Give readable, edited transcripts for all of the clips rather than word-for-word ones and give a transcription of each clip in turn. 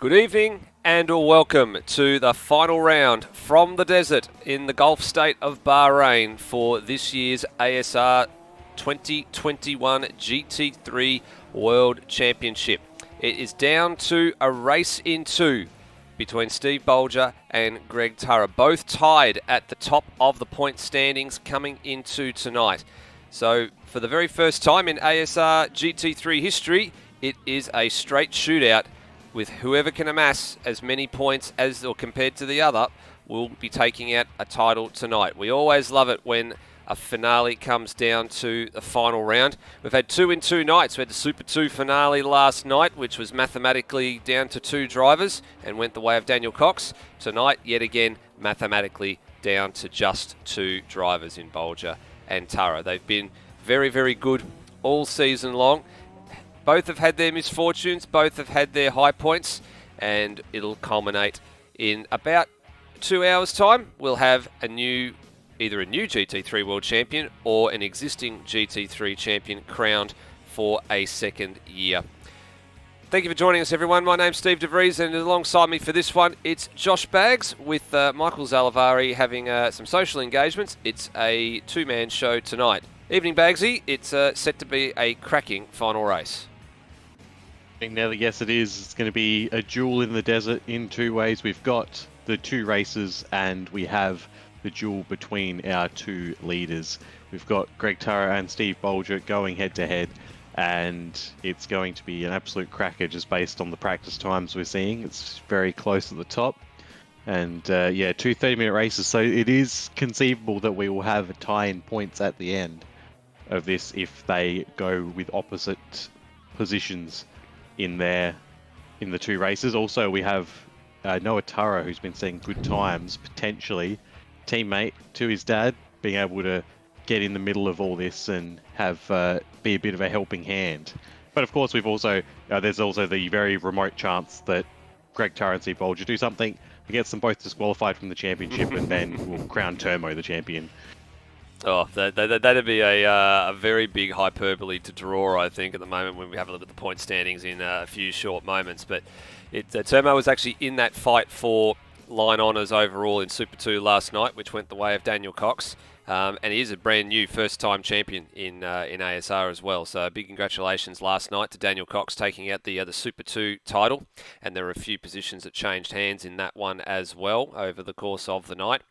Good evening and welcome to the final round from the desert in the Gulf state of Bahrain for this year's ASR 2021 GT3 World Championship. It is down to a race in two between Steve Bolger and Greg Turra, both tied at the top of the point standings coming into tonight. So for the very first time in ASR GT3 history, it is a straight shootout with whoever can amass as many points as or compared to the other will be taking out a title tonight. We always love it when a finale comes down to the final round. We've had 2 in 2 nights. We had the Super 2 finale last night, which was mathematically down to 2 drivers and went the way of Daniel Cox. Tonight, yet again, mathematically down to just 2 drivers in Bolger and Turra. They've been very, very good all season long. Both have had their misfortunes, both have had their high points, and it'll culminate in about 2 hours' time. We'll have either a new GT3 World Champion or an existing GT3 champion crowned for a second year. Thank you for joining us, everyone. My name's Steve DeVries, and alongside me for this one, it's Josh Baggs with Michael Zalavari having some social engagements. It's a two-man show tonight. Evening, Baggsy. It's set to be a cracking final race. Now, yes, it is. It's going to be a duel in the desert in 2 ways. We've got the 2 races, and we have the duel between our 2 leaders. We've got Greg Turra and Steve Bolger going head-to-head, and it's going to be an absolute cracker just based on the practice times we're seeing. It's very close at the top. And, 2 30-minute races, so it is conceivable that we will have a tie in points at the end of this if they go with opposite positions in the 2 races. Also, we have Noah Turra, who's been seeing good times, potentially teammate to his dad, being able to get in the middle of all this and have be a bit of a helping hand. But of course, we've also there's also the very remote chance that Greg Turra and Steve Bolger do something that gets them both disqualified from the championship, and then we'll crown Turmo the champion. Oh, that'd be a very big hyperbole to draw, I think, at the moment when we have a look at the point standings in a few short moments. But Turmo was actually in that fight for line honours overall in Super 2 last night, which went the way of Daniel Cox. And he is a brand new first-time champion in ASR as well. So big congratulations last night to Daniel Cox taking out the Super 2 title. And there were a few positions that changed hands in that one as well over the course of the night.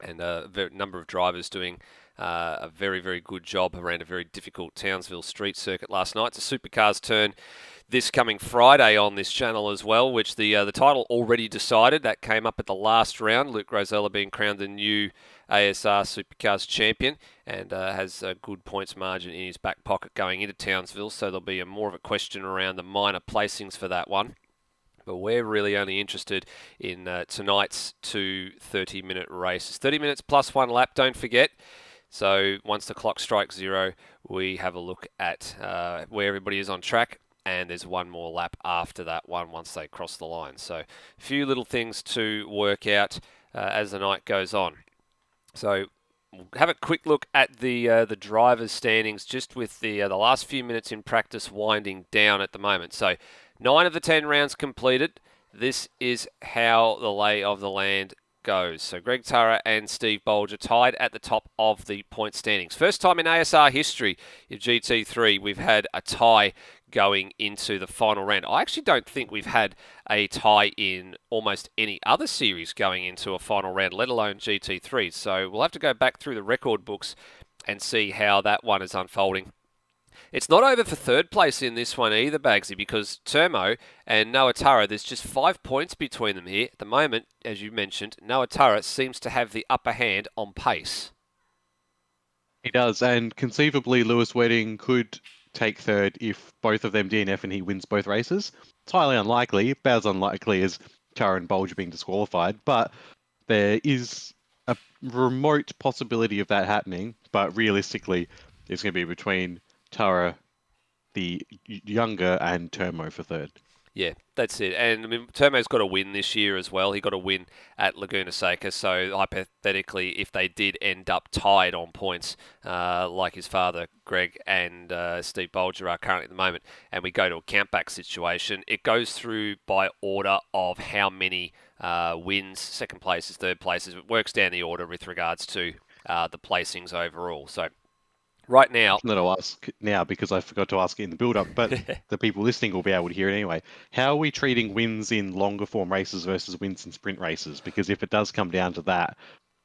And a number of drivers doing a very, very good job around a very difficult Townsville street circuit last night. It's a supercars turn this coming Friday on this channel as well, which the title already decided. That came up at the last round. Luke Rosella being crowned the new ASR Supercars champion and has a good points margin in his back pocket going into Townsville. So there'll be more of a question around the minor placings for that one. But we're really only interested in tonight's 2 30-minute races. 30 minutes plus 1 lap, don't forget. So once the clock strikes 0, we have a look at where everybody is on track. And there's 1 more lap after that one once they cross the line. So a few little things to work out as the night goes on. So we'll have a quick look at the drivers' standings just with the last few minutes in practice winding down at the moment. So 9 of the 10 rounds completed. This is how the lay of the land goes. So Greg Turra and Steve Bolger tied at the top of the point standings. First time in ASR history in GT3 we've had a tie going into the final round. I actually don't think we've had a tie in almost any other series going into a final round, let alone GT3. So we'll have to go back through the record books and see how that one is unfolding. It's not over for third place in this one either, Baggsy, because Turmo and Noah Turra, there's just 5 points between them here. At the moment, as you mentioned, Noah Turra seems to have the upper hand on pace. He does, and conceivably Lewis Wedding could take third if both of them DNF and he wins both races. It's highly unlikely, about as unlikely as Turra and Bolger being disqualified, but there is a remote possibility of that happening, but realistically, it's going to be between Turra, the younger, and Turmo for third. Yeah, that's it. And I mean, Termo's got a win this year as well. He got a win at Laguna Seca. So hypothetically, if they did end up tied on points, like his father Greg and Steve Bolger are currently at the moment, and we go to a countback situation, it goes through by order of how many wins, second places, third places. It works down the order with regards to the placings overall. So right now, That I'll ask now because I forgot to ask it in the build-up, but the people listening will be able to hear it anyway. How are we treating wins in longer form races versus wins in sprint races? Because if it does come down to that,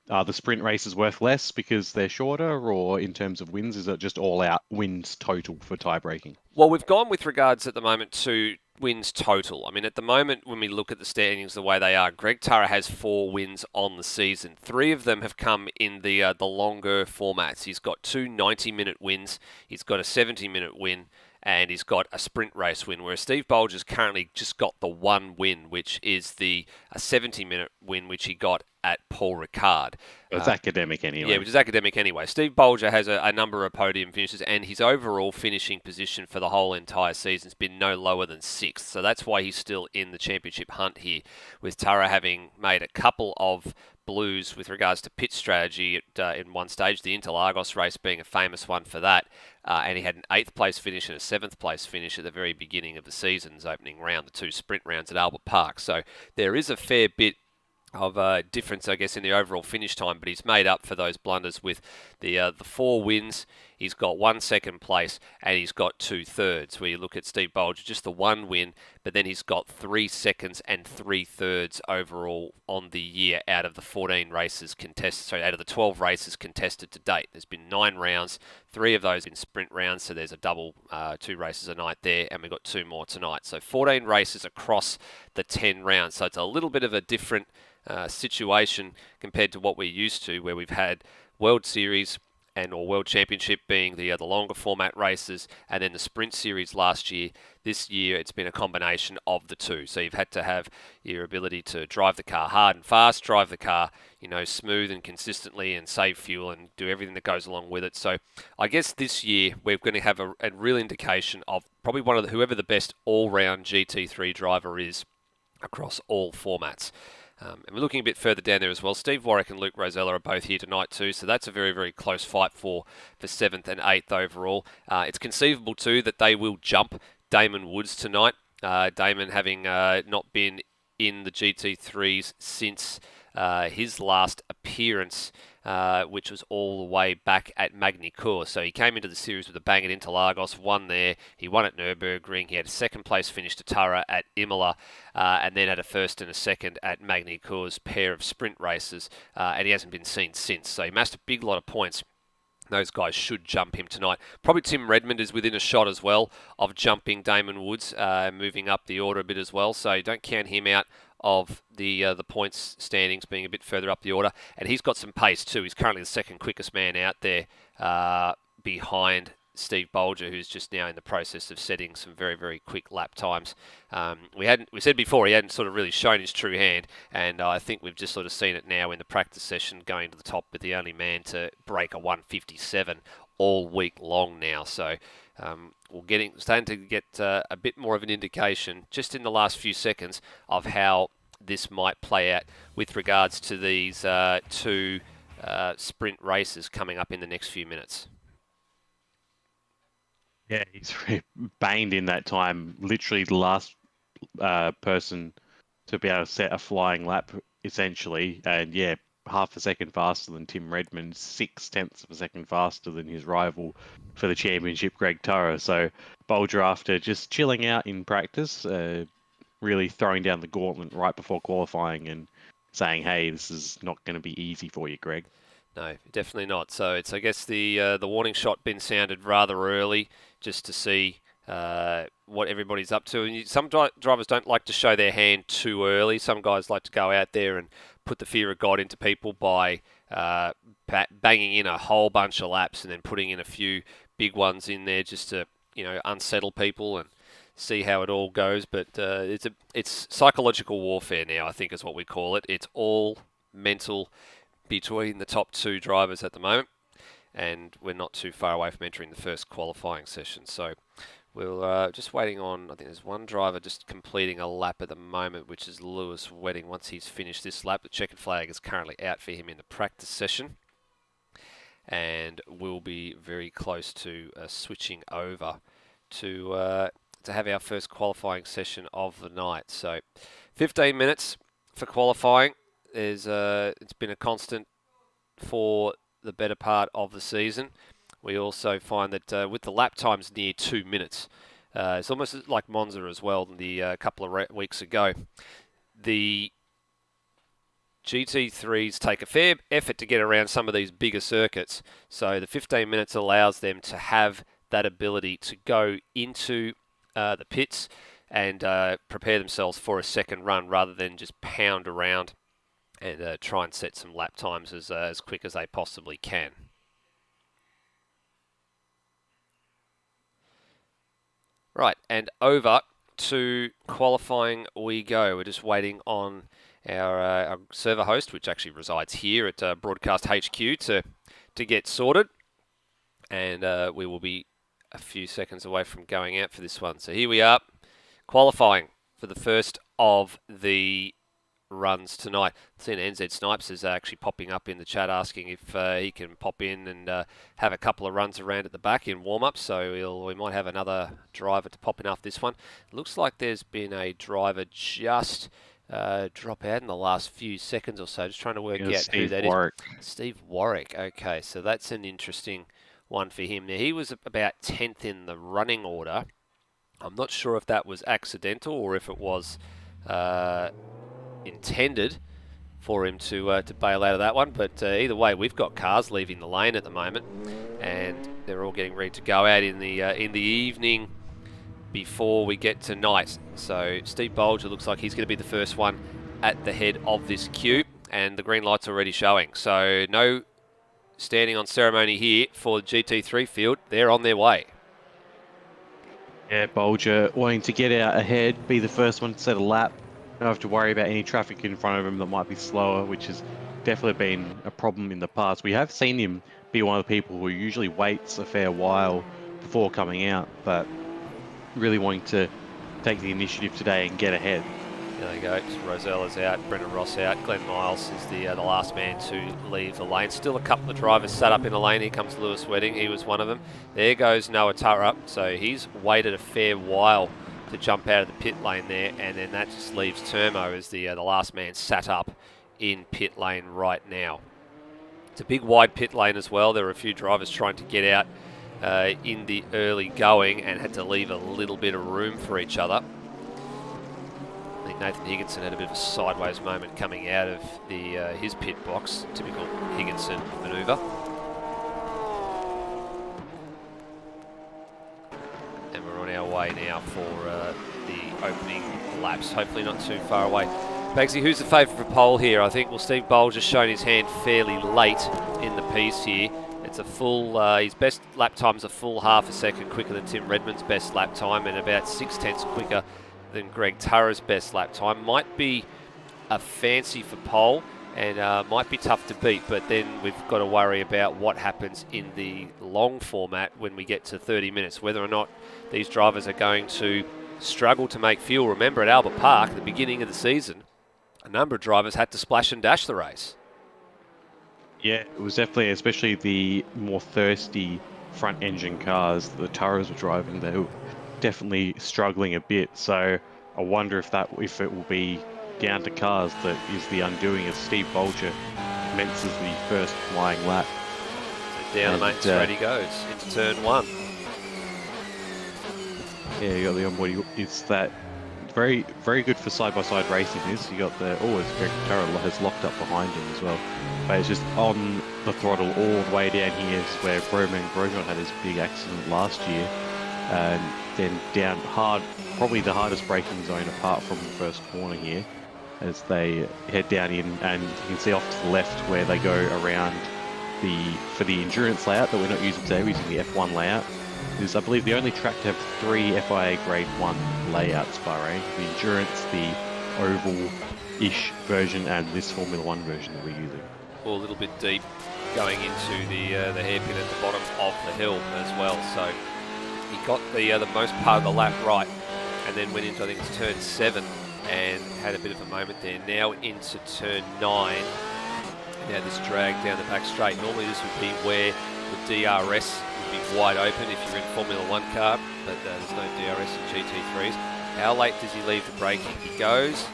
are the sprint races worth less because they're shorter, or in terms of wins, is it just all out wins total for tie breaking? well, we've gone with regards at the moment to wins total. I mean, at the moment, when we look at the standings the way they are, Greg Turra has 4 wins on the season. 3 of them have come in the longer formats. He's got 2 90-minute wins. He's got a 70-minute win. And he's got a sprint race win, whereas Steve Bolger's currently just got the 1 win, which is a 70-minute win, which he got at Paul Ricard. It's academic anyway. Yeah, which is academic anyway. Steve Bolger has a number of podium finishes, and his overall finishing position for the whole entire season has been no lower than 6th. So that's why he's still in the championship hunt here, with Turra having made a couple of blues with regards to pit strategy in one stage, the Interlagos race being a famous one for that. And he had an 8th place finish and a 7th place finish at the very beginning of the season's opening round, the 2 sprint rounds at Albert Park. So there is a fair bit of difference, I guess, in the overall finish time, but he's made up for those blunders with the 4 wins. He's got 1 second place, and he's got 2 thirds. Where you look at Steve Bolger, just the 1 win, but then he's got 3 seconds and 3 thirds overall on the year out of the 14 races contested. Sorry, out of the 12 races contested to date. There's been 9 rounds, 3 of those in sprint rounds, so there's a double 2 races a night there, and we've got 2 more tonight. So 14 races across the 10 rounds. So it's a little bit of a different situation compared to what we're used to, where we've had World Series or World Championship being the longer format races, and then the Sprint Series last year. This year, it's been a combination of the two. So you've had to have your ability to drive the car hard and fast, drive the car, smooth and consistently, and save fuel and do everything that goes along with it. So I guess this year we're going to have a real indication of probably whoever the best all-round GT3 driver is across all formats. And we're looking a bit further down there as well. Steve Warwick and Luke Rosella are both here tonight too, so that's a very, very close fight for 7th and 8th overall. It's conceivable too that they will jump Damon Woods tonight. Damon having not been in the GT3s since his last appearance, which was all the way back at Magny-Cours. So he came into the series with a bang at Interlagos, won there. He won at Nürburgring. He had a 2nd place finish to Turra at Imola, and then had a 1st and a 2nd at Magny-Cours pair of sprint races, and he hasn't been seen since. So he amassed a big lot of points. Those guys should jump him tonight. Probably Tim Redmond is within a shot as well of jumping Damon Woods, moving up the order a bit as well. So don't count him out of the points standings, being a bit further up the order. And he's got some pace too. He's currently the 2nd quickest man out there behind Steve Bolger, who's just now in the process of setting some very, very quick lap times. We said before he hadn't sort of really shown his true hand, and I think we've just sort of seen it now in the practice session, going to the top with the only man to break a 157 all week long now. So we're starting to get a bit more of an indication just in the last few seconds of how this might play out with regards to these 2 sprint races coming up in the next few minutes. Yeah, he's baned in that time. Literally the last person to be able to set a flying lap, essentially. And yeah, half a second faster than Tim Redmond, 0.6 of a second faster than his rival for the championship, Greg Turra. So Bolger, after just chilling out in practice, really throwing down the gauntlet right before qualifying and saying, hey, this is not going to be easy for you, Greg. No, definitely not. So it's, I guess, the warning shot been sounded rather early, just to see what everybody's up to. And some drivers don't like to show their hand too early. Some guys like to go out there and put the fear of God into people by banging in a whole bunch of laps and then putting in a few big ones in there just to unsettle people and see how it all goes. But it's psychological warfare now, I think is what we call it. It's all mental between the top 2 drivers at the moment, and we're not too far away from entering the first qualifying session. So We're just waiting on, I think there's one driver just completing a lap at the moment, which is Lewis Wedding. Once he's finished this lap, the checkered flag is currently out for him in the practice session. And we'll be very close to switching over to have our first qualifying session of the night. So 15 minutes for qualifying. It's been a constant for the better part of the season. We also find that with the lap times near 2 minutes, it's almost like Monza as well the couple of weeks ago. The GT3s take a fair effort to get around some of these bigger circuits, so the 15 minutes allows them to have that ability to go into the pits and prepare themselves for a second run rather than just pound around and try and set some lap times as quick as they possibly can. Right, and over to qualifying we go. We're just waiting on our server host, which actually resides here at Broadcast HQ, to get sorted. And we will be a few seconds away from going out for this one. So here we are, qualifying for the first of the runs tonight. Seeing NZ Snipes is actually popping up in the chat asking if he can pop in and have a couple of runs around at the back in warm-up, so we might have another driver to pop in after this one. Looks like there's been a driver just drop out in the last few seconds or so, just trying to work out who that is. Steve Warwick. Okay, so that's an interesting one for him. Now, he was about 10th in the running order. I'm not sure if that was accidental or if it was intended for him to bail out of that one, but either way, we've got cars leaving the lane at the moment, and they're all getting ready to go out in the evening before we get to night. So Steve Bolger looks like he's going to be the first one at the head of this queue, and the green light's already showing. So no standing on ceremony here for the GT3 field. They're on their way. Yeah, Bolger wanting to get out ahead, be the first one to set a lap. Don't have to worry about any traffic in front of him that might be slower, which has definitely been a problem in the past. We have seen him be one of the people who usually waits a fair while before coming out, but really wanting to take the initiative today and get ahead. There you go. Rosella's out, Brendan Ross out, Glenn Miles is the last man to leave the lane. Still a couple of drivers sat up in the lane. Here comes Lewis Wedding. He was one of them. There goes Noah Turra. So he's waited a fair while to jump out of the pit lane there, and then that just leaves Termo as the last man sat up in pit lane right now. It's a big wide pit lane as well. There were a few drivers trying to get out in the early going and had to leave a little bit of room for each other. I think Nathan Higginson had a bit of a sideways moment coming out of his pit box. Typical Higginson manoeuvre. And we're on our way now for the opening laps. Hopefully not too far away. Bagsy, who's the favourite for pole here? I think, well, Steve Bolger's shown his hand fairly late in the piece here. It's a full, his best lap time's a full half a second quicker than Tim Redmond's best lap time, and about 0.6 quicker than Greg Turra's best lap time. Might be a fancy for pole and might be tough to beat, but then we've got to worry about what happens in the long format when we get to 30 minutes, whether or not these drivers are going to struggle to make fuel. Remember, at Albert Park, at the beginning of the season, a number of drivers had to splash and dash the race. Yeah, it was definitely, especially the more thirsty front engine cars that the Turras were driving, they were definitely struggling a bit. So I wonder if it will be down to cars that is the undoing as Steve Bolger commences the first flying lap. So down the main straight he goes into turn one. Yeah, you got the onboard. It's that very, very good for side-by-side racing. You got the Greg Turra has locked up behind him as well. But it's just on the throttle all the way down here, is where Grosjean had his big accident last year, and then down hard, probably the hardest braking zone apart from the first corner here, as they head down in, and you can see off to the left where they go around for the endurance layout that we're not using today. We're using the F1 layout. Is, I believe, the only track to have 3 FIA Grade 1 layouts, Bahrain. The Endurance, the Oval-ish version, and this Formula 1 version that we're using. Well, a little bit deep going into the hairpin at the bottom of the hill as well. So He got the most part of the lap right, and then went into, I think it's turn 7, and had a bit of a moment there. Now into turn 9. Now this drag down the back straight. Normally this would be where the DRS would be wide open if you're in Formula 1 car, but there's no DRS in GT3s. How late does he leave the braking? He goes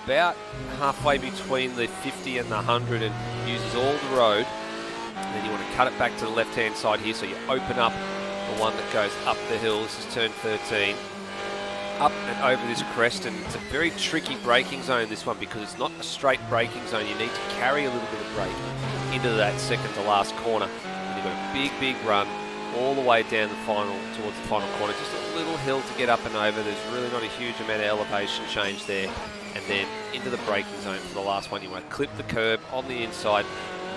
about halfway between the 50 and the 100 and uses all the road. And then you want to cut it back to the left-hand side here, so you open up the one that goes up the hill. This is turn 13. Up and over this crest, and it's a very tricky braking zone, this one, because it's not a straight braking zone. You need to carry a little bit of brake into that second to last corner. And you've got a big, big run all the way down towards the final corner. Just a little hill to get up and over. There's really not a huge amount of elevation change there. And then into the braking zone for the last one. You want to clip the curb on the inside,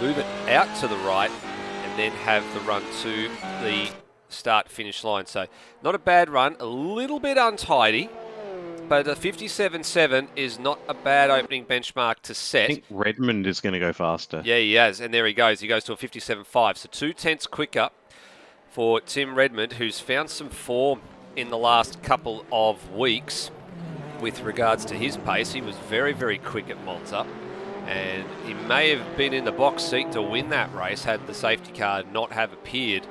move it out to the right, and then have the run to the start-finish line. So not a bad run, a little bit untidy, but a 57.7 is not a bad opening benchmark to set. I think Redmond is going to go faster. Yeah, he has, and there he goes. He goes to a 57.5, so 2/10 quicker for Tim Redmond, who's found some form in the last couple of weeks with regards to his pace. He was very, very quick at Monza, and he may have been in the box seat to win that race had the safety car not have appeared,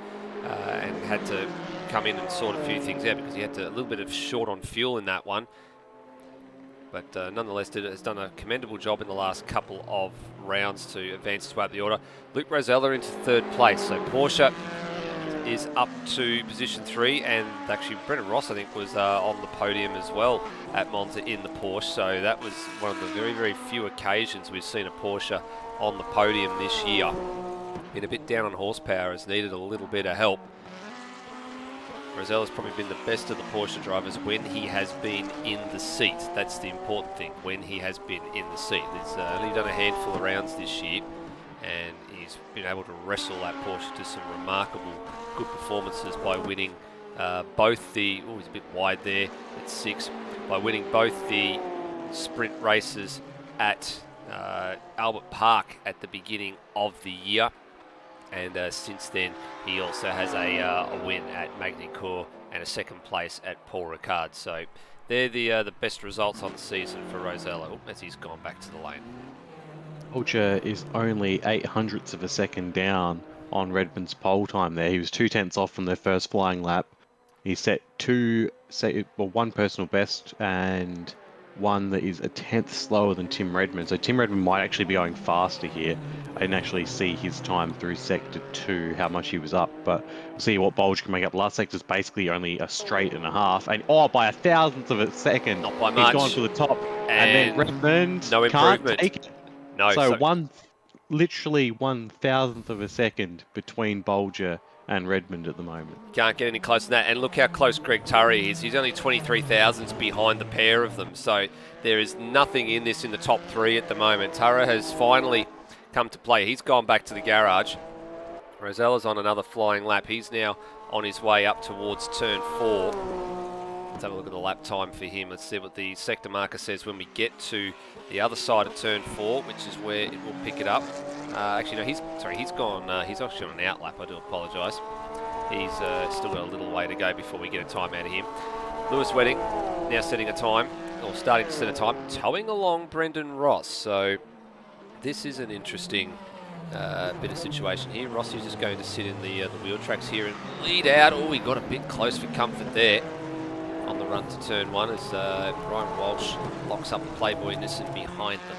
and had to come in and sort a few things out because he had a little bit of short on fuel in that one. But nonetheless, has done a commendable job in the last couple of rounds to advance his way up the order. Luke Rosella into 3rd place. So Porsche is up to position 3, and actually Brendan Ross, I think, was on the podium as well at Monza in the Porsche. So that was one of the very, very few occasions we've seen a Porsche on the podium this year. Been a bit down on horsepower, has needed a little bit of help. Rosella's probably been the best of the Porsche drivers when he has been in the seat. That's the important thing, when he has been in the seat. He's only done a handful of rounds this year, and he's been able to wrestle that Porsche to some remarkable good performances by winning both the, he's a bit wide there at 6, by winning both the sprint races at Albert Park at the beginning of the year. And since then, he also has a win at Magny-Cours and a 2nd place at Paul Ricard. So they're the best results on the season for Rosella as he's gone back to the lane. Bolger is only 0.08 of a second down on Redmond's pole time there. He was 2/10 off from their first flying lap. He set one personal best and one that is 1/10 slower than Tim Redmond. So Tim Redmond might actually be going faster here. I didn't actually see his time through sector 2, how much he was up, but we'll see what Bolger can make up. Last sector's basically only a straight and a half, and by 1,000th of a second, not by much. He's gone to the top, and then Redmond no improvement. Can't take it. No, so literally 1,000th of a second between Bolger and Redmond at the moment. Can't get any closer than that. And look how close Greg Turra is. He's only 23 thousandths behind the pair of them. So there is nothing in this in the top 3 at the moment. Turra has finally come to play. He's gone back to the garage. Rosella's on another flying lap. He's now on his way up towards turn 4. Let's have a look at the lap time for him. Let's see what the sector marker says when we get to the other side of turn 4, which is where it will pick it up. Actually, no, he's gone. He's actually on an out lap. I do apologise. He's still got a little way to go before we get a time out of him. Lewis Wedding now setting a time, or starting to set a time, towing along Brendan Ross. So this is an interesting bit of situation here. Ross is just going to sit in the wheel tracks here and lead out. Oh, he got a bit close for comfort there on the run to turn 1 as Brian Walsh locks up the Playboy Nissan behind them.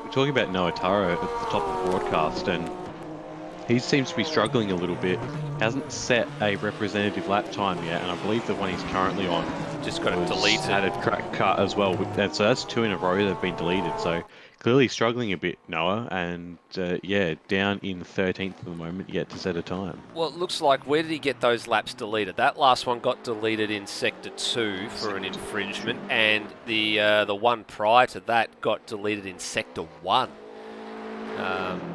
We're talking about Noah Turra at the top of the broadcast, and he seems to be struggling a little bit. Hasn't set a representative lap time yet, and I believe the one he's currently on just got it deleted. Had a track cut as well, and so that's 2 in a row that have been deleted. So clearly struggling a bit, Noah, and down in 13th at the moment, yet to set a time. Well, it looks like, where did he get those laps deleted? That last one got deleted in sector 2 for an infringement, and the one prior to that got deleted in sector 1.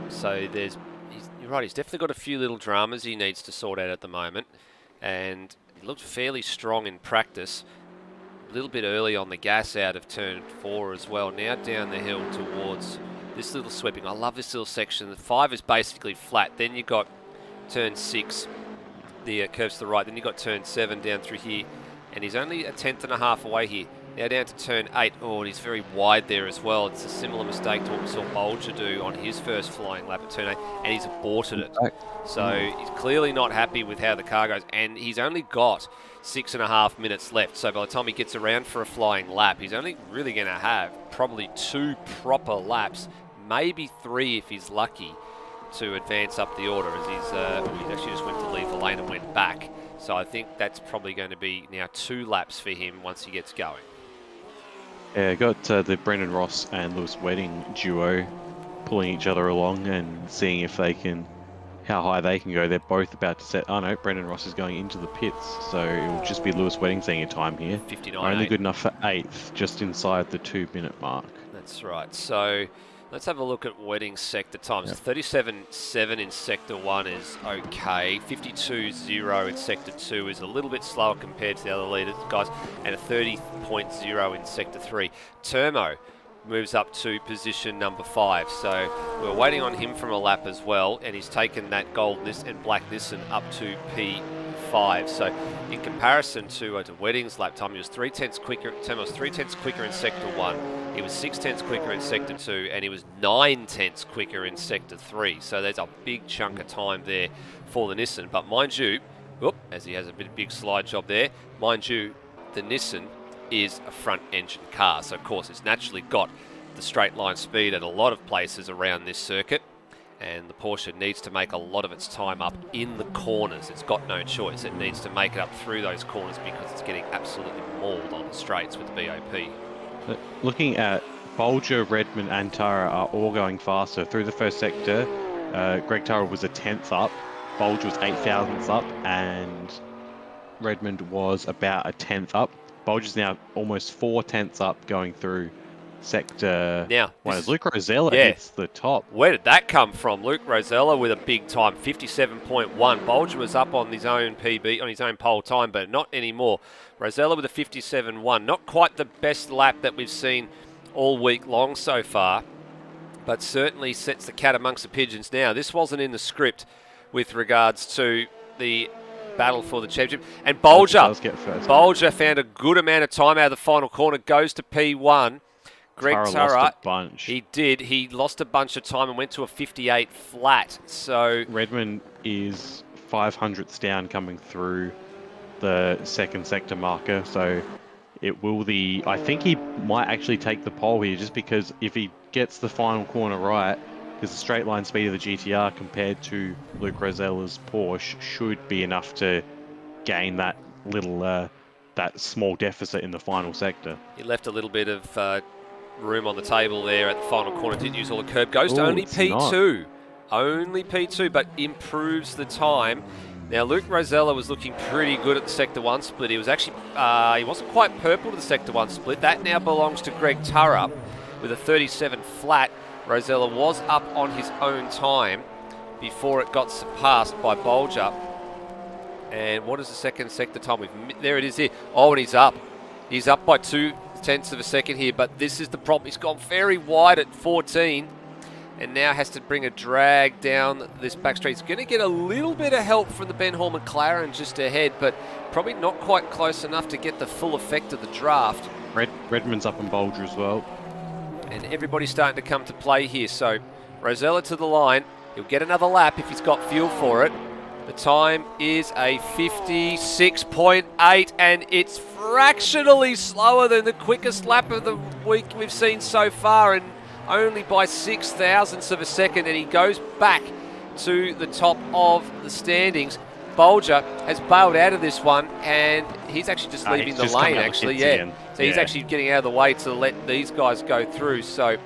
So you're right, he's definitely got a few little dramas he needs to sort out at the moment, and he looked fairly strong in practice. A little bit early on the gas out of turn 4 as well. Now down the hill towards this little sweeping. I love this little section. The 5 is basically flat. Then you've got turn 6 the curves to the right. Then you've got turn 7 down through here, and he's only a tenth and a half away here. Now down to turn 8. Oh, and he's very wide there as well. It's a similar mistake to what we saw Bolger do on his first flying lap at turn 8, and he's aborted it. So he's clearly not happy with how the car goes, and he's only got 6.5 minutes left. So by the time he gets around for a flying lap, he's only really going to have probably 2 proper laps, maybe 3 if he's lucky, to advance up the order, as he actually just went to leave the lane and went back. So I think that's probably going to be now 2 laps for him once he gets going. Yeah, got the Brendan Ross and Lewis Wedding duo pulling each other along and seeing if they can, how high they can go. They're both about to set. Oh no, Brendan Ross is going into the pits, so it will just be Lewis Wedding seeing a time here. 59. Only good enough for 8th, just inside the 2-minute mark. That's right. So let's have a look at Wedding's sector times. 37.7 in Sector 1 is okay. 52.0 in Sector 2 is a little bit slower compared to the other leaders, guys. And a 30.0 in Sector 3. Turmo moves up to position number 5. So we're waiting on him from a lap as well. And he's taken that gold and black Nissan up to P5. So in comparison to Wedding's lap time, he was 3/10 quicker. Turmo was 3/10 quicker in Sector 1. He was 6/10 quicker in Sector 2, and he was 9/10 quicker in Sector 3. So there's a big chunk of time there for the Nissan. But mind you, as he has a big slide job there, mind you, the Nissan is a front engine car. So of course it's naturally got the straight line speed at a lot of places around this circuit. And the Porsche needs to make a lot of its time up in the corners. It's got no choice. It needs to make it up through those corners because it's getting absolutely mauled on the straights with the BOP. Looking at Bolger, Redmond and Turra are all going faster. Through the first sector, Greg Turra was a 10th up, Bolger was 8 thousandths up, and Redmond was about a 10th up. Bolger's now almost 4 tenths up going through sector. Now, Luke Rosella hits the top. Where did that come from? Luke Rosella with a big time, 57.1. Bolger was up on his own PB, on his own pole time, but not anymore. Rosella with a 57.1. Not quite the best lap that we've seen all week long so far, but certainly sets the cat amongst the pigeons now. This wasn't in the script with regards to the battle for the championship. And Bolger found a good amount of time out of the final corner, goes to P1. Greg Turra lost a bunch. He did. He lost a bunch of time and went to a 58 flat. So Redmond is 500ths down coming through the second sector marker. So it will I think he might actually take the pole here, just because if he gets the final corner right, because the straight line speed of the GTR compared to Luke Rosella's Porsche should be enough to gain that little that small deficit in the final sector. He left a little bit of room on the table there at the final corner, didn't use all the curb, goes to only P2. Only P2, but improves the time. Now Luke Rosella was looking pretty good at the Sector 1 split. He was actually, he wasn't quite purple to the Sector 1 split. That now belongs to Greg Turra with a 37 flat. Rosella was up on his own time before it got surpassed by Bolger. And what is the second sector time? There it is here. Oh, and he's up. He's up by 0.2 of a second here, but this is the problem. He's gone very wide at 14 and now has to bring a drag down this back straight. He's going to get a little bit of help from the Ben Hall McLaren just ahead, but probably not quite close enough to get the full effect of the draft. Redmond's up on Bolger as well. And everybody's starting to come to play here. So Rosella to the line. He'll get another lap if he's got fuel for it. The time is a 56.8, and it's fractionally slower than the quickest lap of the week we've seen so far, and only by 6 thousandths of a second, and he goes back to the top of the standings. Bolger has bailed out of this one, and he's actually just leaving the lane, actually. So he's actually getting out of the way to let these guys go through. So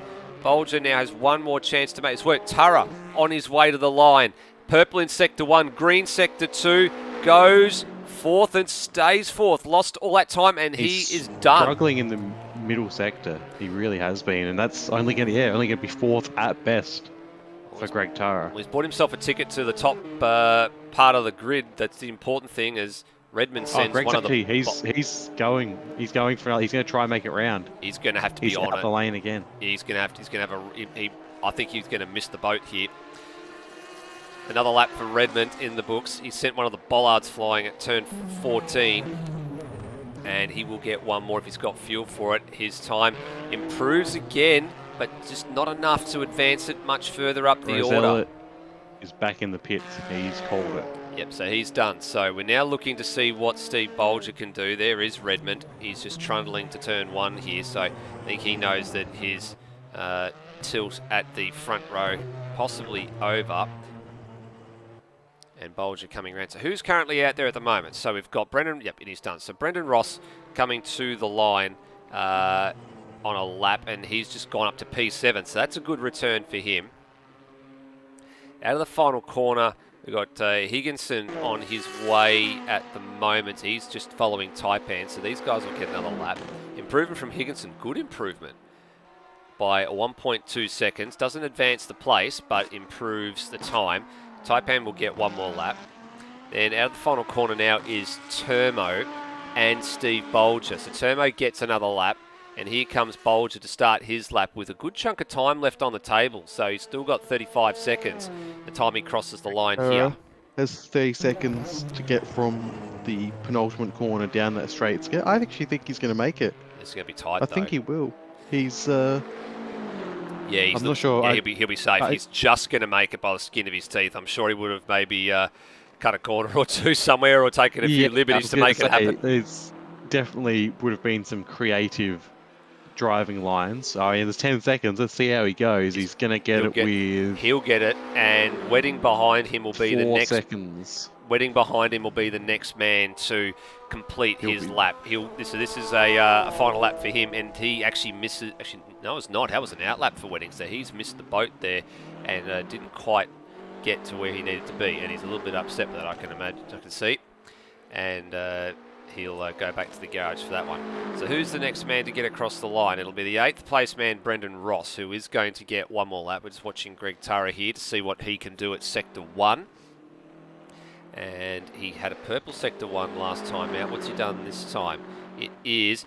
Bolger now has one more chance to make this work. Turra on his way to the line. Purple in Sector 1, green Sector 2, goes fourth and stays fourth. Lost all that time, and he is done. Struggling in the middle sector. He really has been, and that's only going to be fourth at best for Greg Turra. Well, he's bought himself a ticket to the top part of the grid. That's the important thing, as Redmond sends one of the... He's going for... He's going to try and make it round. He's going to have to be on it. He's out the lane again. He's going to have a... I think he's going to miss the boat here. Another lap for Redmond in the books. He sent one of the bollards flying at turn 14. And he will get one more if he's got fuel for it. His time improves again, but just not enough to advance it much further up the order. Is back in the pits. He's called it. Yep, so he's done. So we're now looking to see what Steve Bolger can do. There is Redmond. He's just trundling to turn 1 here, so I think he knows that his tilt at the front row possibly over. And Bolger coming around. So who's currently out there at the moment? So we've got Brendan. Yep, he's done. So Brendan Ross coming to the line on a lap, and he's just gone up to P7. So that's a good return for him. Out of the final corner, we've got Higginson on his way at the moment. He's just following Taipan, so these guys will get another lap. Improvement from Higginson. Good improvement by 1.2 seconds. Doesn't advance the place, but improves the time. Taipan will get one more lap. Then out of the final corner now is Turmo and Steve Bolger. So Turmo gets another lap, and here comes Bolger to start his lap with a good chunk of time left on the table. So he's still got 35 seconds the time he crosses the line here. Has 30 seconds to get from the penultimate corner down that straight. I actually think he's going to make it. It's going to be tight, I think he will. He's... Yeah, I'm not sure. Yeah, he'll be safe. He's just going to make it by the skin of his teeth. I'm sure he would have maybe cut a corner or two somewhere or taken a few liberties to make it happen. There's definitely would have been some creative driving lines. I mean, there's 10 seconds. Let's see how he goes. He's going to get it with... He'll get it, and wetting behind him will be the next... 4 seconds. Wetting behind him will be the next man to complete his lap. So this is a final lap for him, and he actually misses... Actually, no, it's not. That was an outlap for Wetting, so he's missed the boat there and didn't quite get to where he needed to be, and he's a little bit upset with that, I can imagine. I can see. And he'll go back to the garage for that one. So who's the next man to get across the line? It'll be the 8th place man, Brendan Ross, who is going to get one more lap. We're just watching Greg Turra here to see what he can do at Sector 1. And he had a purple Sector 1 last time out. What's he done this time? It is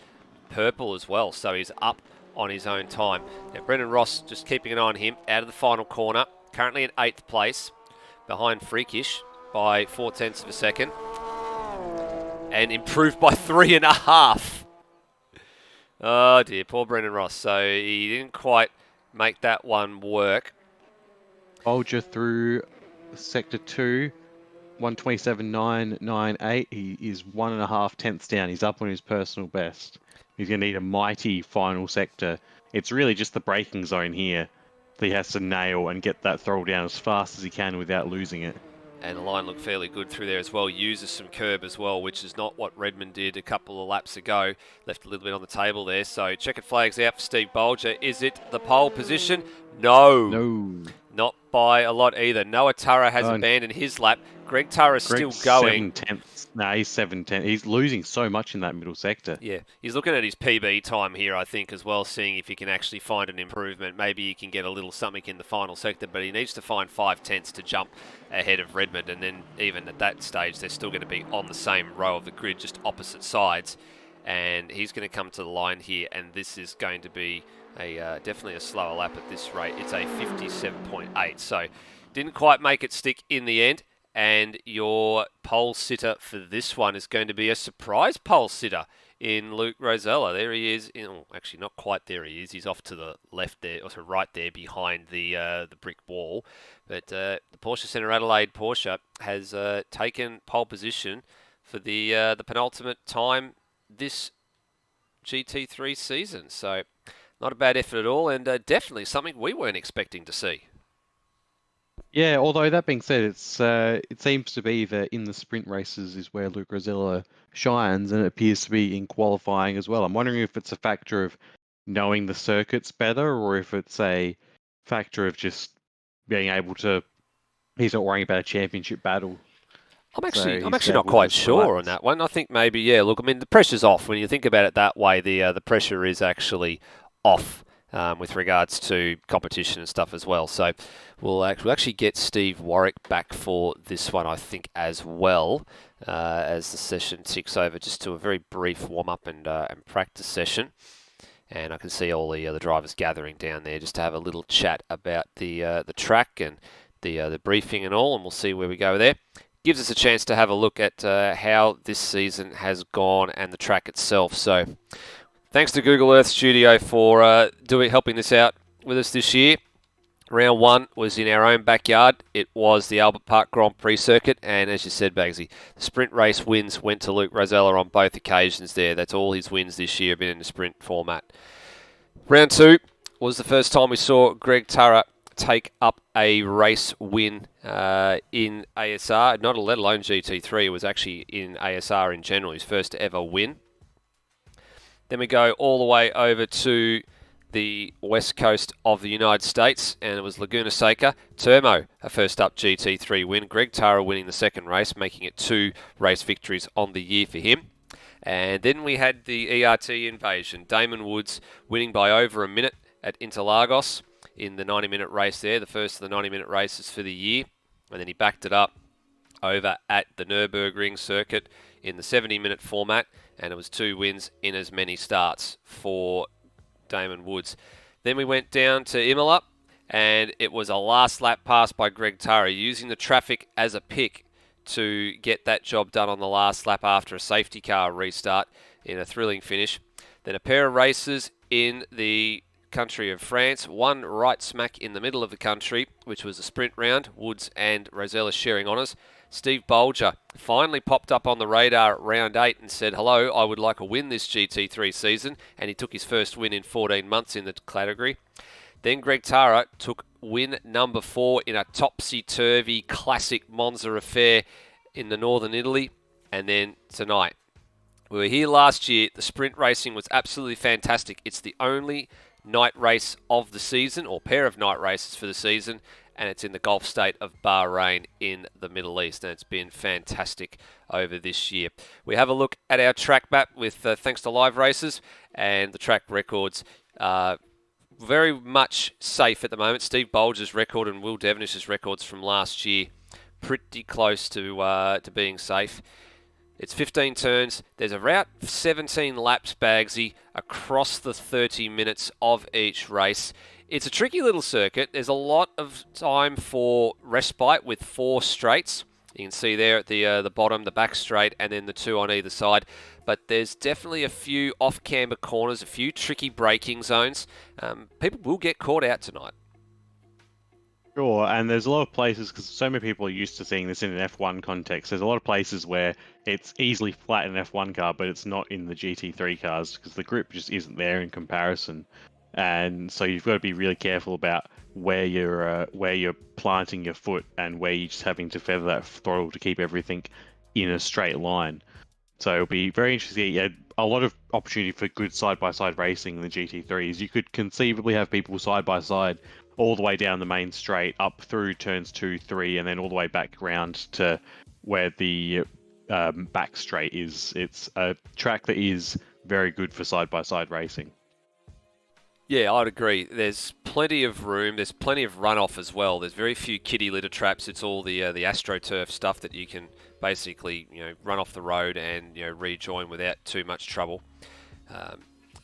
purple as well, so he's up on his own time. Now Brendan Ross just keeping an eye on him out of the final corner. Currently in 8th place, behind Freakish by 0.4 of a second. And improved by 3.5. Oh dear, poor Brendan Ross. So he didn't quite make that one work. Bolger through Sector 2, 127.998. He is 1.5 tenths down. He's up on his personal best. He's going to need a mighty final sector. It's really just the braking zone here that he has to nail and get that throttle down as fast as he can without losing it. And the line looked fairly good through there as well. Uses some curb as well, which is not what Redmond did a couple of laps ago. Left a little bit on the table there. So checkered flags out for Steve Bolger. Is it the pole position? No. No. Not by a lot either. Noah Turra has abandoned his lap. Greg Turra is still going. 7/10. No, he's 7/10. He's losing so much in that middle sector. Yeah, he's looking at his PB time here, I think, as well, seeing if he can actually find an improvement. Maybe he can get a little something in the final sector, but he needs to find 5/10 to jump ahead of Redmond. And then even at that stage, they're still going to be on the same row of the grid, just opposite sides. And he's going to come to the line here, and this is going to be definitely a slower lap at this rate. It's a 57.8, so didn't quite make it stick in the end. And your pole sitter for this one is going to be a surprise pole sitter in Luke Rosella. There he is. Actually, not quite there he is. He's off to the left there, or to right there behind the brick wall. But the Porsche Centre Adelaide Porsche has taken pole position for the penultimate time this GT3 season. So not a bad effort at all, and definitely something we weren't expecting to see. Yeah, although that being said, it seems to be that in the sprint races is where Luke Rosella shines, and it appears to be in qualifying as well. I'm wondering if it's a factor of knowing the circuits better, or if it's a factor of just being able to... He's not worrying about a championship battle. I'm actually not quite sure on that one. I think maybe, yeah, look, I mean, the pressure's off. When you think about it that way, the pressure is actually off. With regards to competition and stuff as well. So we'll actually get Steve Warwick back for this one, I think, as well, as the session ticks over just to a very brief warm-up and practice session. And I can see all the drivers gathering down there just to have a little chat about the track and the briefing and all, and we'll see where we go there. Gives us a chance to have a look at how this season has gone and the track itself. So thanks to Google Earth Studio for helping this out with us this year. Round 1 was in our own backyard. It was the Albert Park Grand Prix circuit, and as you said, Bagsy, the sprint race wins went to Luke Rosella on both occasions there. That's all his wins this year have been in the sprint format. Round 2 was the first time we saw Greg Turra take up a race win in ASR, not let alone GT3. It was actually in ASR in general, his first ever win. Then we go all the way over to the west coast of the United States, and it was Laguna Seca. Termo, a first up GT3 win. Greg Turra winning the second race, making it 2 race victories on the year for him. And then we had the ERT invasion. Damon Woods winning by over a minute at Interlagos in the 90-minute race there, the first of the 90-minute races for the year. And then he backed it up over at the Nürburgring circuit in the 70-minute format, and it was 2 wins in as many starts for Damon Woods. Then we went down to Imola, and it was a last lap pass by Greg Turra, using the traffic as a pick to get that job done on the last lap after a safety car restart in a thrilling finish. Then a pair of races in the country of France, one right smack in the middle of the country, which was a sprint round, Woods and Rosella sharing honours. Steve Bolger finally popped up on the radar at round 8 and said, hello, I would like a win this GT3 season, and he took his first win in 14 months in the category. Then Greg Turra took win number 4 in a topsy-turvy classic Monza affair in the northern Italy. And then tonight, we were here last year. The sprint racing was absolutely fantastic. It's the only night race of the season, or pair of night races for the season, and it's in the Gulf state of Bahrain in the Middle East, and it's been fantastic over this year. We have a look at our track map with thanks to live races, and the track records very much safe at the moment. Steve Bolger's record and Will Devenish's records from last year pretty close to being safe. It's 15 turns. There's around 17 laps, Bagsy, across the 30 minutes of each race. It's a tricky little circuit. There's a lot of time for respite with 4 straights. You can see there at the bottom, the back straight, and then the 2 on either side. But there's definitely a few off-camber corners, a few tricky braking zones. People will get caught out tonight. Sure, and there's a lot of places, because so many people are used to seeing this in an F1 context, there's a lot of places where it's easily flat in an F1 car, but it's not in the GT3 cars, because the grip just isn't there in comparison. And so you've got to be really careful about where you're planting your foot and where you're just having to feather that throttle to keep everything in a straight line. So it'll be very interesting. Yeah, a lot of opportunity for good side-by-side racing in the GT3s. You could conceivably have people side-by-side all the way down the main straight, up through turns 2, 3, and then all the way back around to where the back straight is. It's a track that is very good for side-by-side racing. Yeah, I'd agree. There's plenty of room. There's plenty of runoff as well. There's very few kiddie litter traps. It's all the AstroTurf stuff that you can basically run off the road and rejoin without too much trouble.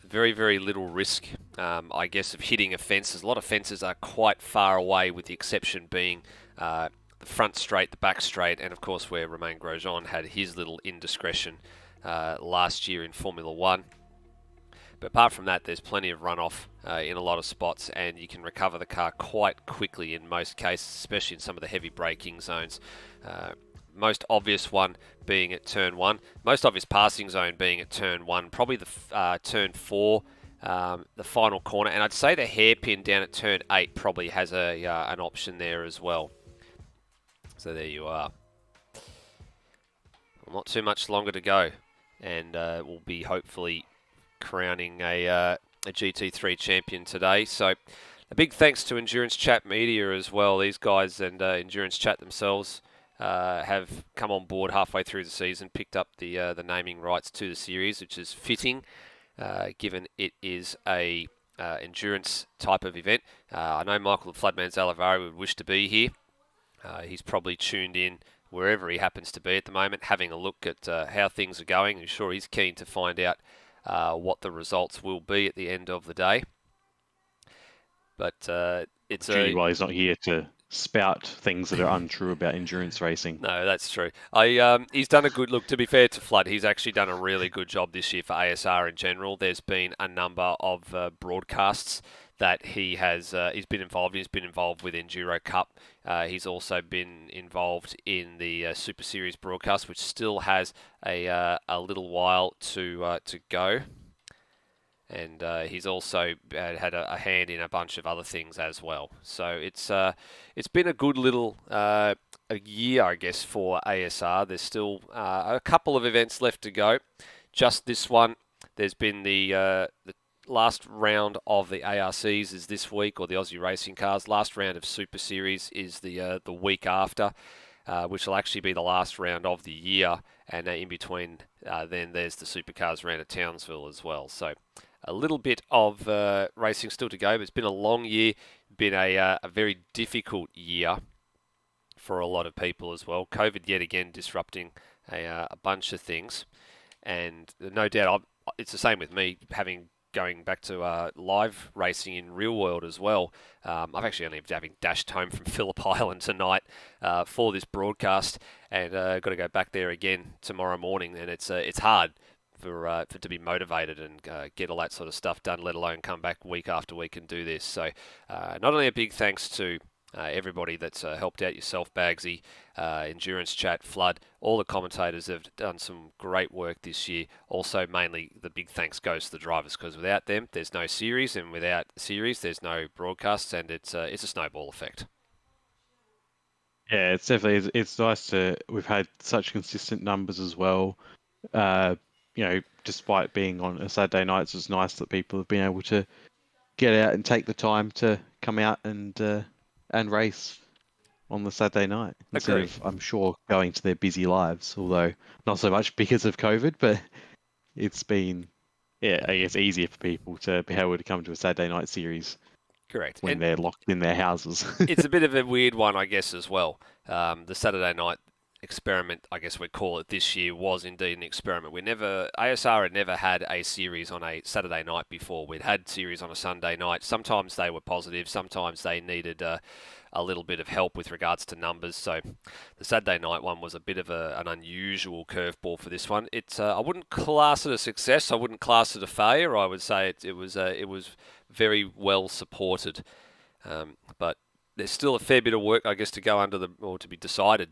Very, very little risk, I guess, of hitting a fence. A lot of fences are quite far away, with the exception being the front straight, the back straight, and of course where Romain Grosjean had his little indiscretion last year in Formula 1. But apart from that, there's plenty of runoff in a lot of spots, and you can recover the car quite quickly in most cases, especially in some of the heavy braking zones. Most obvious one being at turn 1. Most obvious passing zone being at turn 1. Probably the turn 4, the final corner. And I'd say the hairpin down at turn 8 probably has an option there as well. So there you are. Well, not too much longer to go. And we'll be hopefully crowning a GT3 champion today. So a big thanks to Endurance Chat Media as well. These guys and Endurance Chat themselves have come on board halfway through the season, picked up the naming rights to the series, which is fitting, given it is a endurance type of event. I know Michael the Floodman Zalavari would wish to be here. He's probably tuned in wherever he happens to be at the moment, having a look at how things are going. I'm sure he's keen to find out what the results will be at the end of the day. But it's Judy, while he's not here to spout things that are untrue about endurance racing. No, that's true. He's done a good look. To be fair to Flood, he's actually done a really good job this year for ASR in general. There's been a number of broadcasts that he's been involved in. He's been involved with Enduro Cup. He's also been involved in the Super Series broadcast, which still has a little while to go. And he's also had a hand in a bunch of other things as well. So it's been a good little a year, I guess, for ASR. There's still a couple of events left to go. Just this one. There's been the last round of the ARCs is this week, or the Aussie Racing Cars. Last round of Super Series is the week after, which will actually be the last round of the year. And in between, then there's the Supercars round at Townsville as well. So a little bit of racing still to go, but it's been a long year, been a very difficult year for a lot of people as well. COVID yet again disrupting a bunch of things, and no doubt it's the same with me, going back to live racing in real world as well. I've actually only having dashed home from Phillip Island tonight for this broadcast, and got to go back there again tomorrow morning, and it's hard for to be motivated and get all that sort of stuff done, let alone come back week after week and do this. So not only a big thanks to everybody that's helped out, yourself, Bagsy, Endurance Chat, Flood, all the commentators have done some great work this year. Also, mainly the big thanks goes to the drivers, because without them, there's no series, and without series, there's no broadcasts, and it's a snowball effect. Yeah, it's definitely it's nice to we've had such consistent numbers as well. Despite being on a Saturday nights, it's nice that people have been able to get out and take the time to come out and race on the Saturday night instead of, I'm sure, going to their busy lives. Although not so much because of COVID, but it's been, I guess, easier for people to be able to come to a Saturday night series. Correct. When they're locked in their houses. It's a bit of a weird one, I guess, as well. The Saturday night experiment, I guess we'd call it, this year was indeed an experiment. ASR had never had a series on a Saturday night before. We'd had series on a Sunday night. Sometimes they were positive, sometimes they needed a little bit of help with regards to numbers. So the Saturday night one was a bit of an unusual curveball for this one. I wouldn't class it a success. I wouldn't class it a failure. I would say it was very well supported. But there's still a fair bit of work, I guess, to go to be decided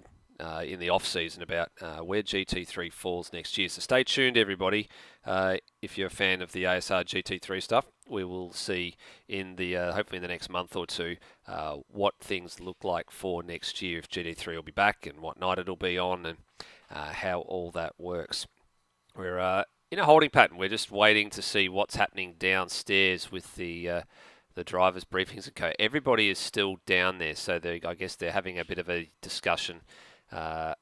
in the off-season about where GT3 falls next year. So stay tuned, everybody. If you're a fan of the ASR GT3 stuff, we will see in the hopefully in the next month or two what things look like for next year, if GT3 will be back and what night it'll be on, and how all that works. We're in a holding pattern. We're just waiting to see what's happening downstairs with the drivers' briefings and co. Everybody is still down there, so I guess they're having a bit of a discussion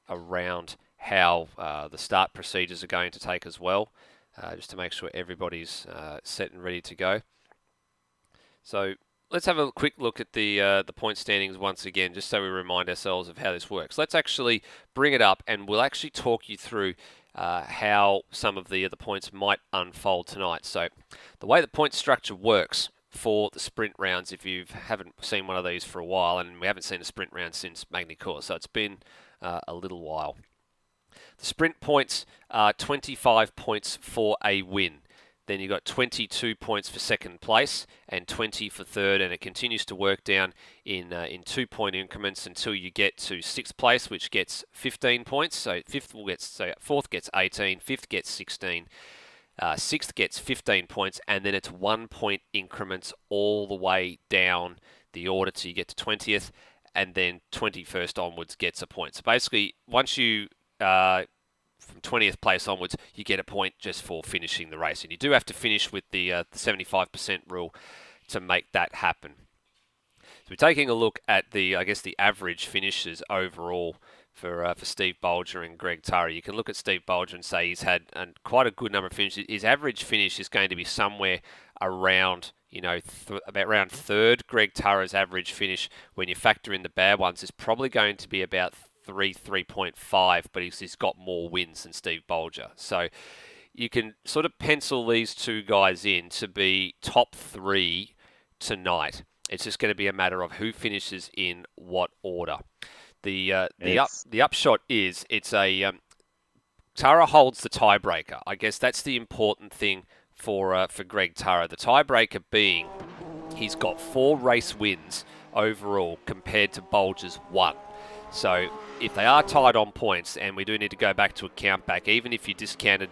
around how the start procedures are going to take as well, just to make sure everybody's set and ready to go. So let's have a quick look at the point standings once again, just so we remind ourselves of how this works. Let's actually bring it up, and we'll actually talk you through how some of the points might unfold tonight. So the way the point structure works for the sprint rounds, if you haven't seen one of these for a while, and we haven't seen a sprint round since Magny Course, so it's been a little while. The sprint points are 25 points for a win. Then you've got 22 points for second place and 20 for third, and it continues to work down in 2-point increments until you get to sixth place, which gets 15 points. So fourth gets 18, fifth gets 16, sixth gets 15 points, and then it's 1-point increments all the way down the order till you get to 20th, and then 21st onwards gets a point. So basically, once you from 20th place onwards, you get a point just for finishing the race. And you do have to finish with the 75% rule to make that happen. So we're taking a look at the average finishes overall for Steve Bolger and Greg Turra. You can look at Steve Bolger and say he's had quite a good number of finishes. His average finish is going to be somewhere around, about around third. Greg Turra's average finish, when you factor in the bad ones, is probably going to be about 3.5, but he's got more wins than Steve Bolger. So you can sort of pencil these two guys in to be top three tonight. It's just going to be a matter of who finishes in what order. The It's upshot is it's a Turra holds the tiebreaker. I guess that's the important thing for Greg Turra. The tiebreaker being he's got 4 race wins overall compared to Bolger's 1. So if they are tied on points, and we do need to go back to a count back, even if you discounted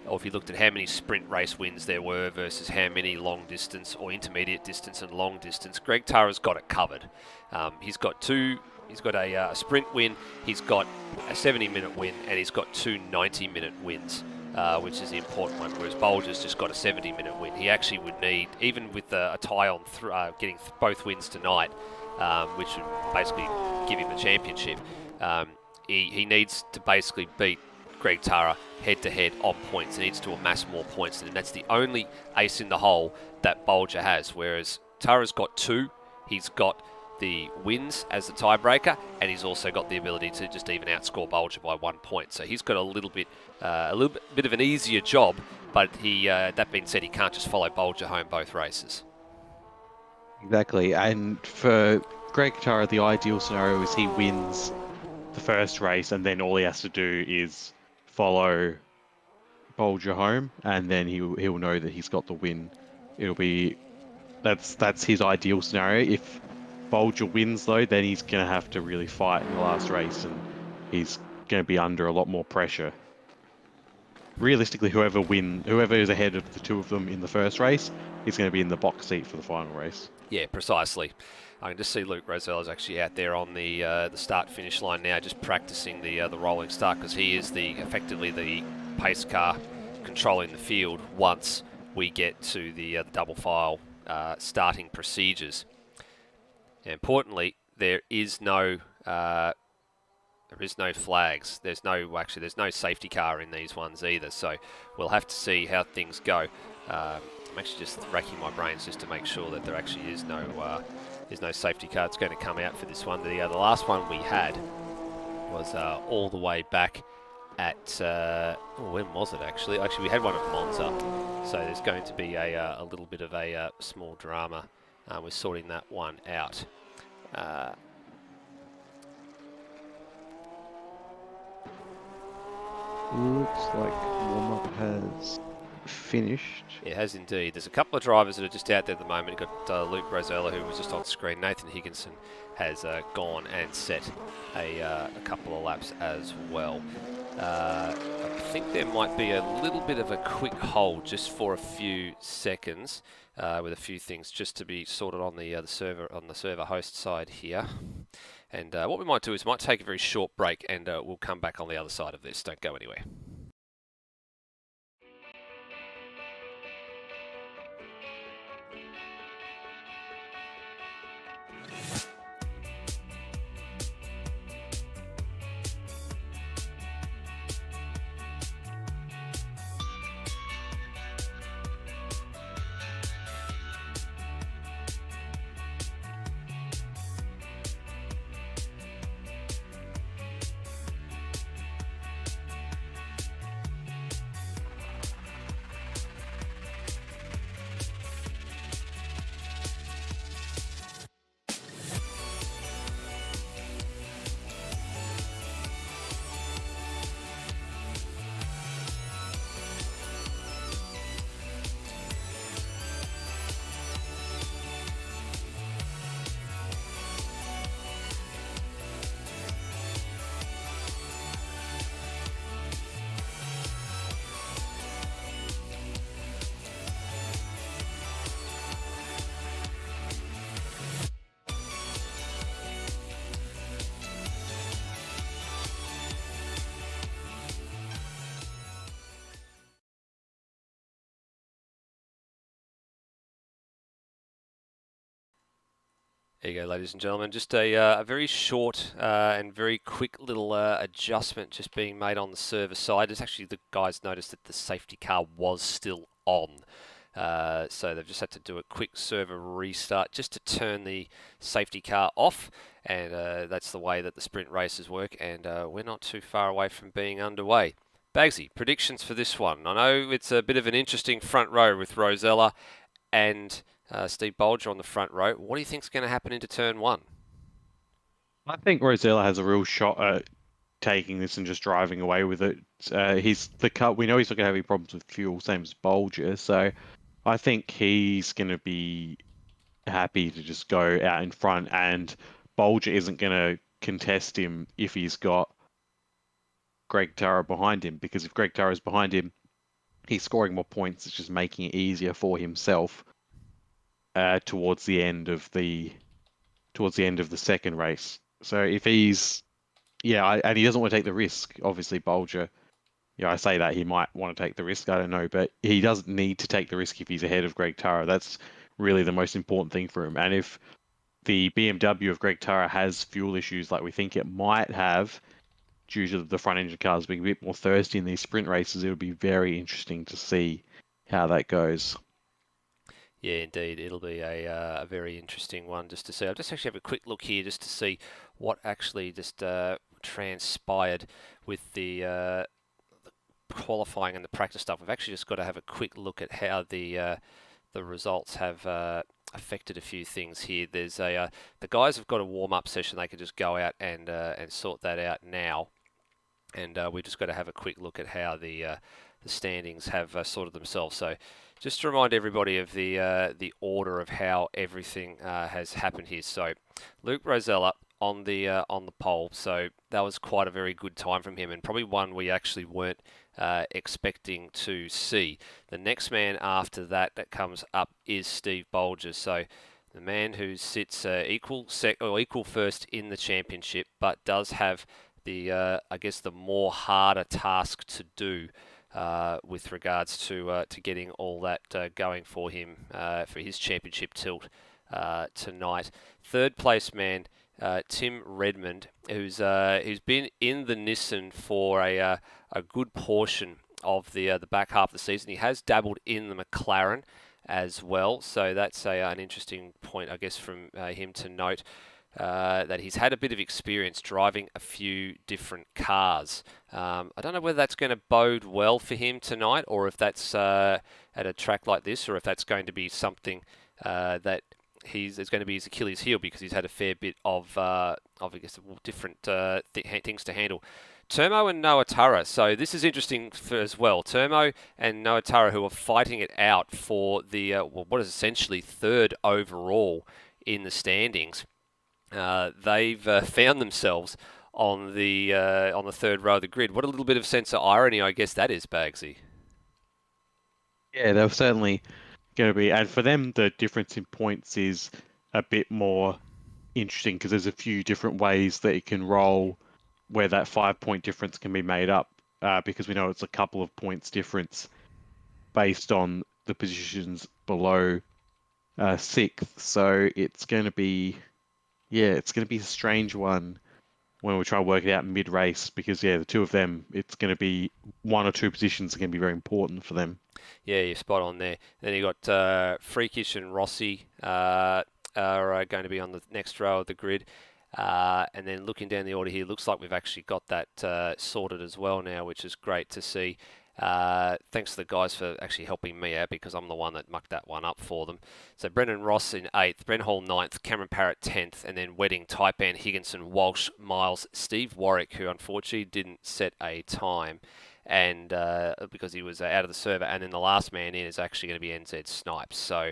or if you looked at how many sprint race wins there were versus how many long distance or intermediate distance and long distance, Greg Turra's got it covered. He's got a sprint win, he's got a 70-minute win, and he's got 2 90-minute wins, which is the important one, whereas Bolger's just got a 70-minute win. He actually would need, even with a tie on getting both wins tonight, which would basically give him the championship, he needs to basically beat Greg Turra head-to-head on points. He needs to amass more points, and that's the only ace in the hole that Bolger has, whereas Turra's got 2. He's got the wins as the tiebreaker, and he's also got the ability to just even outscore Bolger by 1 point. So he's got a little bit of an easier job, but that being said, he can't just follow Bolger home both races. Exactly, and for Greg Turra, the ideal scenario is he wins the first race, and then all he has to do is follow Bolger home, and then he'll know that he's got the win. That's his ideal scenario. If Bolger wins, though, then he's going to have to really fight in the last race, and he's going to be under a lot more pressure. Realistically, whoever is ahead of the two of them in the first race is going to be in the box seat for the final race. Yeah, precisely. I can just see Luke Rosella's actually out there on the start-finish line now, just practicing the rolling start, because he is effectively the pace car controlling the field once we get to the double file starting procedures. And importantly, there is no flags. There's no safety car in these ones either. So we'll have to see how things go. I'm actually just racking my brains just to make sure that there actually is no safety car that's going to come out for this one. The last one we had was all the way back at when was it actually? Actually, we had one at Monza. So there's going to be a little bit of a small drama. We're sorting that one out. Looks like warm-up has finished. It has indeed. There's a couple of drivers that are just out there at the moment. You've got Luke Rosella, who was just on screen. Nathan Higginson has gone and set a couple of laps as well. I think there might be a little bit of a quick hold just for a few seconds with a few things just to be sorted on the server host side here. And what we might do is might take a very short break, and we'll come back on the other side of this. Don't go anywhere. There you go, ladies and gentlemen. Just a very short and very quick little adjustment just being made on the server side. It's actually the guys noticed that the safety car was still on. So they've just had to do a quick server restart just to turn the safety car off. And that's the way that the sprint races work. And we're not too far away from being underway. Bagsy, predictions for this one. I know it's a bit of an interesting front row with Rosella and Steve Bolger on the front row. What do you think's going to happen into turn 1? I think Rosella has a real shot at taking this and just driving away with it. He's the cut. We know he's not going to have any problems with fuel, same as Bolger. So I think he's going to be happy to just go out in front, and Bolger isn't going to contest him if he's got Greg Turra behind him, because if Greg Turra is behind him, he's scoring more points. It's just making it easier for himself towards the end of the second race. So if he's and he doesn't want to take the risk. Obviously, Bolger. Yeah, I say that he might want to take the risk. I don't know, but he doesn't need to take the risk if he's ahead of Greg Turra. That's really the most important thing for him. And if the BMW of Greg Turra has fuel issues like we think it might have, due to the front engine cars being a bit more thirsty in these sprint races, it'll be very interesting to see how that goes. Yeah, indeed. It'll be a very interesting one just to see. I'll just actually have a quick look here just to see what actually just transpired with the qualifying and the practice stuff. We've actually just got to have a quick look at how the results have affected a few things here. There's the guys have got a warm-up session. They can just go out and sort that out now. And we've just got to have a quick look at how the standings have sorted themselves. So just to remind everybody of the order of how everything has happened here. So Luke Rosella on the pole. So that was quite a very good time from him, and probably one we actually weren't expecting to see. The next man after that comes up is Steve Bolger. So the man who sits equal first in the championship, but does have the I guess the more harder task to do with regards to getting all that going for him for his championship tilt tonight. Third place man Tim Redmond, who's been in the Nissan for a good portion of the back half of the season. He has dabbled in the McLaren as well, so that's an interesting point, I guess, from him to note. That he's had a bit of experience driving a few different cars. I don't know whether that's going to bode well for him tonight, or if that's at a track like this, or if that's going to be something that it's going to be his Achilles heel, because he's had a fair bit of I guess, different things to handle. Turmo and Noah Turra. So this is interesting as well. Turmo and Noah Turra, who are fighting it out for the what is essentially third overall in the standings. They've found themselves on the third row of the grid. What a little bit of sense of irony, I guess that is, Bagsy. Yeah, they're certainly going to be, and for them, the difference in points is a bit more interesting, because there's a few different ways that it can roll where that 5-point difference can be made up, because we know it's a couple of points difference based on the positions below 6th. So it's going to be. Yeah, it's going to be a strange one when we try to work it out mid-race, because, the two of them, it's going to be 1 or 2 positions are going to be very important for them. Yeah, you're spot on there. Then you got Freakish and Rossi are going to be on the next row of the grid. And then looking down the order here, looks like we've actually got that sorted as well now, which is great to see. Thanks to the guys for actually helping me out, because I'm the one that mucked that one up for them. So Brendan Ross in 8th, Brent Hall 9th, Cameron Parrott 10th, and then Wedding, Taipan, Higginson, Walsh, Miles, Steve Warwick, who unfortunately didn't set a time, and because he was out of the server. And then the last man in is actually going to be NZ Snipes. So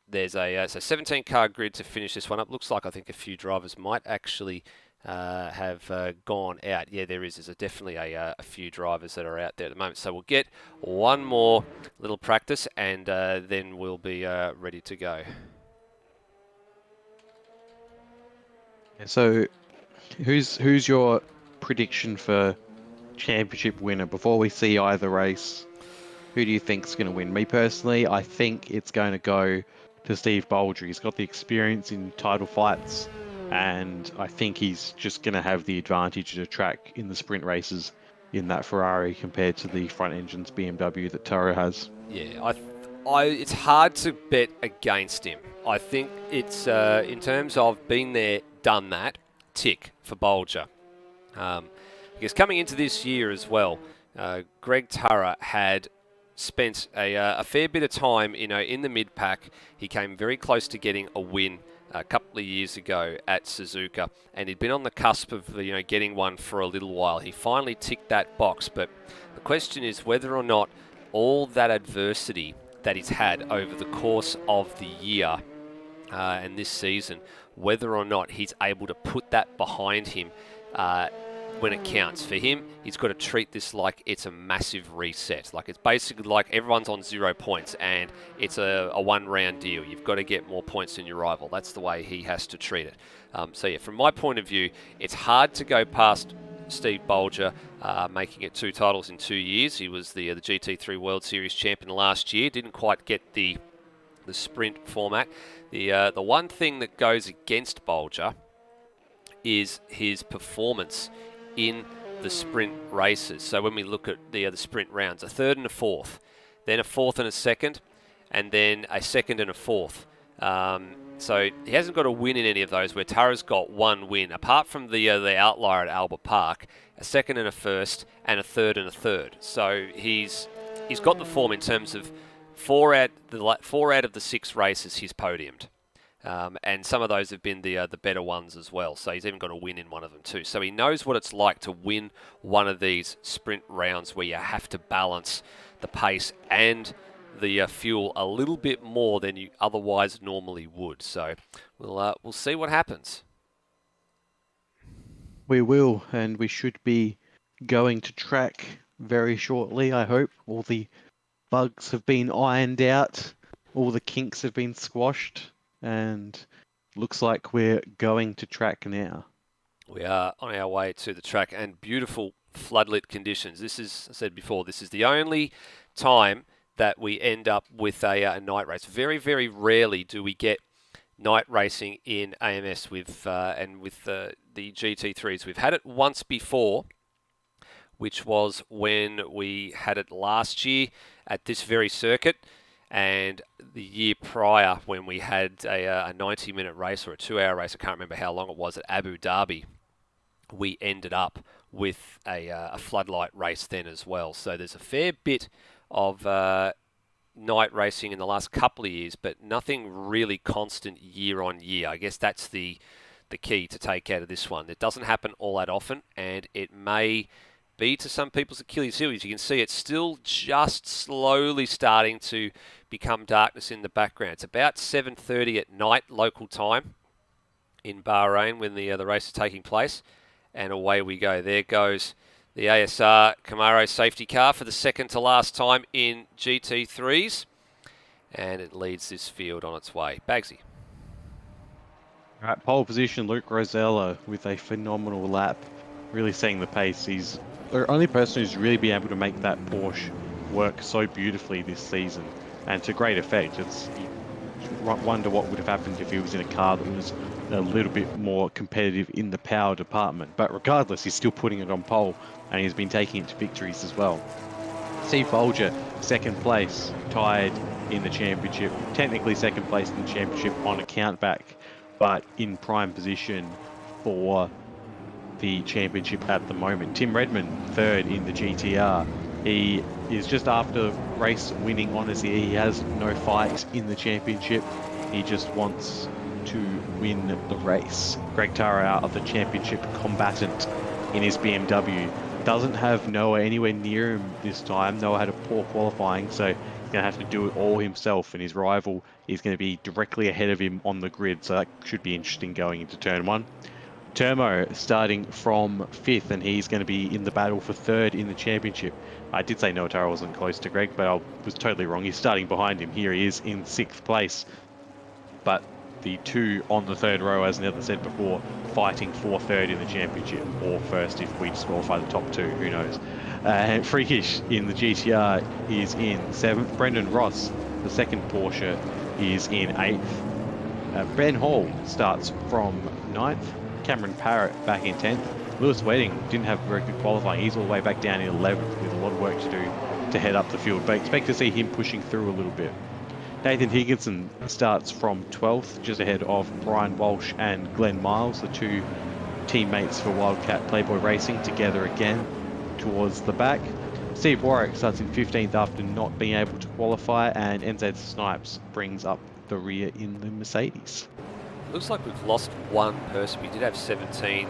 there's a 17-car grid to finish this one up. Looks like I think a few drivers might actually have gone out. Yeah, there is. There's definitely a few drivers that are out there at the moment. So we'll get one more little practice, and then we'll be ready to go. So, who's your prediction for championship winner before we see either race? Who do you think's going to win? Me personally, I think it's going to go to Steve Bolger. He's got the experience in title fights, and I think he's just going to have the advantage of the track in the sprint races in that Ferrari compared to the front engine's BMW that Turra has. Yeah, it's hard to bet against him. I think it's in terms of been there, done that, tick for Bolger. Because coming into this year as well, Greg Turra had spent a fair bit of time, in the mid-pack. He came very close to getting a win a couple of years ago at Suzuka, and he'd been on the cusp of getting one for a little while. He finally ticked that box, but the question is whether or not all that adversity that he's had over the course of the year and this season, whether or not he's able to put that behind him when it counts. For him, he's got to treat this like it's a massive reset. Like it's basically like everyone's on 0 points and it's a one-round deal. You've got to get more points than your rival. That's the way he has to treat it. So yeah, from my point of view, it's hard to go past Steve Bolger making it 2 titles in 2 years. He was the GT3 World Series champion last year. Didn't quite get the sprint format. The one thing that goes against Bolger is his performance in the sprint races. So when we look at the sprint rounds, a third and a fourth, then a fourth and a second, and then a second and a fourth. So he hasn't got a win in any of those, where Turra's got one win, apart from the outlier at Albert Park, a second and a first, and a third and a third. So he's got the form in terms of 4 out of the 6 races he's podiumed. And some of those have been the better ones as well. So he's even got a win in one of them too. So he knows what it's like to win one of these sprint rounds where you have to balance the pace and the fuel a little bit more than you otherwise normally would. So we'll see what happens. We will, and we should be going to track very shortly, I hope. All the bugs have been ironed out, all the kinks have been squashed, and looks like we're going to track now. We are on our way to the track, and beautiful floodlit conditions. This is, I said before, this is the only time that we end up with a night race. Very, very rarely do we get night racing in AMS with the GT3s. We've had it once before, which was when we had it last year at this very circuit, and the year prior when we had a 90-minute race or a 2-hour race, I can't remember how long it was, at Abu Dhabi. We ended up with a floodlight race then as well. So there's a fair bit of night racing in the last couple of years, but nothing really constant year on year. I guess that's the key to take out of this one. It doesn't happen all that often, and it may be to some people's Achilles heel. As you can see, it's still just slowly starting to become darkness in the background. It's about 7:30 at night local time in Bahrain when the race is taking place, and away we go. There goes the ASR Camaro safety car for the second to last time in GT3s, and it leads this field on its way. Bagsy. All right, pole position, Luke Rosella with a phenomenal lap, really setting the pace. He's the only person who's really been able to make that Porsche work so beautifully this season, and to great effect. You wonder what would have happened if he was in a car that was a little bit more competitive in the power department. But regardless, he's still putting it on pole, and he's been taking it to victories as well. Steve Bolger, second place, tied in the championship. Technically second place in the championship on a countback, but in prime position for the championship at the moment. Tim Redmond, third in the GTR. He is just after race winning, honestly. He has no fight in the championship. He just wants to win the race. Greg Turra out of the championship combatant in his BMW. Doesn't have Noah anywhere near him this time. Noah had a poor qualifying, so he's going to have to do it all himself, and his rival is going to be directly ahead of him on the grid, so that should be interesting going into turn 1. Termo starting from 5th, and he's going to be in the battle for 3rd in the championship. I did say Noah Turra wasn't close to Greg, but I was totally wrong. He's starting behind him. Here he is in 6th place. But the 2 on the 3rd row, as Nether said before, fighting for 3rd in the championship, or 1st if we disqualify the top 2, who knows. Freakish in the GTR is in 7th. Brendan Ross, the 2nd Porsche, is in 8th. Ben Hall starts from 9th. Cameron Parrott back in 10th. Lewis Wedding didn't have very good qualifying. He's all the way back down in 11th with a lot of work to do to head up the field, but expect to see him pushing through a little bit. Nathan Higginson starts from 12th, just ahead of Brian Walsh and Glenn Miles, the 2 teammates for Wildcat Playboy Racing, together again towards the back. Steve Warwick starts in 15th after not being able to qualify, and NZ Snipes brings up the rear in the Mercedes. Looks like we've lost one person. We did have 17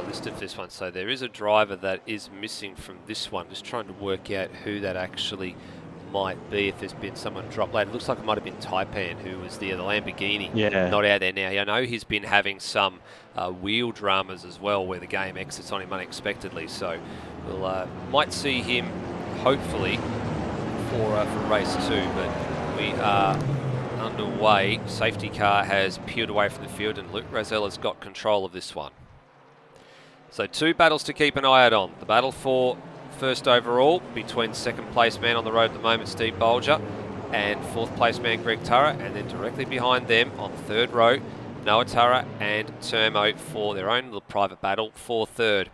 listed for this one, so there is a driver that is missing from this one. Just trying to work out who that actually might be, if there's been someone drop late. It looks like it might have been Taipan, who was the Lamborghini, not out there now. I know he's been having some wheel dramas as well, where the game exits on him unexpectedly, so we'll might see him hopefully for race 2, but we are underway. Safety car has peeled away from the field, and Luke Rosella's got control of this one. So 2 battles to keep an eye out on. The battle for first overall between second place man on the road at the moment, Steve Bolger, and fourth place man Greg Turra, and then directly behind them on the third row, Noah Turra and Termo for their own little private battle for third.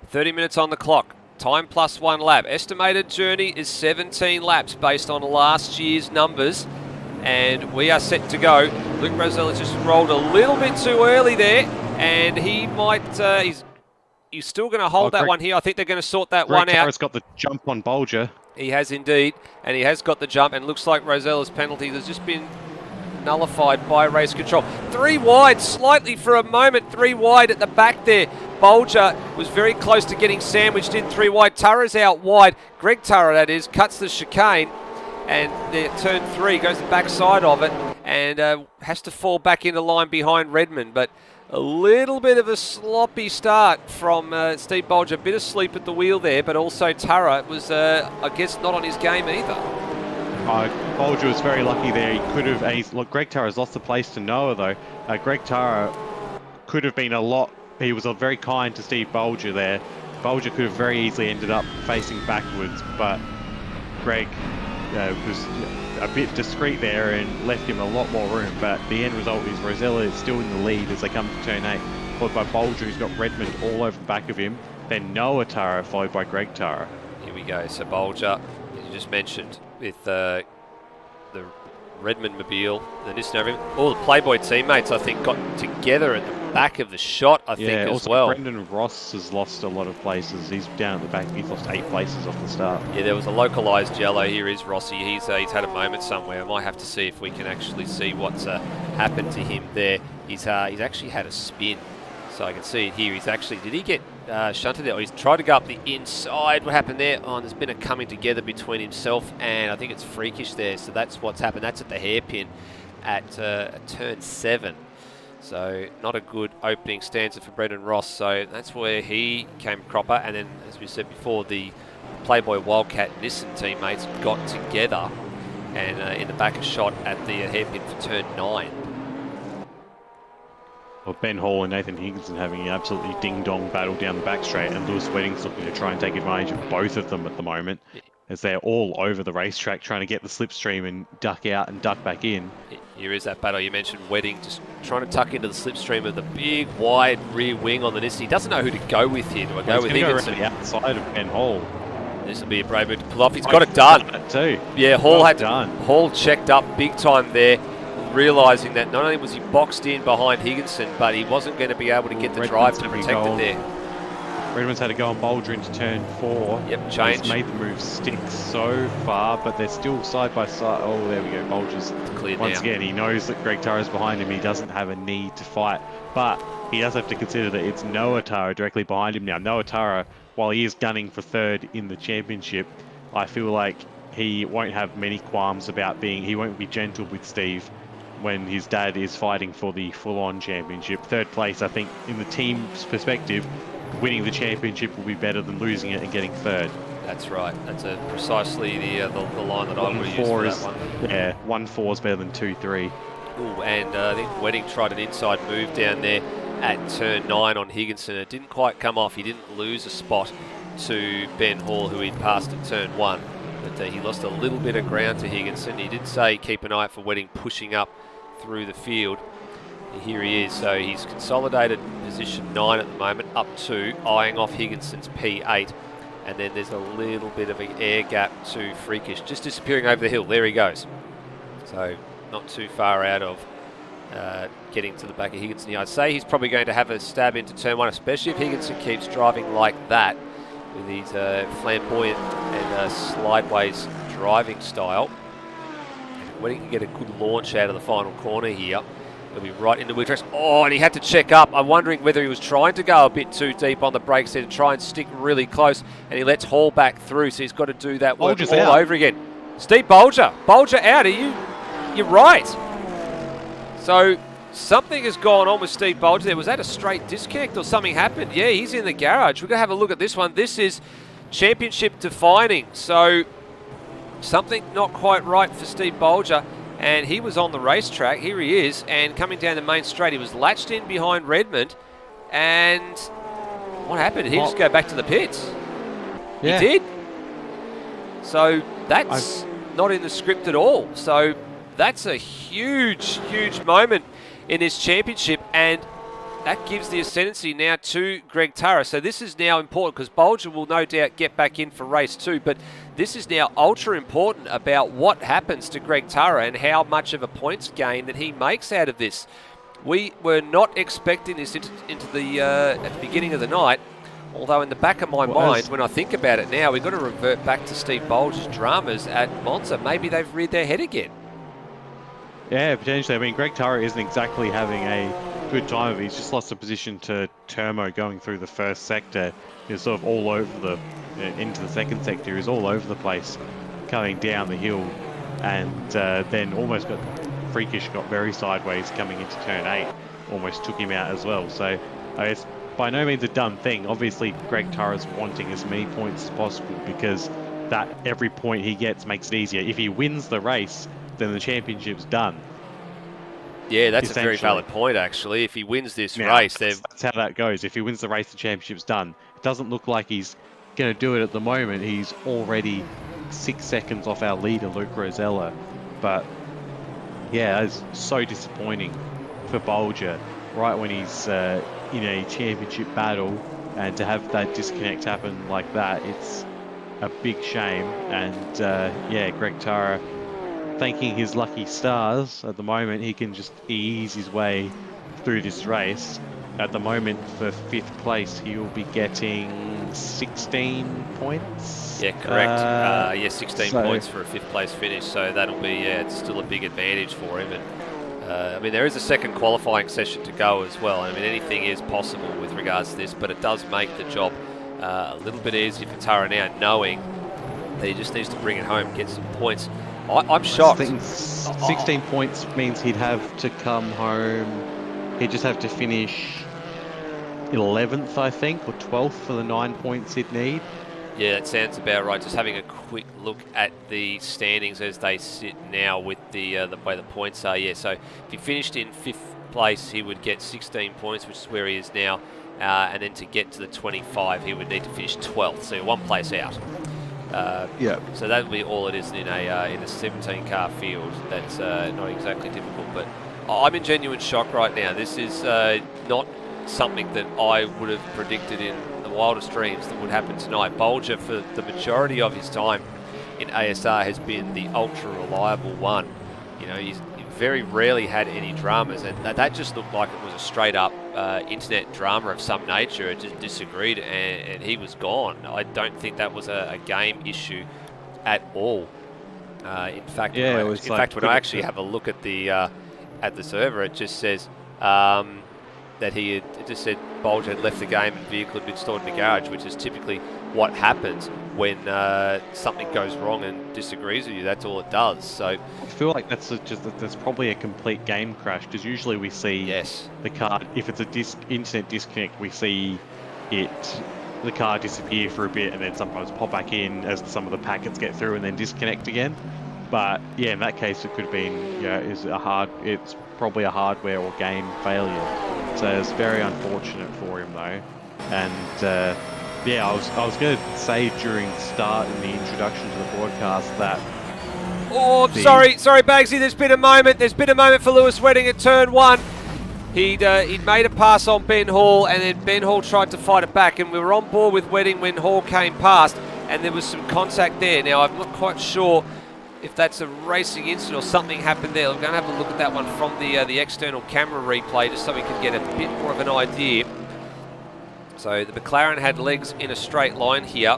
30 minutes on the clock. Time plus 1 lap. Estimated journey is 17 laps based on last year's numbers. And we are set to go. Luke Rosella just rolled a little bit too early there, and he might, he's still going to hold that one here. I think they're going to sort that one out. Greg Turra's got the jump on Bolger. He has indeed, and he has got the jump, and looks like Rosella's penalty has just been nullified by race control. 3 wide, slightly for a moment, 3 wide at the back there. Bolger was very close to getting sandwiched in 3 wide. Turra's out wide. Greg Turra, that is, cuts the chicane, and the turn 3 goes the backside of it, and has to fall back into line behind Redmond. But a little bit of a sloppy start from Steve Bolger. A bit of sleep at the wheel there, but also Turra was, I guess, not on his game either. Bolger was very lucky there. He could have... Look, Greg Turra's lost the place to Noah, though. Greg Turra could have been a lot... He was very kind to Steve Bolger there. Bolger could have very easily ended up facing backwards, but Greg was a bit discreet there and left him a lot more room. But the end result is Rosella is still in the lead as they come to turn 8, followed by Bolger, who's got Redmond all over the back of him. Then Noah Turra, followed by Greg Turra. Here we go. So Bolger, as you just mentioned, with the Redmond mobile, the Nissan over him. All the Playboy teammates, I think, got together at the back of the shot, I think, as also well. Brendan Ross has lost a lot of places. He's down at the back. He's lost 8 places off the start. Yeah, there was a localised yellow. Here is Rossi. He's had a moment somewhere. I might have to see if we can actually see what's happened to him there. He's actually had a spin. So I can see it here. He's actually, did he get shunted there? Or he's tried to go up the inside. What happened there? Oh, there's been a coming together between himself and I think it's Freakish there. So that's what's happened. That's at the hairpin at turn 7. So not a good opening stanza for Brendan Ross. So that's where he came cropper. And then, as we said before, the Playboy Wildcat Nissan teammates got together and in the back of shot at the hairpin for turn 9. Well, Ben Hall and Nathan Higginson having an absolutely ding-dong battle down the back straight, and Lewis Wedding's looking to try and take advantage of both of them at the moment, as they're all over the racetrack trying to get the slipstream and duck out and duck back in. Here is that battle. You mentioned Wedding just trying to tuck into the slipstream of the big, wide rear wing on the Nissan. He doesn't know who to go with here. Do I go with Higginson? Go around the outside of Ben Hall. This will be a brave move to pull off. He's got it done. Too. Yeah, Hall checked up big time there, realising that not only was he boxed in behind Higginson, but he wasn't going to be able to get the drive to protect it there. Redmond's had to go on Bolger into turn 4. Yep, change. He's made the move stick so far, but they're still side by side. Oh, there we go. Bolger's cleared once now. Again, he knows that Greg Turra's behind him. He doesn't have a need to fight, but he does have to consider that it's Noah Turra directly behind him now. Noah Turra, while he is gunning for 3rd in the championship, I feel like he won't have many qualms about he won't be gentle with Steve when his dad is fighting for the full-on championship. 3rd place, I think, in the team's perspective, winning the championship will be better than losing it and getting 3rd. That's right. That's precisely the line that I would use for that one. Yeah, 1-4 is better than 2-3. Ooh, and I think Wedding tried an inside move down there at turn 9 on Higginson. It didn't quite come off. He didn't lose a spot to Ben Hall, who he'd passed at turn 1. But he lost a little bit of ground to Higginson. He did say keep an eye out for Wedding pushing up through the field. Here he is. So he's consolidated position 9 at the moment, up 2, eyeing off Higginson's P8. And then there's a little bit of an air gap to Freakish, just disappearing over the hill. There he goes. So not too far out of getting to the back of Higginson. I'd say he's probably going to have a stab into turn 1, especially if Higginson keeps driving like that. with his flamboyant and slideways driving style. And when he can get a good launch out of the final corner here, he'll be right into Wheeltrack's. Oh, and he had to check up. I'm wondering whether he was trying to go a bit too deep on the brakes there to try and stick really close, and he lets Hall back through, so he's got to do that work Bolger's all out. over again. Steve Bolger. Bolger out. You're right. So something has gone on with Steve Bolger there. Was that a straight disconnect or something happened? Yeah, he's in the garage. We're going to have a look at this one. This is championship defining. So something not quite right for Steve Bolger. And he was on the racetrack. Here he is. And coming down the main straight, he was latched in behind Redmond. And what happened? He just go back to the pits. Yeah. He did. So that's not in the script at all. So that's a huge, huge moment in this championship, and that gives the ascendancy now to Greg Turra. So this is now important because Bolger will no doubt get back in for race 2, but this is now ultra important about what happens to Greg Turra and how much of a points gain that he makes out of this. We were not expecting this into the at the beginning of the night. Although in the back of my mind, when I think about it now, we've got to revert back to Steve Bolger's dramas at Monza. Maybe they've reared their head again. Yeah, potentially. I mean, Greg Turra isn't exactly having a good time of it. He's just lost a position to Turmo going through the first sector. He's sort of all over the, into the second sector. He's all over the place, coming down the hill. And then almost got freakish, got very sideways coming into turn 8. Almost took him out as well. So it's by no means a done thing. Obviously, Greg Turra's wanting as many points as possible because that every point he gets makes it easier. If he wins the race, then the championship's done. Yeah, that's a very valid point, actually. If he wins this Now, race, that's how that goes. If he wins the race, the championship's done. It doesn't look like he's going to do it at the moment. He's already 6 seconds off our leader, Luke Rosella. But yeah, it's so disappointing for Bolger right when he's in a championship battle, and to have that disconnect happen like that, it's a big shame. And yeah, Greg Turra, thanking his lucky stars at the moment, he can just ease his way through this race. At the moment, for 5th place, he will be getting 16 points. yeah, correct. Yeah, 16 points for a 5th place finish, so that'll be, yeah, it's still a big advantage for him. And I mean, there is a second qualifying session to go as well. I mean, anything is possible with regards to this, but it does make the job a little bit easier for Turra now, knowing that he just needs to bring it home, get some points. I'm shocked. 16 points means he'd have to come home. He'd just have to finish 11th, I think, or 12th for the 9 points he'd need. Yeah, that sounds about right. Just having a quick look at the standings as they sit now with the way the points are. Yeah, so if he finished in 5th place, he would get 16 points, which is where he is now. And then to get to the 25, he would need to finish 12th, so 1 place out. Yeah. So that would be all it is in a 17-car field. That's not exactly difficult, but I'm in genuine shock right now. This is not something that I would have predicted in the wildest dreams that would happen tonight. Bolger, for the majority of his time in ASR, has been the ultra reliable one. You know, he's very rarely had any dramas, and that just looked like it was a straight up internet drama of some nature. It just disagreed, and he was gone. I don't think that was a game issue at all. In fact, yeah, when I actually have a look at the server, it just says that it just said Bolger had left the game and vehicle had been stored in the garage, which is typically what happens when something goes wrong and disagrees with you. That's all it does. So I feel like that's probably a complete game crash, because usually we see the car, if it's a internet disconnect, we see the car disappear for a bit and then sometimes pop back in as some of the packets get through and then disconnect again. But yeah, in that case, it could have been, it's probably a hardware or game failure. So it's very unfortunate for him though. And yeah, I was going to say during start in the introduction to the broadcast that. Oh, sorry, Bagsy. There's been a moment for Lewis Wedding at turn 1. He'd made a pass on Ben Hall, and then Ben Hall tried to fight it back, and we were on board with Wedding when Hall came past, and there was some contact there. Now, I'm not quite sure if that's a racing incident or something happened there. We're going to have a look at that one from the external camera replay just so we can get a bit more of an idea. So the McLaren had legs in a straight line here.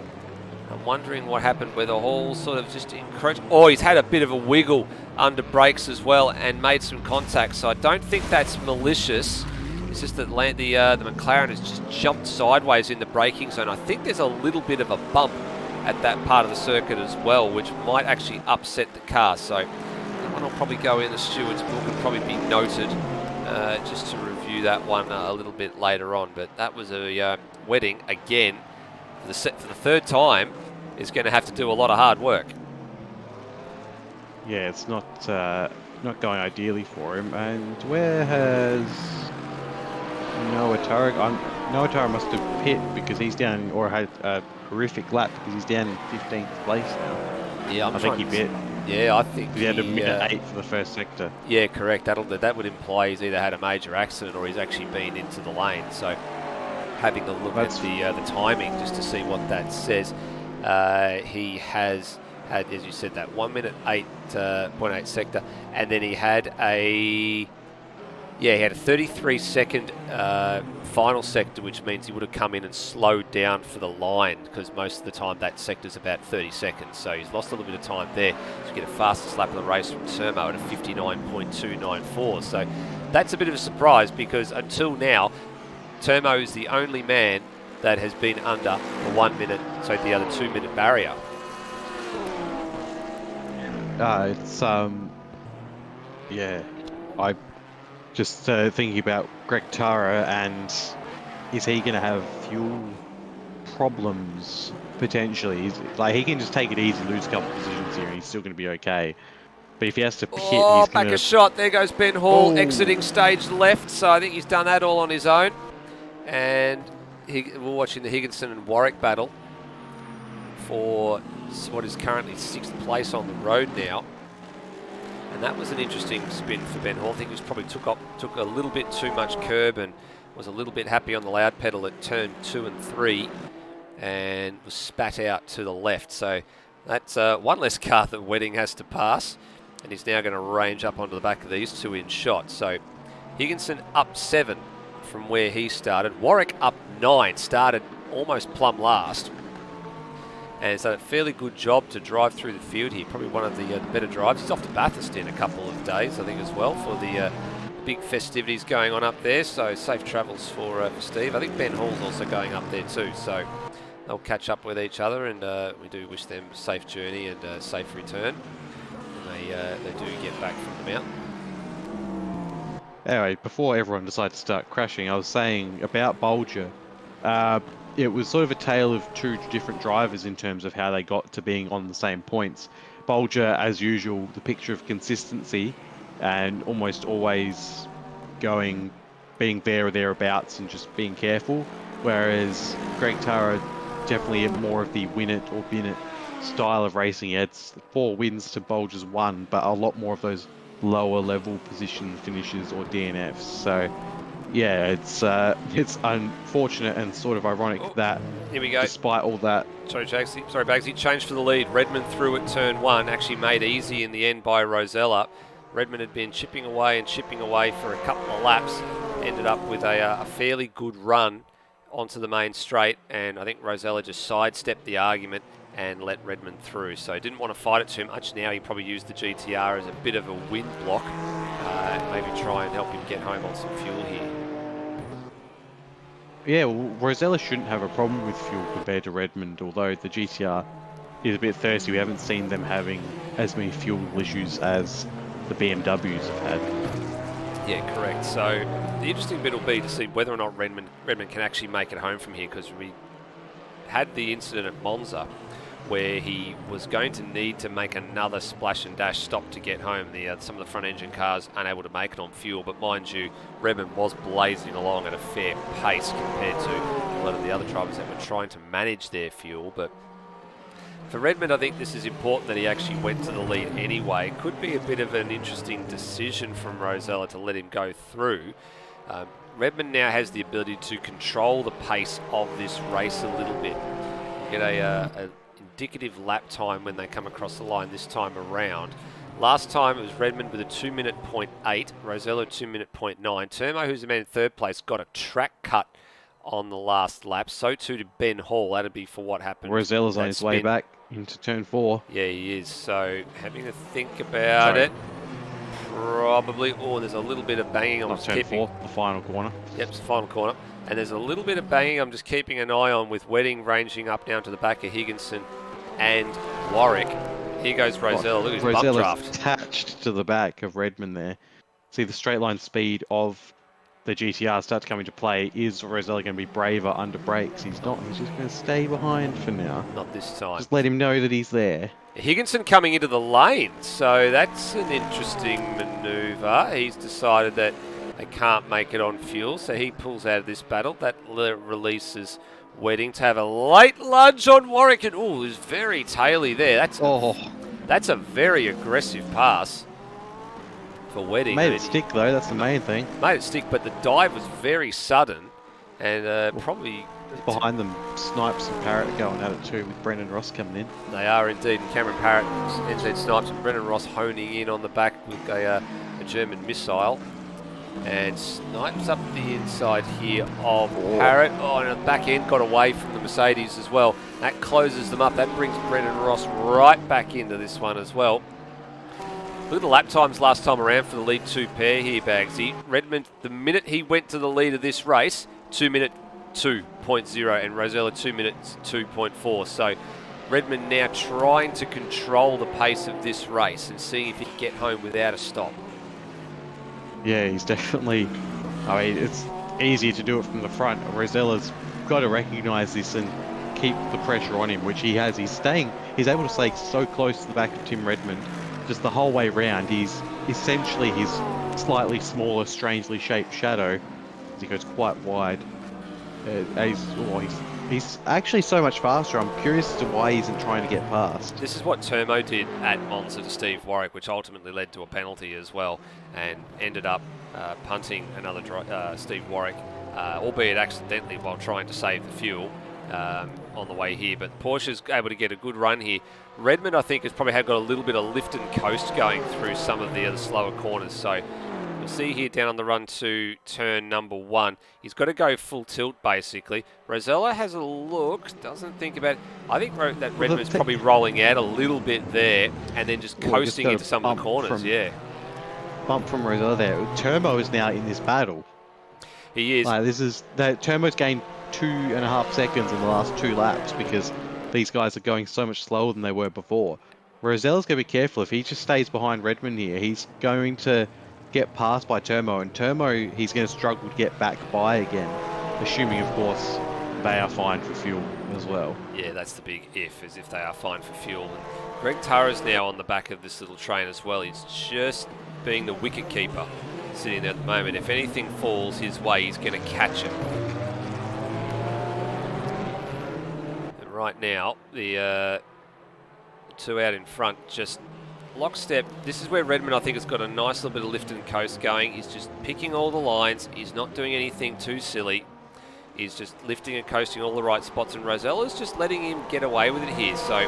I'm wondering what happened where the Hall sort of just encroached. Oh, he's had a bit of a wiggle under brakes as well and made some contact. So I don't think that's malicious. It's just that the McLaren has just jumped sideways in the braking zone. I think there's a little bit of a bump at that part of the circuit as well, which might actually upset the car. So that one will probably go in the steward's book and probably be noted just to review that one a little bit later on. But that was a wetting again. For the third time, is going to have to do a lot of hard work. Yeah, it's not going ideally for him. And where has Noah Turra gone? Noah Turra must have pit because he's down, or had a horrific lap because he's down in 15th place now. Yeah, I think he pit. Yeah, I think he had a minute 8 for the first sector. Yeah, correct. That would imply he's either had a major accident or he's actually been into the lane. So having a look at the timing just to see what that says. He has had, as you said, that 1 minute 8.8 sector, and then he had a 33 second final sector, which means he would have come in and slowed down for the line because most of the time that sector's about 30 seconds. So he's lost a little bit of time there to get a fastest lap of the race from Turmo at a 59.294. So that's a bit of a surprise because until now, Turmo is the only man that has been under the 1 minute, so the other 2 minute barrier. It's I just thinking about Greg Turra, and is he going to have fuel problems potentially? He can just take it easy, lose a couple positions here, and he's still going to be okay. But if he has to pit, he's back a shot. There goes Ben Hall exiting stage left. So I think he's done that all on his own. And we're watching the Higginson and Warwick battle for what is currently 6th place on the road now. And that was an interesting spin for Ben Hall. I think he was probably took a little bit too much curb and was a little bit happy on the loud pedal at turn 2 and 3 and was spat out to the left. So that's one less car that Wedding has to pass, and he's now going to range up onto the back of these two in shot. So Higginson up 7 from where he started. Warwick up 9, started almost plumb last. And it's done a fairly good job to drive through the field here. Probably one of the better drives. He's off to Bathurst in a couple of days, I think, as well, for the big festivities going on up there. So safe travels for Steve. I think Ben Hall's also going up there too. So they'll catch up with each other, and we do wish them a safe journey and a safe return. And they do get back from the mountain. Anyway, before everyone decided to start crashing, I was saying about Bolger. It was sort of a tale of two different drivers in terms of how they got to being on the same points. Bolger, as usual, the picture of consistency and almost always being there or thereabouts and just being careful. Whereas Greg Turra definitely more of the win it or bin it style of racing. It's 4 wins to Bolger's 1, but a lot more of those lower level position finishes or DNFs. So yeah, it's unfortunate and sort of ironic that here we go. Despite all that, sorry Bagsy, changed for the lead. Redmond through at turn 1, actually made easy in the end by Rosella. Redmond had been chipping away for a couple of laps, ended up with a fairly good run onto the main straight, and I think Rosella just sidestepped the argument and let Redmond through. So he didn't want to fight it too much. Now he probably used the GTR as a bit of a wind block, maybe try and help him get home on some fuel here. Yeah, well, Rosella shouldn't have a problem with fuel compared to Redmond, although the GTR is a bit thirsty. We haven't seen them having as many fuel issues as the BMWs have had. Yeah, correct. So the interesting bit will be to see whether or not Redmond can actually make it home from here, because we had the incident at Monza where he was going to need to make another splash and dash stop to get home. Some of the front engine cars unable to make it on fuel, but mind you, Redmond was blazing along at a fair pace compared to a lot of the other drivers that were trying to manage their fuel. But for Redmond, I think this is important that he actually went to the lead anyway. Could be a bit of an interesting decision from Rosella to let him go through. Redmond now has the ability to control the pace of this race a little bit. You get a indicative lap time when they come across the line this time around. Last time it was Redmond with a 2 minute 0.8, Rosella 2 minute 0.9. Turmo, who's the man in third place, got a track cut on the last lap. So too did Ben Hall. That'd be for what happened. Rosella's on That his way spin. back into turn 4. Yeah, he is. So having to think about it. Probably. Oh, there's a little bit of banging. I'm Not just turn keeping. 4, the final corner. Yep, it's the final corner. And there's a little bit of banging I'm just keeping an eye on, with Wedding ranging up down to the back of Higginson and Warwick. Here goes Rosella. Look at his bump Rosella's draft. attached to the back of Redmond there. See the straight line speed of the GTR start to come into play. Is Rosella going to be braver under brakes? He's not. He's just going to stay behind for now. Not this time. Just let him know that he's there. Higginson coming into the lane, so that's an interesting manoeuvre. He's decided that they can't make it on fuel, so he pulls out of this battle. That releases Wedding to have a late lunge on Warwick, and oh, he's very taily there. That's a very aggressive pass for Wedding. Made it stick though. That's the main thing. Made it stick, but the dive was very sudden, and probably Behind them, Snipes and Parrott going at it too, with Brendan Ross coming in. they are indeed. And Cameron Parrott, NZ Snipes, and Brendan Ross honing in on the back with a German missile. And Snipes up the inside here of Parrott. Oh, and the back end got away from the Mercedes as well. That closes them up. That brings Brendan Ross right back into this one as well. Look at the lap times last time around for the lead 2 pair here, Bagsy. Redmond, the minute he went to the lead of this race, 2 minute 2.0, and Rosella 2 minutes 2.4. So Redmond now trying to control the pace of this race and seeing if he can get home without a stop. Yeah, he's definitely. I mean, it's easier to do it from the front. Rosella's got to recognise this and keep the pressure on him, which he has. He's able to stay so close to the back of Tim Redmond just the whole way round. He's essentially his slightly smaller, strangely shaped shadow as he goes quite wide. He's actually so much faster. I'm curious as to why he isn't trying to get past. This is what Turmo did at Monza to Steve Warwick, which ultimately led to a penalty as well, and ended up punting another Steve Warwick, albeit accidentally, while trying to save the fuel on the way here. But Porsche's able to get a good run here. Redmond, I think, has probably got a little bit of lift and coast going through some of the other slower corners. So you'll see here down on the run to turn number 1, he's got to go full tilt basically. Rosella has a look, doesn't think about it. I think that Redmond's probably rolling out a little bit there and then just coasting into some of the corners. Bump from Rosella there. Turbo is now in this battle. He is. Turbo's gained 2.5 seconds in the last 2 laps because these guys are going so much slower than they were before. Rosella's going to be careful. If he just stays behind Redmond here, he's going to get passed by Turbo, and Turbo, he's going to struggle to get back by again, assuming, of course, they are fine for fuel as well. Yeah, that's the big if, as if they are fine for fuel. And Greg Turra's now on the back of this little train as well. He's just being the wicket keeper sitting there at the moment. If anything falls his way, he's going to catch it. And right now, the 2 out in front just lockstep. This is where Redmond, I think, has got a nice little bit of lift and coast going. He's just picking all the lines. He's not doing anything too silly. He's just lifting and coasting all the right spots, and Rosella's just letting him get away with it here. So,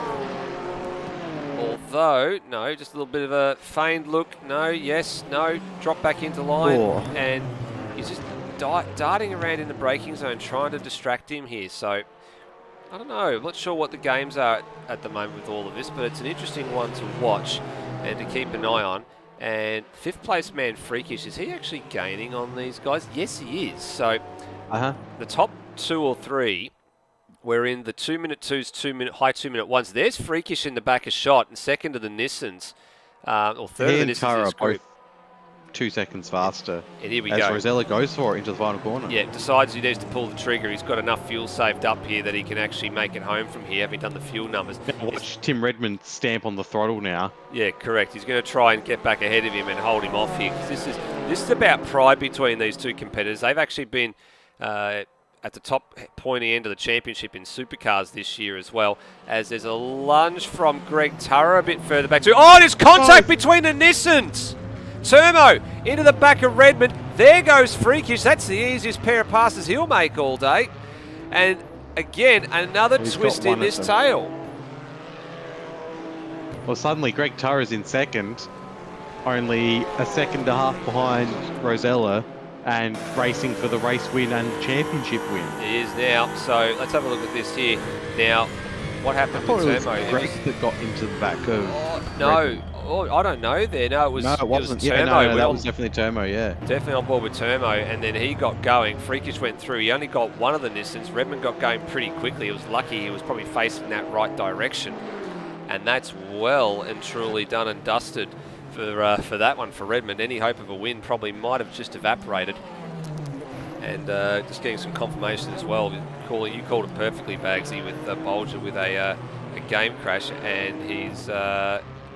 although, no, just a little bit of a feigned look. No, yes, no, drop back into line. And he's just darting around in the braking zone, trying to distract him here. So, I don't know. I'm not sure what the games are at the moment with all of this, but it's an interesting one to watch and to keep an eye on. And 5th place man Freakish, is he actually gaining on these guys? Yes, he is. So the top 2 or 3 were in the 2 minute 2s, high 2 minute 1s. There's Freakish in the back of shot, and second to the Nissans, or third of the Nissans in this group. 2 seconds faster. And here we as go. Rosella goes for it into the final corner. Yeah, decides he needs to pull the trigger. He's got enough fuel saved up here that he can actually make it home from here, having done the fuel numbers. Watch Tim Redmond stamp on the throttle now. Yeah, correct. He's going to try and get back ahead of him and hold him off here. This is about pride between these two competitors. They've actually been at the top pointy end of the championship in supercars this year as well, as there's a lunge from Greg Turra a bit further back. Oh, there's contact between the Nissans! Turmo into the back of Redmond. There goes Freakish. That's the easiest pair of passes he'll make all day. And again, another twist in this tail. Well, suddenly Greg Turra's in second, only a second and a half behind Rosella. and racing for the race win and championship win. He is now. So let's have a look at this here. Now, what I happened thought with it was Turmo? Greg that got into the back of. No, Redmond. I don't know there. No, it was. No, it wasn't. It was Yeah, Turmo. no, that was definitely Turmo. Yeah. Definitely on board with Turmo, and then he got going. Freakish went through. He only got one of the Nissans. Redmond got going pretty quickly. He was lucky. He was probably facing that right direction, and that's well and truly done and dusted for that one for Redmond. Any hope of a win probably might have just evaporated. And just getting some confirmation as well. You called it perfectly, Bagsy, with Bolger with a game crash, and he's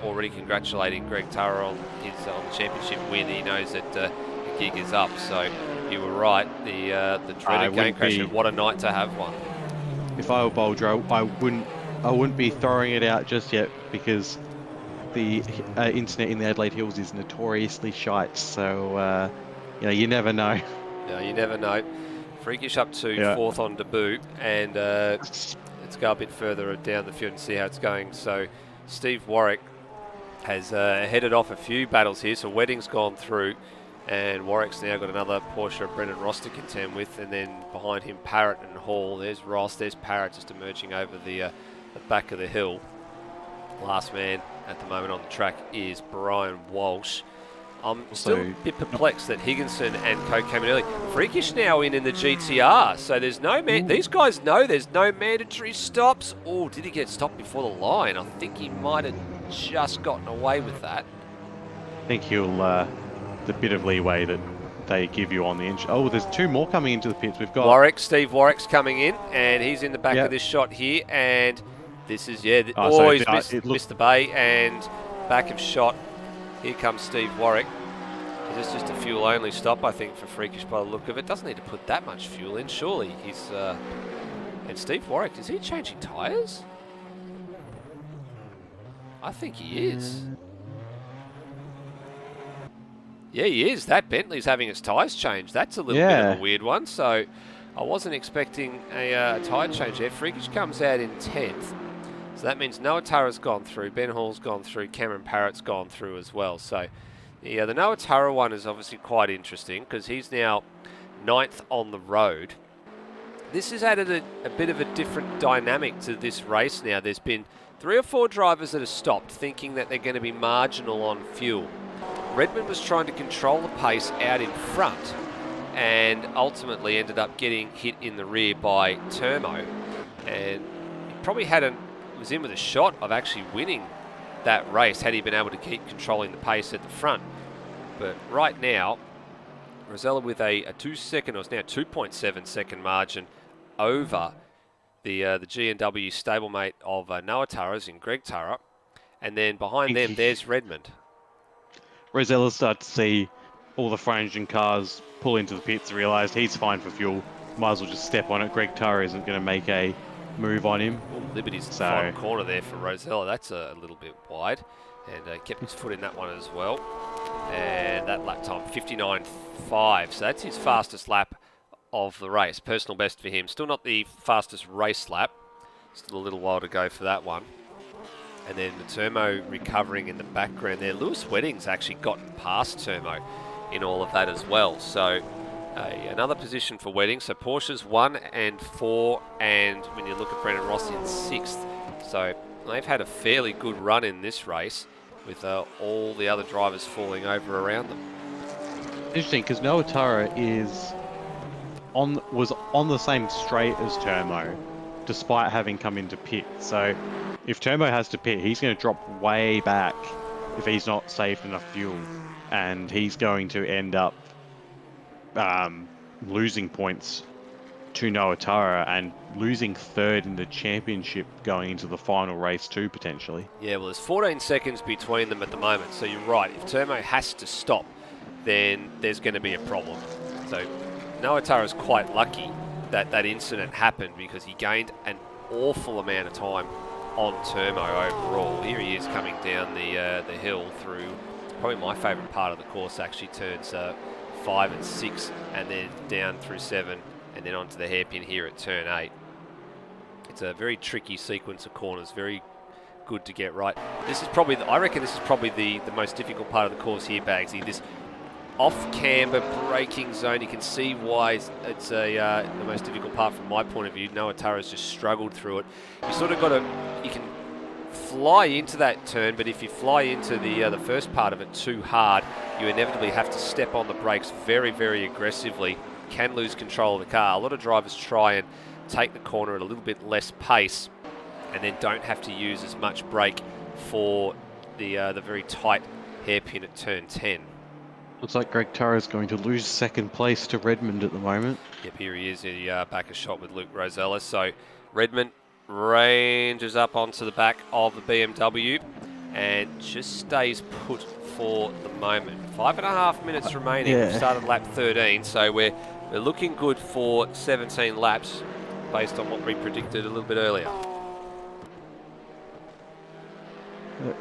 already congratulating Greg Turra on his the championship win. He knows that the gig is up. So you were right. The dreaded game crash. And what a night to have one. If I were Bolger, I wouldn't be throwing it out just yet, because the internet in the Adelaide Hills is notoriously shite. So you never know. No, you never know. Freakish up to fourth on debut, and let's go a bit further down the field and see how it's going. So Steve Warwick has headed off a few battles here. So Wedding's gone through, and Warwick's now got another Porsche of Brendan Ross to contend with, and then behind him Parrott and Hall. There's Ross, there's Parrott just emerging over the back of the hill. Last man at the moment on the track is Brian Walsh. I'm still a bit perplexed that Higginson and Co came in early. Freakish now in the GTR, so there's no man. These guys know there's no mandatory stops. Oh, did he get stopped before the line? I think he might have just gotten away with that. I think he'll the bit of leeway that they give you on the engine. Oh, there's two more coming into the pits. We've got Steve Warwick's coming in, and he's in the back of this shot here. And this is he's missed the bay, and back of shot. Here comes Steve Warwick. This is just a fuel-only stop, I think, for Freakish by the look of it. Doesn't need to put that much fuel in, surely. He's and Steve Warwick, is he changing tyres? I think he is. Yeah, he is. That Bentley's having its tyres changed. That's a little bit of a weird one. So I wasn't expecting a tyre change there. Freakish comes out in 10th. So that means Noah Turra's gone through, Ben Hall's gone through, Cameron Parrott's gone through as well. So the Noah Turra one is obviously quite interesting, because he's now 9th on the road. This has added a bit of a different dynamic to this race now. There's been 3 or 4 drivers that have stopped, thinking that they're going to be marginal on fuel. Redmond was trying to control the pace out in front, and ultimately ended up getting hit in the rear by Turmo, and he probably was in with a shot of actually winning that race had he been able to keep controlling the pace at the front. But right now, Rosella with a 2 second, or it's now 2.7 second margin over the G&W stablemate of Noah Turra's in Greg Turra, and then behind them there's Redmond. Rosella started to see all the front engine cars pull into the pits, realised he's fine for fuel, might as well just step on it. Greg Turra isn't going to make a move on him. Ooh, Liberty's final corner there for Rosella. That's a little bit wide, and kept his foot in that one as well. And that lap time 59.5, so that's his fastest lap of the race. Personal best for him. Still not the fastest race lap. Still a little while to go for that one. And then the Turmo recovering in the background there. Lewis Wedding's actually gotten past Turmo in all of that as well. So another position for Wedding. So Porsche's 1 and 4, and when you look at Brendan Ross in 6th. So they've had a fairly good run in this race, with all the other drivers falling over around them. Interesting, because Noah Turra was on the same straight as Turmo, despite having come into pit. So if Turbo has to pit, he's going to drop way back if he's not saved enough fuel, and he's going to end up losing points to Noah Turra and losing 3rd in the championship going into the final race too, potentially. Yeah, well, there's 14 seconds between them at the moment, so you're right. If Turbo has to stop, then there's going to be a problem. So Noah Turra's quite lucky that that incident happened, because he gained an awful amount of time on Turbo overall. Here he is coming down the hill through probably my favourite part of the course, actually, turns 5 and 6, and then down through 7, and then onto the hairpin here at turn 8. It's a very tricky sequence of corners, very good to get right. This is probably, I reckon this is probably the most difficult part of the course here, Bagsy. off-camber braking zone. You can see why it's the most difficult part from my point of view. Noah Turra's just struggled through it. You sort of got to, you can fly into that turn, but if you fly into the first part of it too hard, you inevitably have to step on the brakes very, very aggressively. Can lose control of the car. A lot of drivers try and take the corner at a little bit less pace, and then don't have to use as much brake for the very tight hairpin at turn 10. Looks like Greg Turra is going to lose second place to Redmond at the moment. Yep, here he is. He back a shot with Luke Rosella. So Redmond ranges up onto the back of the BMW and just stays put for the moment. 5.5 minutes remaining. Yeah. We've started lap 13, so we're looking good for 17 laps based on what we predicted a little bit earlier.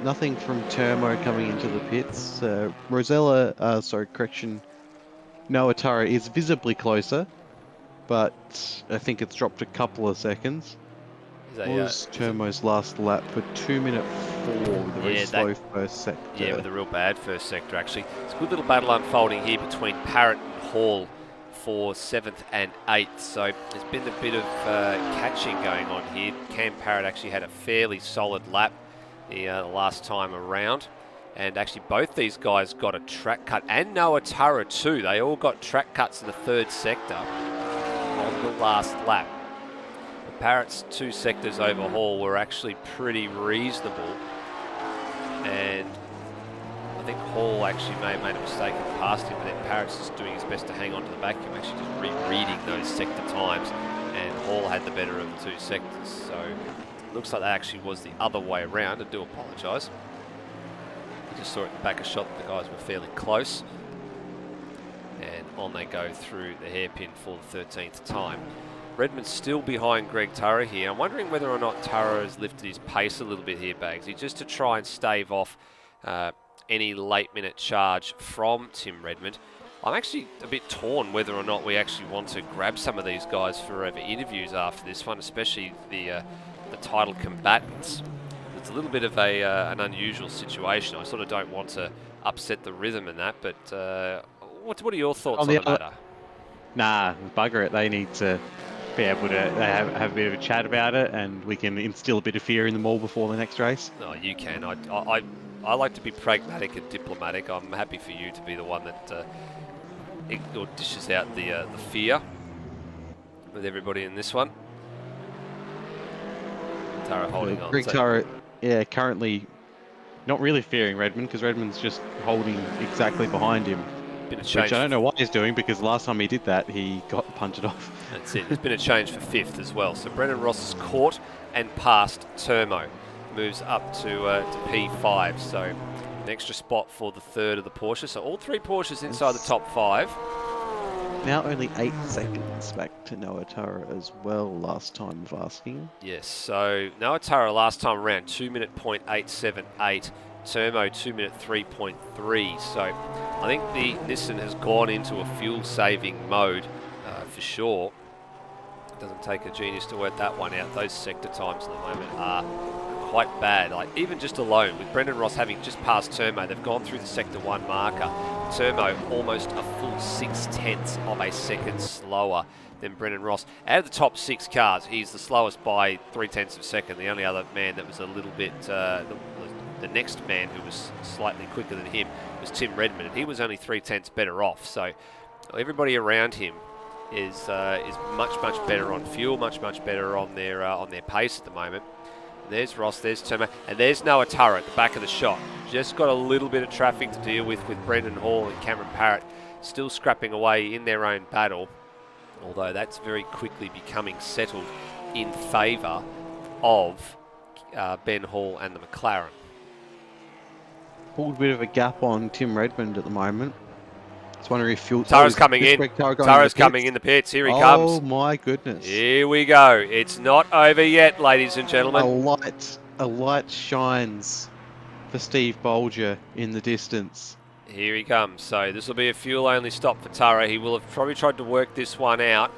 Nothing from Turmo coming into the pits. Noah Turra is visibly closer, but I think it's dropped a couple of seconds. What was Turmo's last lap for 2:04 with a very slow first sector? Yeah, with a real bad first sector actually. It's a good little battle unfolding here between Parrott and Hall for 7th and 8th. So there's been a bit of catching going on here. Cam Parrott actually had a fairly solid lap the last time around. And actually both these guys got a track cut, and Noah Turra too. They all got track cuts in the third sector on the last lap. Parrott's 2 sectors over Hall were actually pretty reasonable, and I think Hall actually may have made a mistake and passed him, but then Parrott's just doing his best to hang on to the vacuum, actually just rereading those sector times, and Hall had the better of the 2 sectors. So it looks like that actually was the other way around. I do apologise. You just saw it in the back of shot that the guys were fairly close, and on they go through the hairpin for the 13th time. Redmond's still behind Greg Turra here. I'm wondering whether or not Turra has lifted his pace a little bit here, Bagsy, just to try and stave off any late-minute charge from Tim Redmond. I'm actually a bit torn whether or not we actually want to grab some of these guys for interviews after this one, especially the title combatants. It's a little bit of an unusual situation. I sort of don't want to upset the rhythm in that, but what are your thoughts on the matter? Nah, bugger it. They need to be able to have a bit of a chat about it, and we can instill a bit of fear in them all before the next race. No, you can. I like to be pragmatic and diplomatic. I'm happy for you to be the one that dishes out the fear with everybody in this one. Turra holding on. Greg Turra, yeah, currently not really fearing Redmond, because Redmond's just holding exactly behind him. Which I don't know what he's doing, because last time he did that, he got punted off. That's it. There's been a change for 5th as well. So Brendan Ross is caught and passed Turmo. Moves up to P5. So an extra spot for the 3rd of the Porsche. So all 3 Porsches inside the top 5. Now only 8 seconds back to Noah Turra as well, last time of asking. Yes, so Noah Turra last time around, 2:08.78. Turmo 2:03.3. So I think the Nissan has gone into a fuel-saving mode for sure. It doesn't take a genius to work that one out. Those sector times at the moment are quite bad. Like even just alone, with Brendan Ross having just passed Turmo, they've gone through the sector 1 marker. Turmo almost a full 0.6 of a second slower than Brendan Ross. Out of the top 6 cars, he's the slowest by 0.3 of a second. The only other man that was a little bit the next man who was slightly quicker than him was Tim Redmond, and he was only 0.3 better off. So everybody around him is much better on fuel, much better on their pace at the moment. And there's Ross, there's Turmo, and there's Noah Turra at the back of the shot. Just got a little bit of traffic to deal with Brendan Hall and Cameron Parrott still scrapping away in their own battle, although that's very quickly becoming settled in favour of Ben Hall and the McLaren. Pulled a bit of a gap on Tim Redmond at the moment. I was wondering if fuel... Turra's coming in. Turra's coming in the pits. Here he comes. Oh my goodness. Here we go. It's not over yet, ladies and gentlemen. A light shines for Steve Bolger in the distance. Here he comes. So this will be a fuel-only stop for Turra. He will have probably tried to work this one out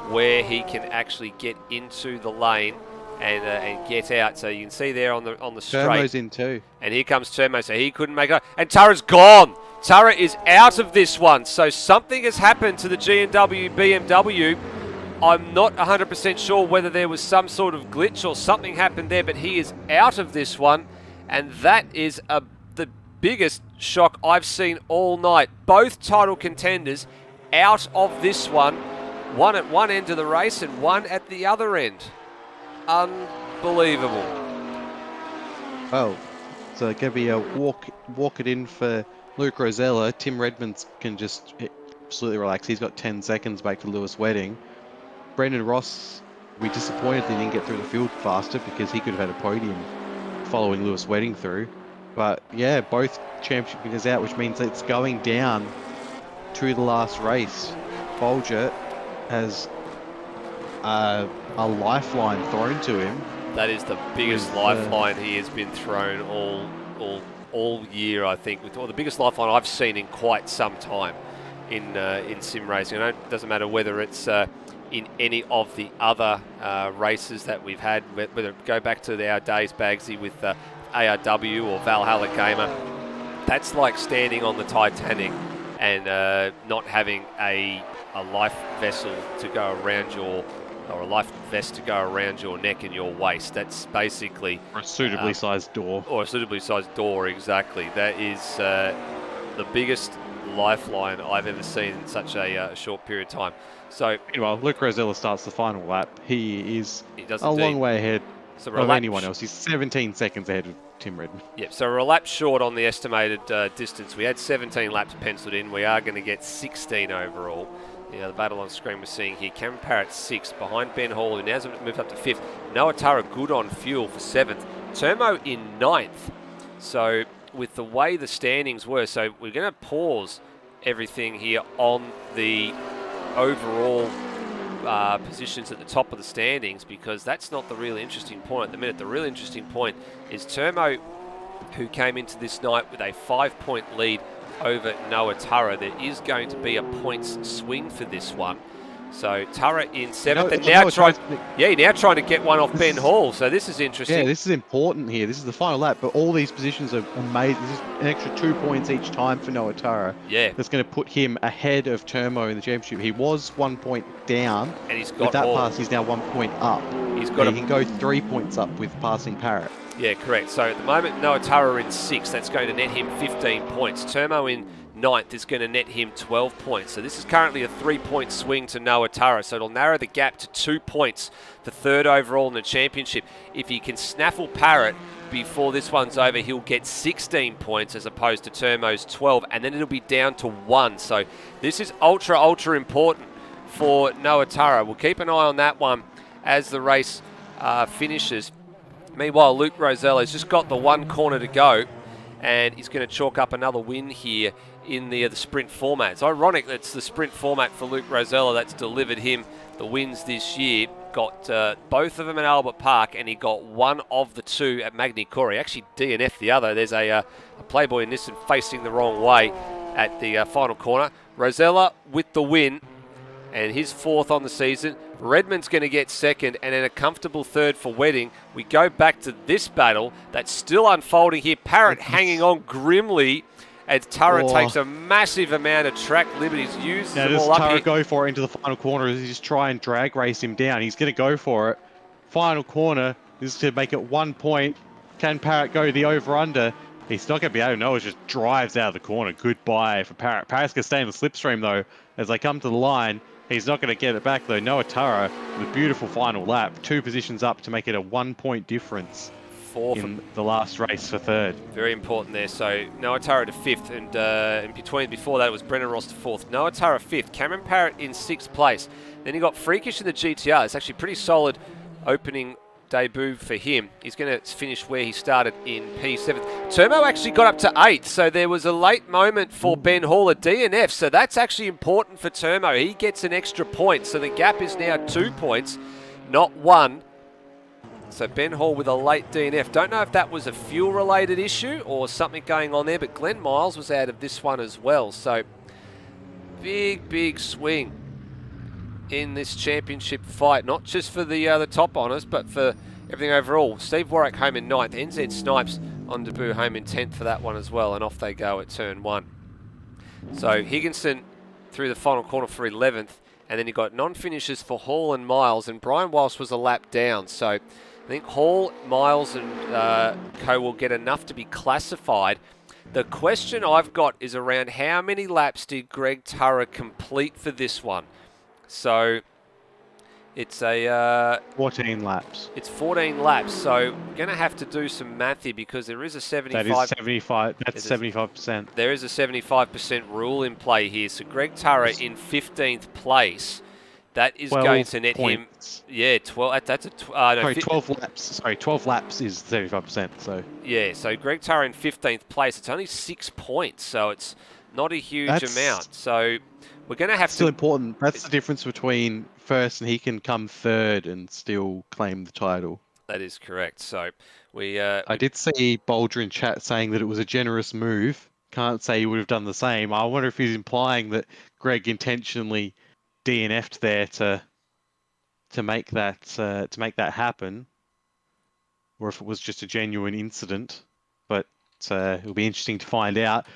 where he can actually get into the lane and get out. So you can see there on the straight. Turmo's in too. And here comes Turmo, so he couldn't make it. And Turra's gone. Turra is out of this one, so something has happened to the G&W BMW. I'm not 100% sure whether there was some sort of glitch or something happened there, but he is out of this one, and that is the biggest shock I've seen all night. Both title contenders out of this one at one end of the race and one at the other end. Unbelievable. Well, so going to be a walk it in for Luke Rosella. Tim Redmond can just absolutely relax. He's got 10 seconds back to Lewis Wedding. Brendan Ross, we disappointed he didn't get through the field faster because he could have had a podium following Lewis Wedding through. But yeah, both championship winners out, which means it's going down to the last race. Bolger has a lifeline thrown to him. That is the biggest lifeline he has been thrown all year, I think, or the biggest lifeline I've seen in quite some time in sim racing. It doesn't matter whether it's in any of the other races that we've had, whether it go back to our days, Bagsy, with ARW or Valhalla Gamer. That's like standing on the Titanic and not having a life vessel to go around or a life vest to go around your neck and your waist. That's basically... Or a suitably sized door. Or a suitably sized door, exactly. That is the biggest lifeline I've ever seen in such a short period of time. So, meanwhile, Luke Rosella starts the final lap. He is a indeed. long way ahead of lap anyone else. He's 17 seconds ahead of Tim Redmond. Yep, so we're a lap short on the estimated distance. We had 17 laps penciled in. We are going to get 16 overall. The battle on screen we're seeing here, Cameron Parrott 6th, behind Ben Hall, who now's moved up to 5th. Noah Turra good on fuel for 7th. Turmo in 9th. So with the way the standings were, so we're going to pause everything here on the overall positions at the top of the standings, because that's not the really interesting point at the minute. The really interesting point is Turmo, who came into this night with a 5-point lead over Noah Turra. There is going to be a points swing for this one. So Turra in 7th, and now trying to get one off Ben Hall. So this is interesting. Yeah, this is important here. This is the final lap, but all these positions are made. This is an extra 2 points each time for Noah Turra. Yeah, that's going to put him ahead of Turmo in the championship. He was 1 point down, and he's got with that pass. He's now 1 point up. He can go 3 points up with passing Parrott. Yeah, correct. So at the moment, Noah Turra in 6th. That's going to net him 15 points. Turmo in 9th is going to net him 12 points. So this is currently a 3-point swing to Noah Turra. So it'll narrow the gap to 2 points for 3rd overall in the championship. If he can snaffle Parrott before this one's over, he'll get 16 points as opposed to Turmo's 12, and then it'll be down to 1. So this is ultra important for Noah Turra. We'll keep an eye on that one as the race finishes. Meanwhile, Luke Rosella has just got the one corner to go, and he's going to chalk up another win here in the sprint format. It's ironic that it's the sprint format for Luke Rosella that's delivered him the wins this year. Got both of them at Albert Park, and he got one of the two at Magny Cory. Actually DNF the other. There's a Playboy Nissan facing the wrong way at the final corner. Rosella with the win, and his 4th on the season. Redmond's going to get 2nd, and then a comfortable 3rd for Wedding. We go back to this battle that's still unfolding here. Parrott hanging on grimly as Turra takes a massive amount of track liberties. Uses them all up here. Now does Turra go for it into the final corner? Does he just try and drag race him down? He's going to go for it. Final corner. This is to make it 1 point. Can Parrott go the over-under? He's not going to be able to know. It just drives out of the corner. Goodbye for Parrott. Parrott's going to stay in the slipstream, though, as they come to the line. He's not going to get it back, though. Noah Turra with a beautiful final lap. 2 positions up to make it a 1 point difference in the last race for 3rd. Very important there. So Noah Turra to 5th, and before that it was Brendan Ross to 4th. Noah Turra 5th. Cameron Parrott in 6th place. Then you got Freakish in the GTR. It's actually pretty solid opening debut for him. He's going to finish where he started in P7. Turmo actually got up to 8th, so there was a late moment for Ben Hall, a DNF, so that's actually important for Turmo. He gets an extra point, so the gap is now 2 points, not 1. So Ben Hall with a late DNF. Don't know if that was a fuel-related issue or something going on there, but Glenn Miles was out of this one as well. So big swing in this championship fight, not just for the top honours, but for everything overall. Steve Warwick home in 9th. NZ Snipes on debut home in 10th for that one as well, and off they go at turn 1. So Higginson through the final corner for 11th, and then you got non-finishers for Hall and Miles, and Brian Walsh was a lap down. So I think Hall, Miles, and co will get enough to be classified. The question I've got is around how many laps did Greg Turra complete for this one? So it's a 14 laps. It's 14 laps, so we're going to have to do some math here because there is a 75. That is 75. That's 75%. There is a 75% rule in play here. So Greg Turra in 15th place. That is going to net points. him. Yeah, 12. That's a. No, sorry, 12 laps. Sorry, 12 laps is 75%. So yeah, so Greg Turra in 15th place. It's only 6 points, so it's not a huge amount. So we're going to have still important. That's the difference between first and he can come third and still claim the title. That is correct. So I did see Bolger in chat saying that it was a generous move. Can't say he would have done the same. I wonder if he's implying that Greg intentionally DNF'd there to make that happen, or if it was just a genuine incident. But it'll be interesting to find out.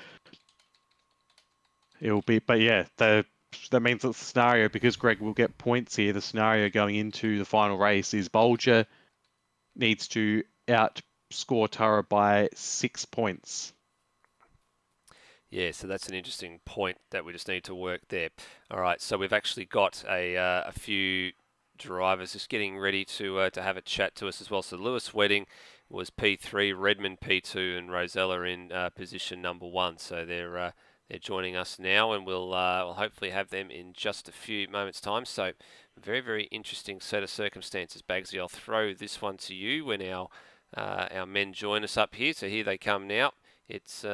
But yeah, that means that the scenario, because Greg will get points here, the scenario going into the final race is Bolger needs to outscore Turra by 6 points. Yeah, so that's an interesting point that we just need to work there. All right, so we've actually got a few drivers just getting ready to have a chat to us as well. So Lewis Wedding was P3, Redmond P2, and Rosella in position number 1. So they're joining us now, and we'll hopefully have them in just a few moments' time. So very, very interesting set of circumstances, Bagsy. I'll throw this one to you when our men join us up here. So here they come now. It's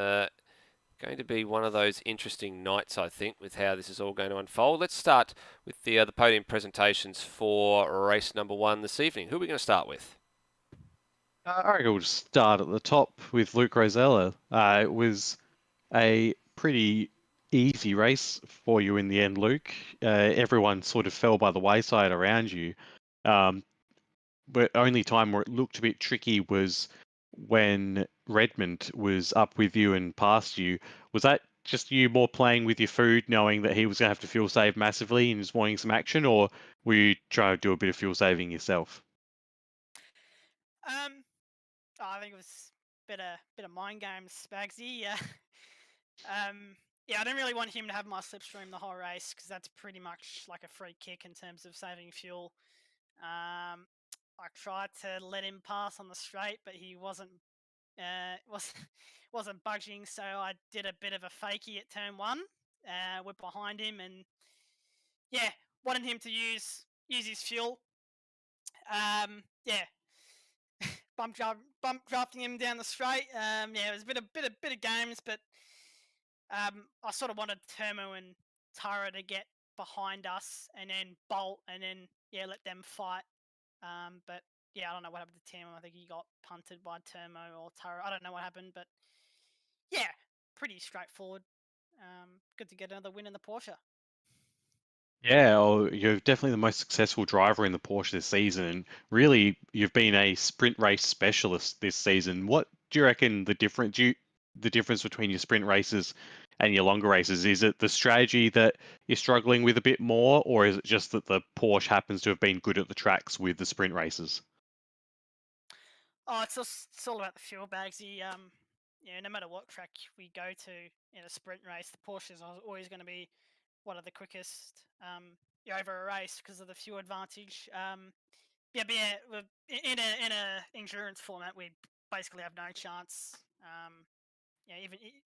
going to be one of those interesting nights, I think, with how this is all going to unfold. Let's start with the podium presentations for race number 1 this evening. Who are we going to start with? I reckon we'll just start at the top with Luke Rosella. It was a pretty easy race for you in the end, Luke. Everyone sort of fell by the wayside around you. But only time where it looked a bit tricky was when Redmond was up with you and past you. Was that just you more playing with your food, knowing that he was going to have to fuel save massively and just wanting some action, or were you trying to do a bit of fuel saving yourself? I think it was a bit of mind games, Spagsy. Yeah. Yeah, I don't really want him to have my slipstream the whole race because that's pretty much like a free kick in terms of saving fuel. I tried to let him pass on the straight, but he wasn't budging, so I did a bit of a fakie at turn 1. Went behind him and yeah, wanted him to use his fuel. Yeah. Bump drafting him down the straight. Yeah, it was a bit of games, but I sort of wanted Termo and Turra to get behind us and then bolt and then let them fight. But yeah, I don't know what happened to Tim. I think he got punted by Termo or Turra. I don't know what happened, but yeah, pretty straightforward. Good to get another win in the Porsche. Yeah, well, you're definitely the most successful driver in the Porsche this season. And really, you've been a sprint race specialist this season. What do you reckon the difference between your sprint races and your longer races? Is it the strategy that you're struggling with a bit more, or is it just that the Porsche happens to have been good at the tracks with the sprint races? Oh, it's all about the fuel bags. No matter what track we go to in a sprint race, the Porsche is always going to be one of the quickest over a race because of the fuel advantage. In a endurance format, we basically have no chance.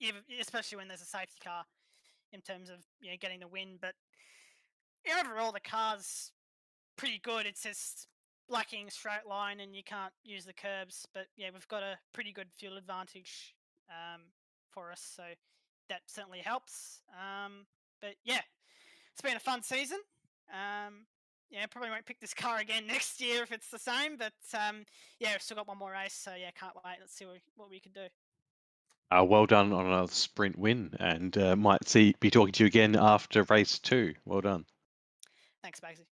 Even especially when there's a safety car in terms of getting the win. But overall, the car's pretty good. It's just lacking straight line, and you can't use the curbs. But yeah, we've got a pretty good fuel advantage for us, so that certainly helps. But yeah, it's been a fun season. Probably won't pick this car again next year if it's the same. But we've still got one more race, so yeah, can't wait. Let's see what we can do. Well done on another sprint win, and might be talking to you again after race 2. Well done. Thanks, Bagsy.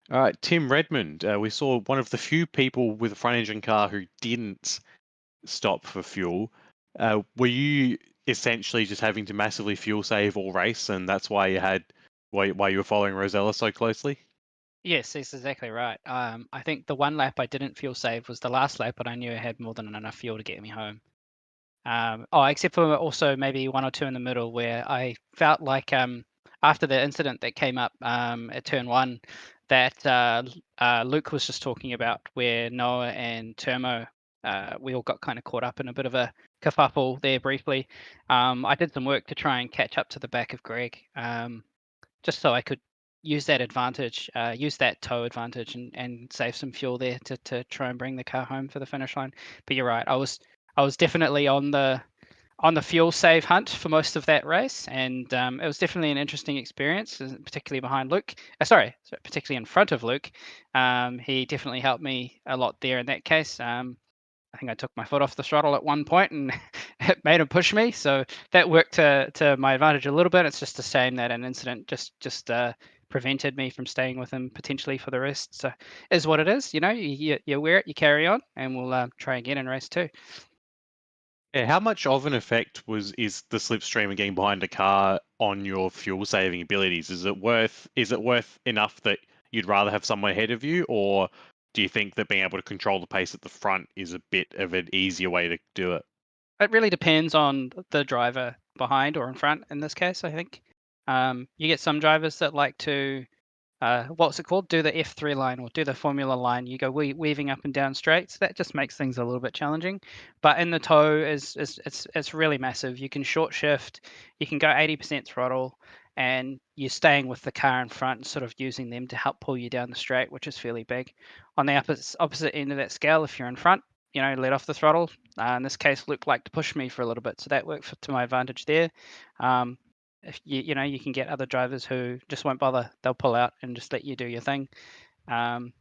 All right, Tim Redmond. We saw one of the few people with a front engine car who didn't stop for fuel. Were you essentially just having to massively fuel save all race, and that's why you were following Rosella so closely? Yes, that's exactly right. I think the one lap I didn't fuel save was the last lap, but I knew I had more than enough fuel to get me home. Except for also maybe one or two in the middle where I felt like after the incident that came up at turn one that Luke was just talking about, where Noah and Termo, we all got kind of caught up in a bit of a kerfuffle there briefly. I did some work to try and catch up to the back of Greg, just so I could use that advantage, use that tow advantage, and save some fuel there to try and bring the car home for the finish line. But you're right, I was definitely on the fuel save hunt for most of that race, and it was definitely an interesting experience, particularly behind Luke. Particularly in front of Luke. He definitely helped me a lot there in that case. I think I took my foot off the throttle at one point and it made him push me, so that worked to my advantage a little bit. It's just a shame that an incident just prevented me from staying with him potentially for the rest. So, is what it is. You wear it, you carry on, and we'll try again in race 2. Yeah, how much of an effect is the slipstream and getting behind a car on your fuel saving abilities? Is it worth enough that you'd rather have someone ahead of you, or do you think that being able to control the pace at the front is a bit of an easier way to do it? It really depends on the driver behind or in front in this case, I think. You get some drivers that like to, what's it called? Do the F3 line or do the Formula line. You go weaving up and down straights. That just makes things a little bit challenging. But in the tow, it's really massive. You can short shift, you can go 80% throttle, and you're staying with the car in front and sort of using them to help pull you down the straight, which is fairly big. On the opposite end of that scale, if you're in front, let off the throttle. In this case, Luke liked to push me for a little bit, so that worked to my advantage there. If you can get other drivers who just won't bother; they'll pull out and just let you do your thing.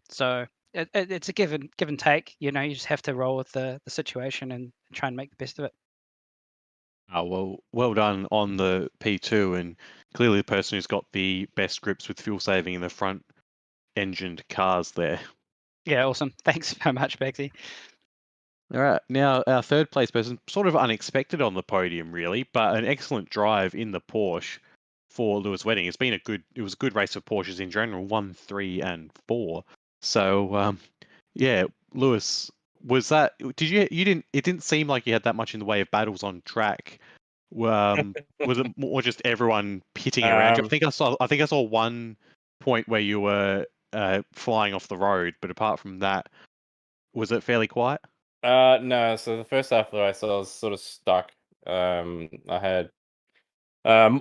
So it's a give and take. You just have to roll with the situation and try and make the best of it. Oh, well done on the P2, and clearly the person who's got the best grips with fuel saving in the front engined cars there. Yeah, awesome. Thanks very much, Baxi. All right, now our third place person, sort of unexpected on the podium, really, but an excellent drive in the Porsche for Lewis Wedding. It was a good race for Porsches in general, 1, 3, and 4. So yeah, Lewis, it didn't seem like you had that much in the way of battles on track. Was it more just everyone pitting around you? I think I saw one point where you were flying off the road, but apart from that, was it fairly quiet? No. So the first half of the race, I was sort of stuck. I had a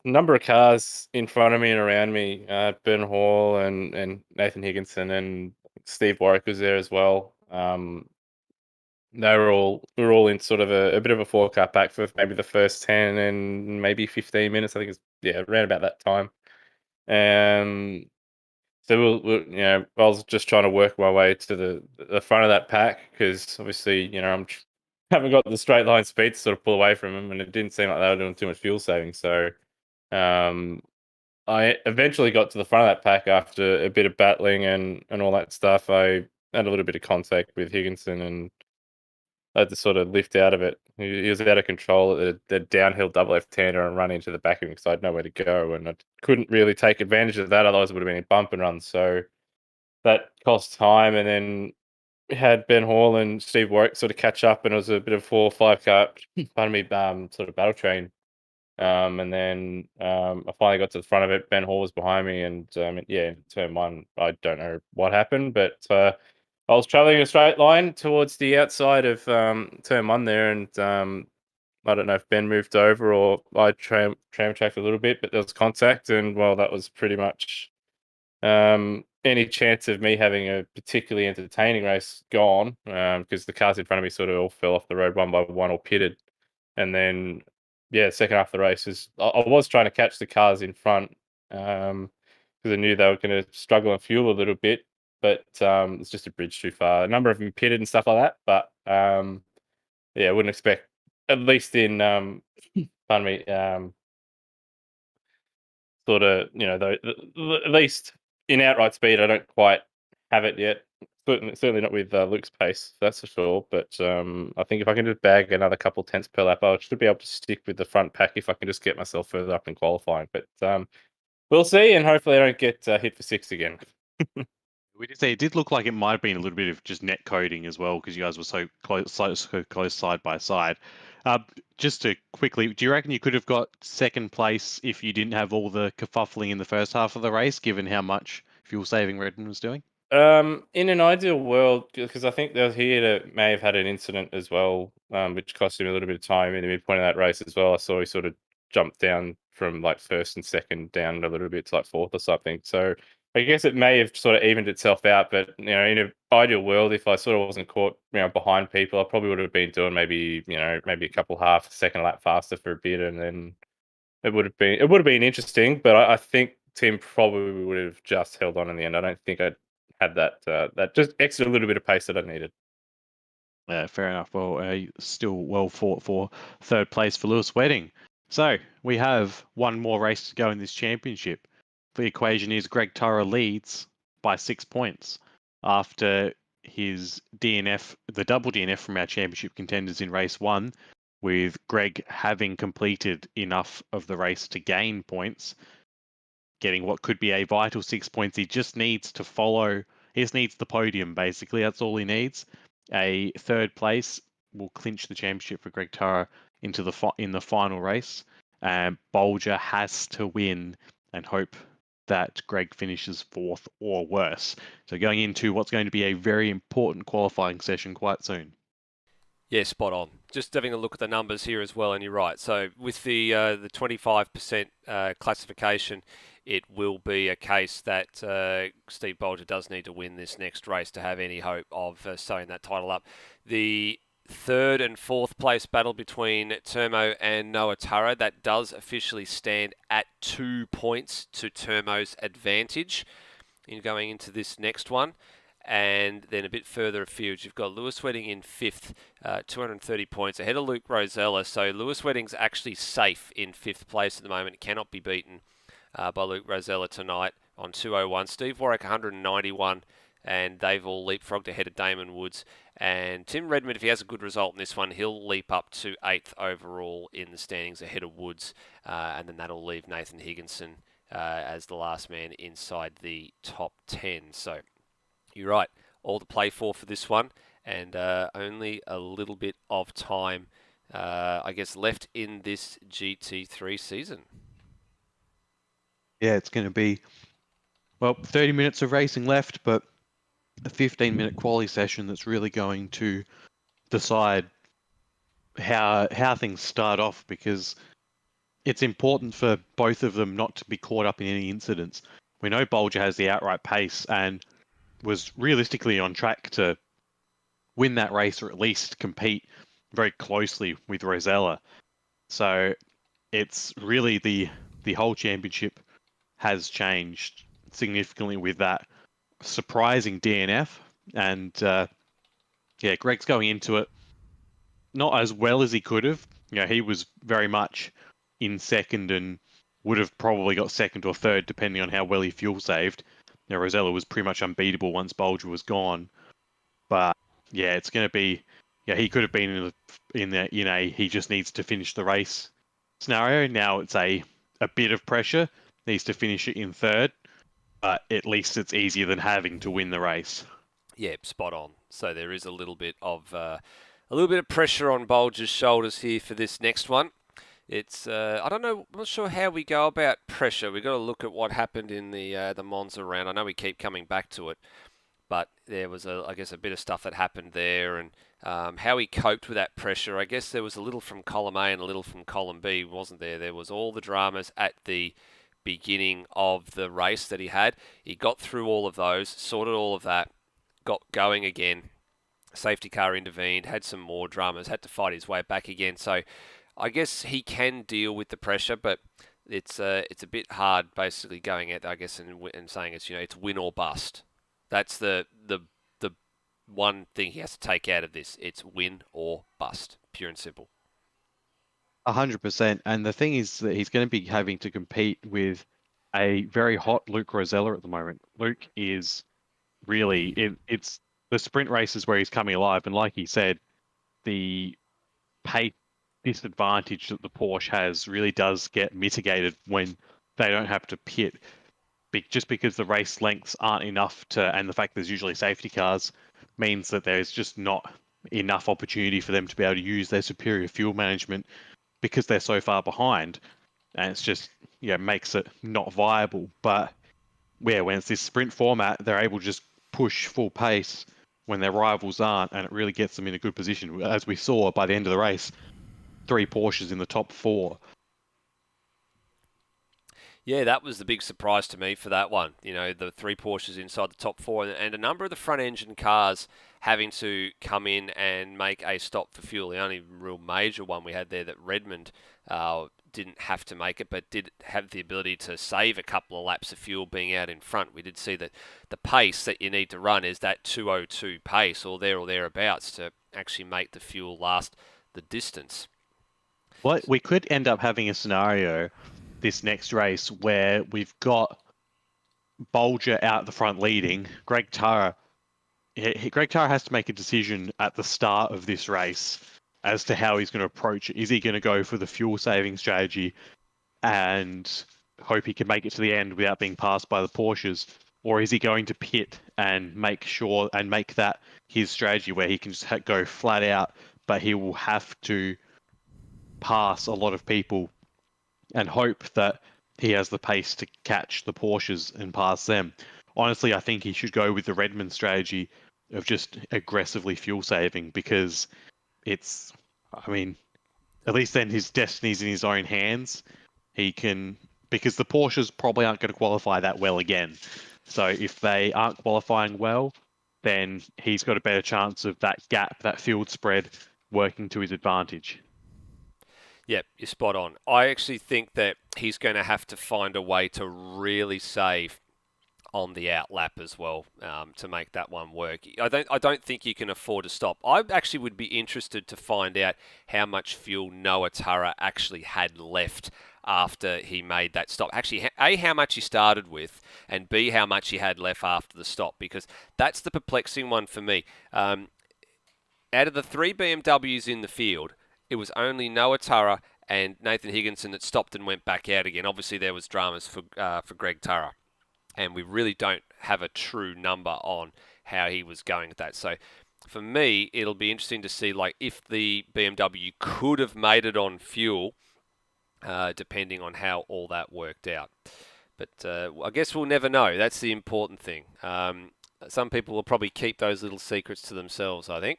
number of cars in front of me and around me. Ben Hall and Nathan Higginson and Steve Warwick was there as well. We were all in sort of a bit of a 4-car pack for maybe the first 10 and maybe 15 minutes. I think it's around about that time. So I was just trying to work my way to the front of that pack because obviously, haven't got the straight line speed to sort of pull away from them, and it didn't seem like they were doing too much fuel saving. So, I eventually got to the front of that pack after a bit of battling and all that stuff. I had a little bit of contact with Higginson and I had to sort of lift out of it. He was out of control at the downhill double left-hander and run into the back of him because I had nowhere to go, and I couldn't really take advantage of that. Otherwise, it would have been a bump and run. So that cost time, and then we had Ben Hall and Steve Warwick sort of catch up, and it was a bit of 4 or 5 car, pardon me, sort of battle train. And then I finally got to the front of it. Ben Hall was behind me, and in turn 1, I don't know what happened, but I was traveling a straight line towards the outside of turn 1 there, and I don't know if Ben moved over or I tram tracked a little bit, but there was contact, and well, that was pretty much any chance of me having a particularly entertaining race gone, because the cars in front of me sort of all fell off the road one by one or pitted. And then, second half of the race I was trying to catch the cars in front because I knew they were going to struggle and fuel a little bit, but it's just a bridge too far. A number of them pitted and stuff like that, but I wouldn't expect, at least in pardon me, sort of, at least in outright speed, I don't quite have it yet. certainly not with Luke's pace, that's for sure. But I think if I can just bag another couple tenths per lap, I should be able to stick with the front pack if I can just get myself further up in qualifying. But we'll see, and hopefully I don't get hit for 6 again. We did say it did look like it might have been a little bit of just net coding as well because you guys were so close side by side. Just to quickly, do you reckon you could have got second place if you didn't have all the kerfuffling in the first half of the race, given how much fuel saving Redmond was doing? In an ideal world, because I think that may have had an incident as well, which cost him a little bit of time in the midpoint of that race as well. I saw he sort of jumped down from like first and second down a little bit to like fourth or something. So I guess it may have sort of evened itself out. But in an ideal world, if I sort of wasn't caught, behind people, I probably would have been doing maybe a couple half second lap faster for a bit, and then it would have been interesting. But I think Tim probably would have just held on in the end. I don't think I'd had that just extra little bit of pace that I needed. Yeah, fair enough. Well, still well fought for third place for Lewis Wedding. So we have one more race to go in this championship. The equation is Greg Turra leads by 6 points after his DNF, the double DNF from our championship contenders in race 1, with Greg having completed enough of the race to gain points, getting what could be a vital 6 points. He just needs to follow. He just needs the podium, basically. That's all he needs. A third place will clinch the championship for Greg Turra in the final race. Bolger has to win and hope that Greg finishes fourth or worse. So going into what's going to be a very important qualifying session quite soon. Yeah, spot on. Just having a look at the numbers here as well, and you're right. So with the 25% classification, it will be a case that Steve Bolger does need to win this next race to have any hope of sewing that title up. The third and fourth place battle between Termo and Noah Turra, that does officially stand at 2 points to Termo's advantage in going into this next one. And then a bit further afield, you've got Lewis Wedding in fifth, 230 points, ahead of Luke Rosella. So Lewis Wedding's actually safe in fifth place at the moment. Cannot be beaten by Luke Rosella tonight on 201. Steve Warwick 191, and they've all leapfrogged ahead of Damon Woods. And Tim Redmond, if he has a good result in this one, he'll leap up to 8th overall in the standings ahead of Woods. And then that'll leave Nathan Higginson as the last man inside the top 10. So you're right, all to play for this one, and only a little bit of time, I guess, left in this GT3 season. Yeah, it's going to be, 30 minutes of racing left, but a 15-minute quali session that's really going to decide how things start off, because it's important for both of them not to be caught up in any incidents. We know Bolger has the outright pace and was realistically on track to win that race, or at least compete very closely with Rosella. So it's really the whole championship has changed significantly with that surprising DNF. And Greg's going into it not as well as he could have. He was very much in second and would have probably got second or third depending on how well he fuel saved. Rosella was pretty much unbeatable once Bolger was gone. But it's going to be, he could have been in a he just needs to finish the race scenario. Now it's a bit of pressure, needs to finish it in third, but at least it's easier than having to win the race. Yeah, spot on. So there is a little bit of pressure on Bolger's shoulders here for this next one. It's I don't know, I'm not sure how we go about pressure. We've got to look at what happened in the Monza round. I know we keep coming back to it, but there was a bit of stuff that happened there, and how he coped with that pressure. I guess there was a little from column A and a little from column B, wasn't there? There was all the dramas at the beginning of the race that he had. He got through all of those, sorted all of that, got going again. Safety car intervened, had some more dramas, had to fight his way back again. So I guess he can deal with the pressure, but it's a bit hard basically going at, I guess, and saying it's win or bust. That's the one thing he has to take out of this. It's win or bust, pure and simple. 100%. And the thing is that he's going to be having to compete with a very hot Luke Rosella at the moment. Luke is really, it's the sprint races where he's coming alive, and like he said, the pace disadvantage that the Porsche has really does get mitigated when they don't have to pit, just because the race lengths aren't enough to, and the fact there's usually safety cars means that there's just not enough opportunity for them to be able to use their superior fuel management because they're so far behind, and it's just makes it not viable. But when it's this sprint format, they're able to just push full pace when their rivals aren't, and it really gets them in a good position. As we saw by the end of the race, 3 Porsches in the top 4. Yeah, that was the big surprise to me for that one. The 3 Porsches inside the top 4, and a number of the front engine cars having to come in and make a stop for fuel. The only real major one we had there, that Redmond didn't have to make it, but did have the ability to save a couple of laps of fuel being out in front. We did see that the pace that you need to run is that 2:02 pace, or thereabouts, to actually make the fuel last the distance. Well, we could end up having a scenario this next race where we've got Bolger out the front leading. Greg Turra has to make a decision at the start of this race as to how he's going to approach it. Is he going to go for the fuel saving strategy and hope he can make it to the end without being passed by the Porsches? Or is he going to pit and make that his strategy, where he can just go flat out, but he will have to pass a lot of people and hope that he has the pace to catch the Porsches and pass them? Honestly, I think he should go with the Redmond strategy of just aggressively fuel saving, because at least then his destiny's in his own hands. Because the Porsches probably aren't going to qualify that well again. So if they aren't qualifying well, then he's got a better chance of that gap, that field spread, working to his advantage. Yep, you're spot on. I actually think that he's going to have to find a way to really save on the out lap as well, to make that one work. I don't think you can afford to stop. I actually would be interested to find out how much fuel Noah Turra actually had left after he made that stop. Actually, A, how much he started with, and B, how much he had left after the stop, because that's the perplexing one for me. Out of the 3 BMWs in the field, it was only Noah Turra and Nathan Higginson that stopped and went back out again. Obviously, there was dramas for Greg Turra, and we really don't have a true number on how he was going at that. So for me, it'll be interesting to see if the BMW could have made it on fuel, depending on how all that worked out. But I guess we'll never know. That's the important thing. Some people will probably keep those little secrets to themselves, I think.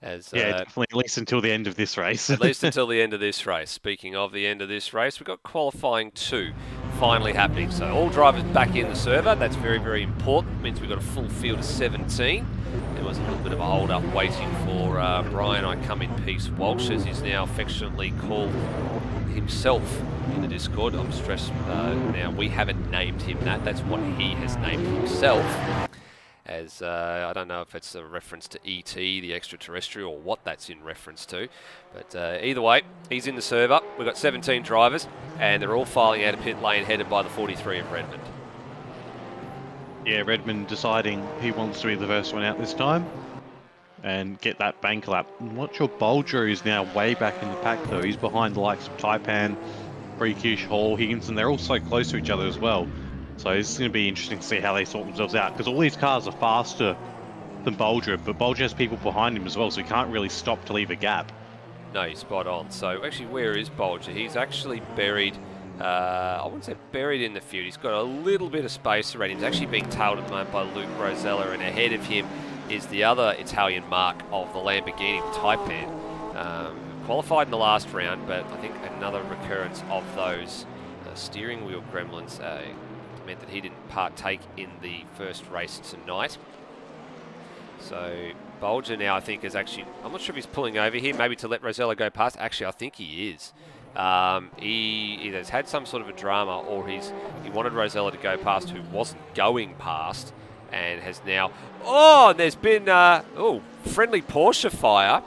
Definitely, at least until the end of this race. At least until the end of this race. Speaking of the end of this race, we've got qualifying 2 finally happening. So all drivers back in the server. That's very, very important. It means we've got a full field of 17. There was a little bit of a hold-up waiting for Brian I Come in Peace Walsh, as he's now affectionately called himself in the Discord. I'm stressed now. We haven't named him that. That's what he has named himself. As I don't know if it's a reference to E.T., the extraterrestrial, or what that's in reference to. But either way, he's in the server. We've got 17 drivers, and they're all filing out of pit lane, headed by the 43 of Redmond. Yeah, Redmond deciding he wants to be the first one out this time and get that bank lap. I'm not sure Bolger is now way back in the pack, though. He's behind the likes of Taipan, Freakish, Hall, Higginson. They're all so close to each other as well. So it's going to be interesting to see how they sort themselves out, because all these cars are faster than Bolger, but Bolger has people behind him as well, so he can't really stop to leave a gap. No, you're spot on. So actually, where is Bolger? He's actually buried, I wouldn't say buried in the field. He's got a little bit of space around him. He's actually being tailed at the moment by Luke Rosella, and ahead of him is the other Italian mark of the Lamborghini, Taipan. Qualified in the last round, but I think another recurrence of those steering wheel gremlins meant that he didn't partake in the first race tonight. So Bolger now, I think, is actually, I'm not sure if he's pulling over here, maybe to let Rosella go past. Actually, I think he is. He either has had some sort of a drama, or he wanted Rosella to go past, who wasn't going past, and has now... Oh, there's been friendly Porsche fire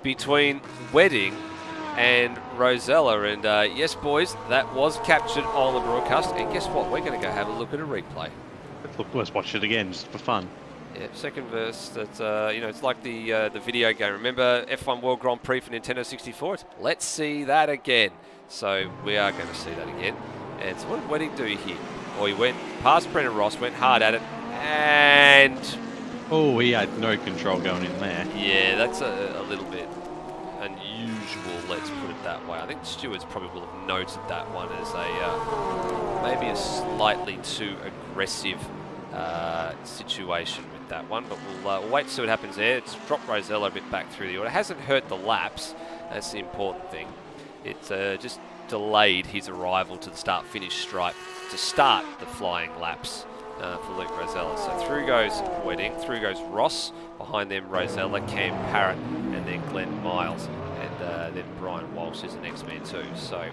between Wedding and Rosella, and yes, boys, that was captured on the broadcast. And guess what? We're going to go have a look at a replay. Let's watch it again, just for fun. Yeah, second verse. That's you know, it's like the video game. Remember F1 World Grand Prix for Nintendo 64? It's, let's see that again. So we are going to see that again. And so what did Wedding do here? Well, he went past Brennan Ross, went hard at it, and Oh, he had no control going in there. yeah, that's a little bit unusual. Let's put it that way. I think the stewards probably will have noted that one as a maybe a slightly too aggressive situation with that one, but we'll wait to see what happens there. It's dropped Rosella a bit back through the order. It hasn't hurt the laps. That's the important thing. It's just delayed his arrival to the start-finish stripe to start the flying laps for Luke Rosella. So through goes Wedding, through goes Ross, behind them Rosella, Cam Parrott, and then Glenn Miles, and then Brian Walsh is the next man too. So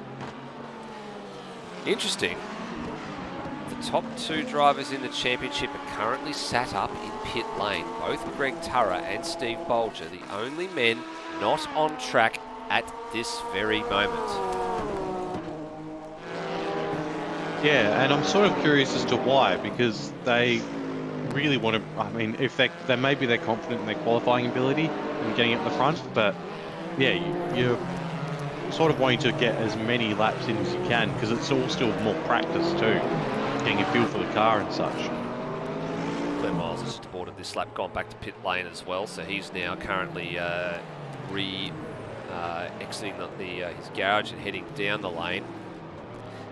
interesting. The top two drivers in the championship are currently sat up in pit lane. Both Greg Turra and Steve Bolger, the only men not on track at this very moment. Yeah, and I'm sort of curious as to why, because they really want to. I mean, if they maybe they're confident in their qualifying ability and getting up the front, but yeah, you're sort of wanting to get as many laps in as you can because it's all still more practice too, getting a feel for the car and such. Glenn Miles has just boarded this lap, gone back to pit lane as well, so he's now currently exiting his garage and heading down the lane.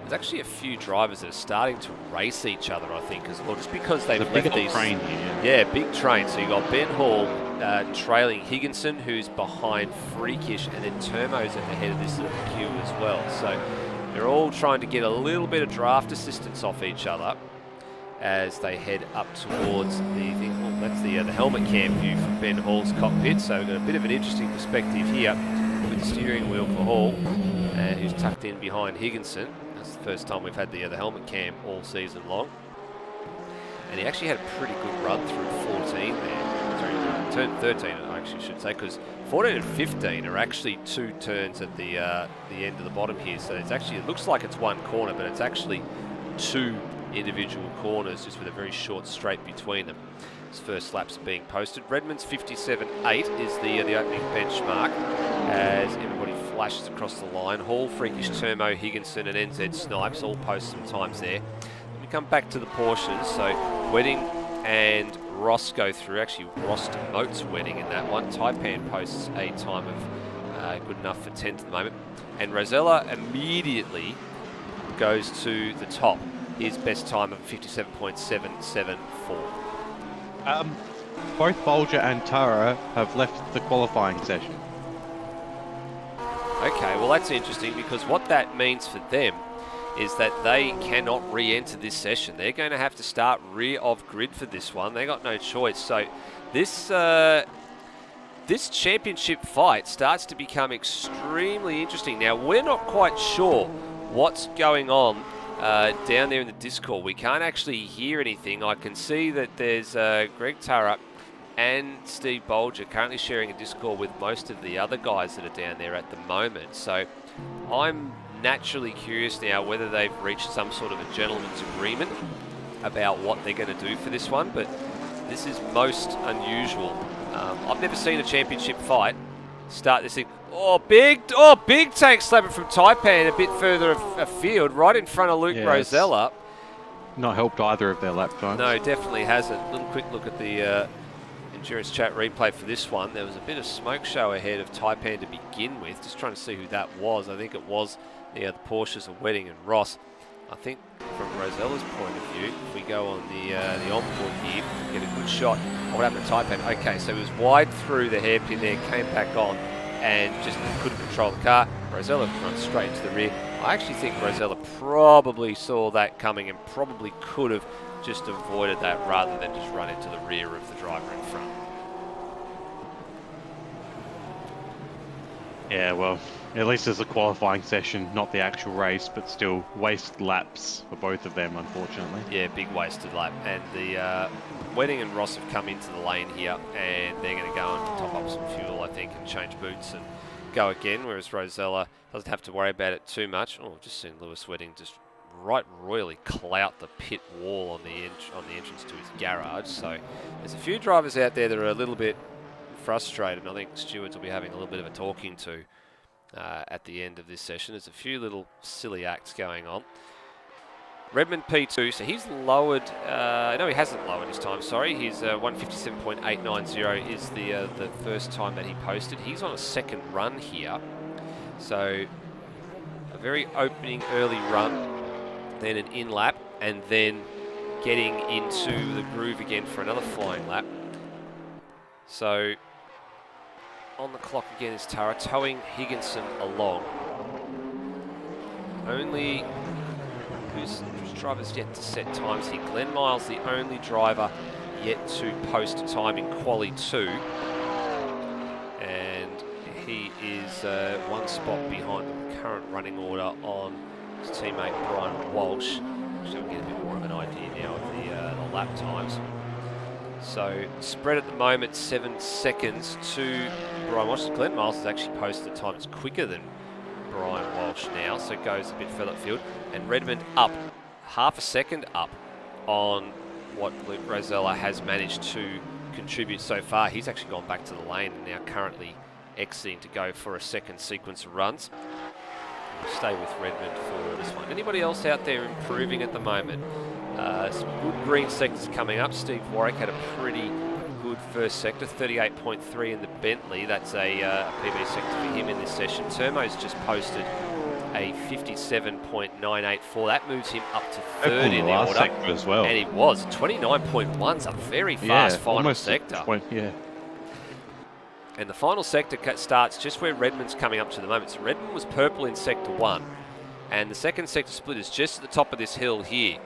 There's actually a few drivers that are starting to race each other, I think, as well, just because they've left these. Train here. Yeah, big train. So you've got Ben Hall trailing Higginson, who's behind Freakish, and then Termo's at the head of this little queue as well. So they're all trying to get a little bit of draft assistance off each other as they head up towards the thing. Well, that's the helmet cam view from Ben Hall's cockpit. So we've got a bit of an interesting perspective here with the steering wheel for Hall, who's tucked in behind Higginson. That's the first time we've had the helmet cam all season long. And he actually had a pretty good run through 14 there. Sorry, turn 13 I actually should say, because 14 and 15 are actually two turns at the end of the bottom here. So it's actually, it looks like it's one corner, but it's actually two individual corners just with a very short straight between them. His first lap's being posted. Redmond's 57.8 is the opening benchmark as everybody flashes across the line. Hall, Freakish, Termo, Higginson and NZ Snipes all post some times there. We come back to the Porsches, so Wedding and Ross go through. Actually, Ross demotes Wedding in that one. Taipan posts a time of good enough for 10th at the moment. And Rosella immediately goes to the top. His best time of 57.774. Both Bolger and Turra have left the qualifying session. Okay, well that's interesting because what that means for them is that they cannot re-enter this session. They're going to have to start rear of grid for this one. They got no choice. So this this championship fight starts to become extremely interesting. Now we're not quite sure what's going on down there in the Discord. We can't actually hear anything. I can see that there's Greg Turra and Steve Bolger currently sharing a Discord with most of the other guys that are down there at the moment. So I'm naturally curious now whether they've reached some sort of a gentleman's agreement about what they're going to do for this one, but this is most unusual. I've never seen a championship fight start this thing. Oh, big tank slapper from Taipan a bit further afield, right in front of Luke Rosella. Not helped either of their lap times. No, definitely hasn't. A little quick look at the Endurance Chat replay for this one. There was a bit of smoke show ahead of Taipan to begin with. Just trying to see who that was. I think it was the Porsches of Wedding and Ross. I think from Rosella's point of view, if we go on the onboard here, get a good shot. What happened to Taipan? Okay, so he was wide through the hairpin there, came back on, and just couldn't control the car. Rosella runs straight into the rear. I actually think Rosella probably saw that coming and probably could have just avoided that rather than just run into the rear of the driver in front. Yeah, well, at least it's a qualifying session, not the actual race, but still wasted laps for both of them, unfortunately. Yeah, big wasted lap. And the Wedding and Ross have come into the lane here, and they're going to go and top up some fuel, I think, and change boots and go again, whereas Rosella doesn't have to worry about it too much. Oh, just seen Lewis Wedding just right royally clout the pit wall on the entrance to his garage. So there's a few drivers out there that are a little bit frustrated. I think stewards will be having a little bit of a talking to at the end of this session. There's a few little silly acts going on. Redmond P2, so he's lowered, no, he hasn't lowered his time, sorry. His 157.890 is the first time that he posted. He's on a second run here. So a very opening early run, then an in lap, and then getting into the groove again for another flying lap. So on the clock again is Turra, towing Higginson along. Only whose driver's yet to set times here. Glenn Miles, the only driver yet to post time in Quali 2. And he is one spot behind the current running order on his teammate Brian Walsh. So we'll get a bit more of an idea now of the lap times. So spread at the moment, 7 seconds to Brian Walsh. Glenn Miles has actually posted the time. It's quicker than Brian Walsh now, so goes a bit further upfield. And Redmond up, half a second up on what Luke Rosella has managed to contribute so far. He's actually gone back to the lane and now currently exiting to go for a second sequence of runs. We'll stay with Redmond for this one. Anybody else out there improving at the moment? Some good green sectors coming up. Steve Warwick had a pretty good first sector, 38.3 in the Bentley. That's a PB sector for him in this session. Termo's just posted a 57.984. That moves him up to third in the order. Sector as well. And he was 29.1's a very fast final sector. Yeah. And the final sector starts just where Redmond's coming up to the moment. So Redmond was purple in sector 1, and the second sector split is just at the top of this hill here.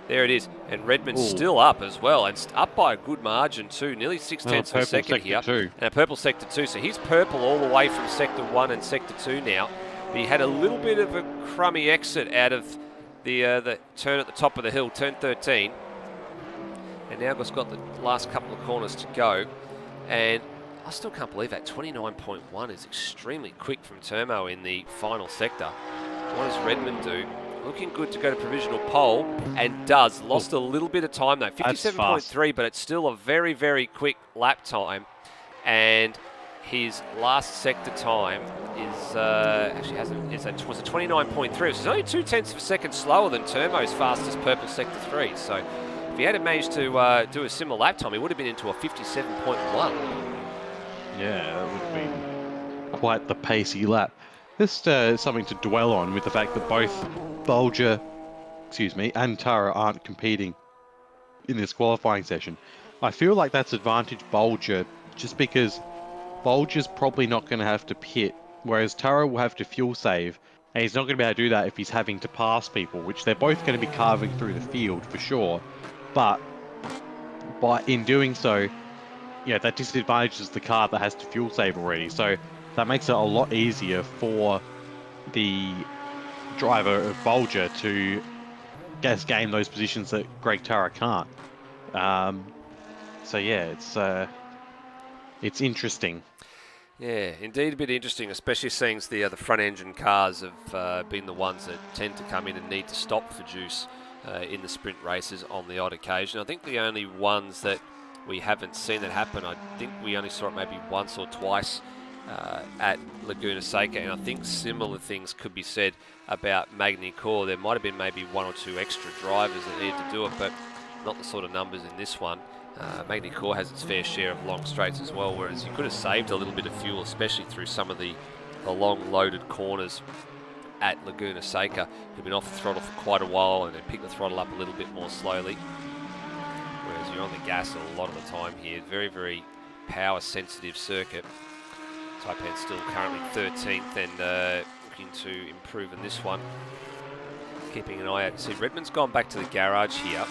There it is, and Redmond's still up as well, and up by a good margin too, nearly 6/10 of a second here. And a purple sector 2, so he's purple all the way from sector 1 and sector 2 now. But he had a little bit of a crummy exit out of the turn at the top of the hill, turn 13. And now he's got the last couple of corners to go. And I still can't believe that 29.1 is extremely quick from Termo in the final sector. What does Redmond do? Looking good to go to provisional pole, and does. Lost a little bit of time though, 57.3, but it's still a very, very quick lap time. And his last sector time is was a 29.3, so it's only 0.2 of a second slower than Termo's fastest purple sector 3. So if he had managed to do a similar lap time, he would have been into a 57.1. Yeah, that would have been quite the pacey lap. Just something to dwell on with the fact that both Bolger, and Turra aren't competing in this qualifying session. I feel like that's advantage Bolger just because Bolger's probably not going to have to pit, whereas Turra will have to fuel save, and he's not going to be able to do that if he's having to pass people, which they're both going to be carving through the field for sure. But in doing so, yeah, that disadvantages the car that has to fuel save already. So that makes it a lot easier for the driver of Bolger to gain those positions that Greg Turra can't. So yeah, it's interesting. Yeah, indeed a bit interesting, especially seeing the front engine cars have been the ones that tend to come in and need to stop for juice in the sprint races on the odd occasion. I think the only ones that we haven't seen that happen, I think we only saw it maybe once or twice at Laguna Seca, and I think similar things could be said about Magny Core. There might have been maybe 1 or 2 extra drivers that needed to do it, but not the sort of numbers in this one. Magny Core has its fair share of long straights as well, whereas you could have saved a little bit of fuel, especially through some of the long loaded corners at Laguna Seca. You've been off the throttle for quite a while and then pick the throttle up a little bit more slowly. Whereas you're on the gas a lot of the time here. Very, very power sensitive circuit. Taipan's still currently 13th and looking to improve in this one. Keeping an eye out. See, Redmond's gone back to the garage here,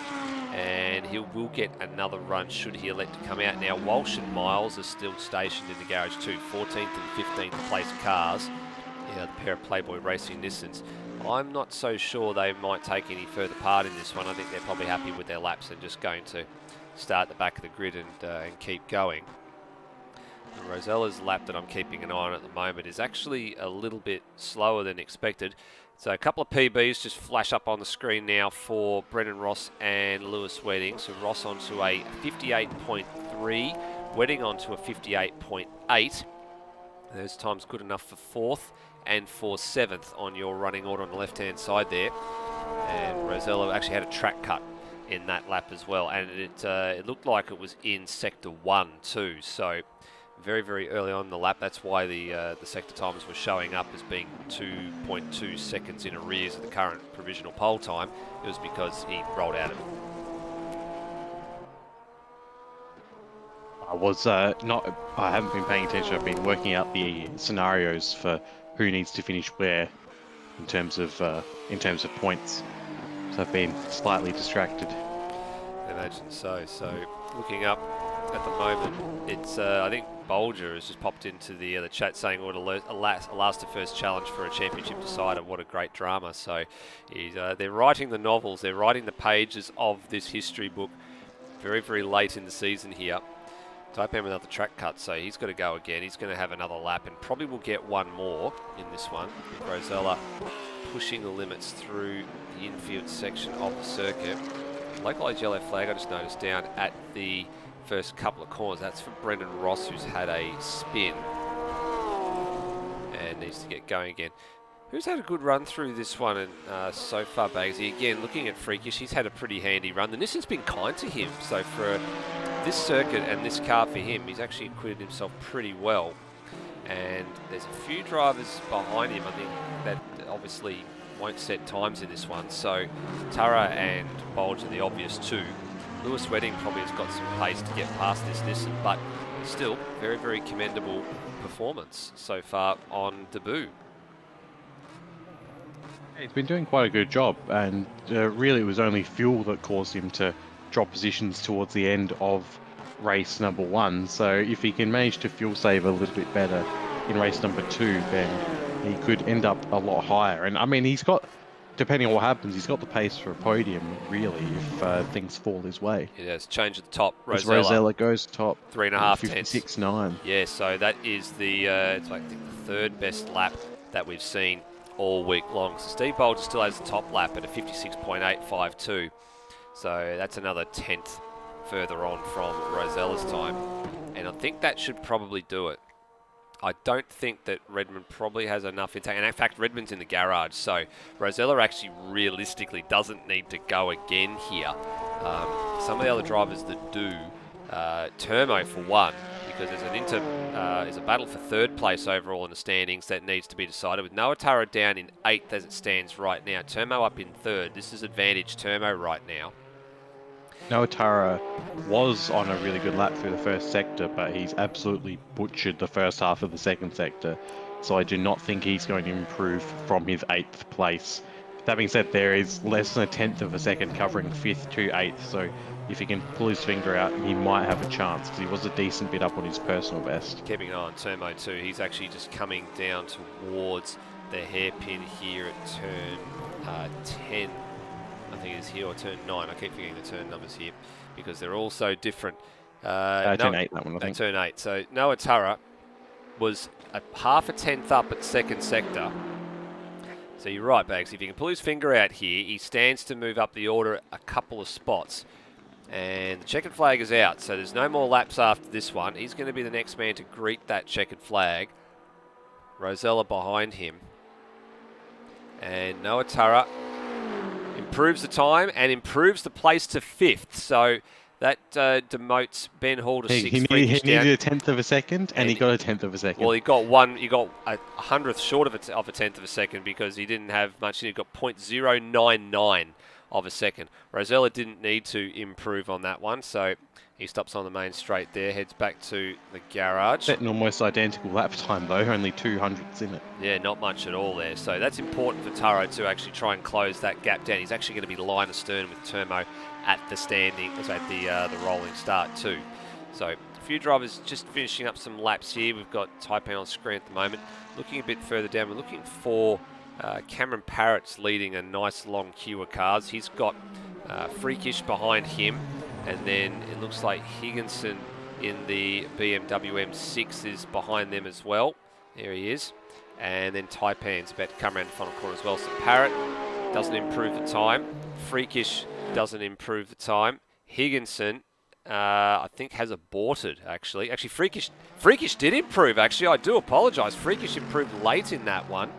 and he will get another run should he elect to come out. Now, Walsh and Miles are still stationed in the garage too, 14th and 15th place cars. The pair of Playboy Racing Nissans. I'm not so sure they might take any further part in this one. I think they're probably happy with their laps and just going to start at the back of the grid and keep going. And Rosella's lap that I'm keeping an eye on at the moment is actually a little bit slower than expected. So a couple of PBs just flash up on the screen now for Brendan Ross and Lewis Wedding. So Ross onto a 58.3, Wedding onto a 58.8. Those times good enough for 4th and for 7th on your running order on the left-hand side there. And Rosella actually had a track cut in that lap as well, and it looked like it was in Sector 1 too. So very, very early on in the lap. That's why the sector times were showing up as being 2.2 seconds in arrears of the current provisional pole time. It was because he rolled out of it. I haven't been paying attention. I've been working out the scenarios for who needs to finish where in terms of points. So I've been slightly distracted. I imagine so. So looking up at the moment, it's I think Bolger has just popped into the chat saying, "What a last to first challenge for a championship decider. What a great drama." So they're writing the novels, they're writing the pages of this history book very, very late in the season here. Taipan with another track cut, so he's got to go again. He's going to have another lap and probably will get one more in this one. Rosella pushing the limits through the infield section of the circuit. Localised yellow flag, I just noticed down at the first couple of corners. That's for Brendan Ross, who's had a spin and needs to get going again. Who's had a good run through this one and so far, Bagsy? Again, looking at Freakish, he's had a pretty handy run. The Nissan's been kind to him, so for this circuit and this car for him, he's actually acquitted himself pretty well. And there's a few drivers behind him, I think, that obviously won't set times in this one. So Turra and Bolger are the obvious two. Lewis Wedding probably has got some pace to get past this Nissan, but still very, very commendable performance so far on debut. He's been doing quite a good job, and really it was only fuel that caused him to drop positions towards the end of race number 1. So if he can manage to fuel save a little bit better in race number 2, then he could end up a lot higher. And I mean, he's got, depending on what happens, he's got the pace for a podium, really, if things fall his way. It has changed at the top. Rosella goes top. 3.5 tenths. 56.9. Yeah, so that is the, it's like the 3rd best lap that we've seen all week long. So Steve Bolger still has the top lap at a 56.852. So that's another 10th further on from Rosella's time. And I think that should probably do it. I don't think that Redmond probably has enough intake. And in fact, Redmond's in the garage. So Rosella actually realistically doesn't need to go again here. Some of the other drivers that do, Termo for one, because there's a battle for 3rd place overall in the standings that needs to be decided. With Noah Turra down in 8th as it stands right now. Termo up in 3rd. This is advantage Termo right now. Noah Turra was on a really good lap through the first sector, but he's absolutely butchered the first half of the second sector. So I do not think he's going to improve from his 8th place. That being said, there is less than a 10th of a second covering 5th to 8th. So if he can pull his finger out, he might have a chance, because he was a decent bit up on his personal best. Keeping an eye on Termo too. He's actually just coming down towards the hairpin here at turn 10. I think it is here, or turn 9. I keep forgetting the turn numbers here because they're all so different. Turn 8, that one, I think. Turn 8. So Noah Turra was a half a tenth up at 2nd sector. So you're right, Bags. If he can pull his finger out here, he stands to move up the order a couple of spots. And the checkered flag is out, so there's no more laps after this one. He's going to be the next man to greet that checkered flag. Rosella behind him. And Noah Turra improves the time and improves the place to 5th. So that demotes Ben Hall to 6th. He needed a 10th of a second, and he got a 10th of a second. Well, he got a 100th short of a 10th of a second because he didn't have much. He got 0.099 of a second. Rosella didn't need to improve on that one, so he stops on the main straight there, heads back to the garage. Setting almost identical lap time though, only 200ths in it. Yeah, not much at all there. So that's important for Turra to actually try and close that gap down. He's actually going to be line astern with Termo at the standing, at the rolling start too. So a few drivers just finishing up some laps here. We've got Taipan on screen at the moment. Looking a bit further down, we're looking for Cameron Parrott's leading a nice long queue of cars. He's got Freakish behind him, and then it looks like Higginson in the BMW M6 is behind them as well. There he is. And then Taipan's about to come around the final corner as well. So Parrot doesn't improve the time. Freakish doesn't improve the time. Higginson, I think, has aborted, actually. Actually, Freakish did improve, actually. I do apologise. Freakish improved late in that one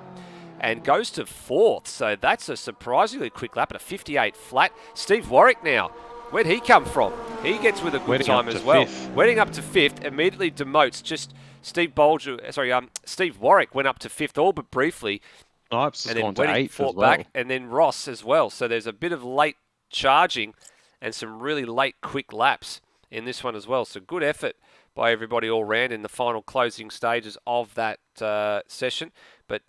and goes to 4th. So that's a surprisingly quick lap at a 58 flat. Steve Warwick now. Where'd he come from? He gets with a good time as well. Wedding up to 5th, immediately demotes. Just Steve Warwick went up to 5th all but briefly. Snipes has gone to 8th as fought well. back, and then Ross as well. So there's a bit of late charging and some really late quick laps in this one as well. So good effort by everybody all round in the final closing stages of that session. But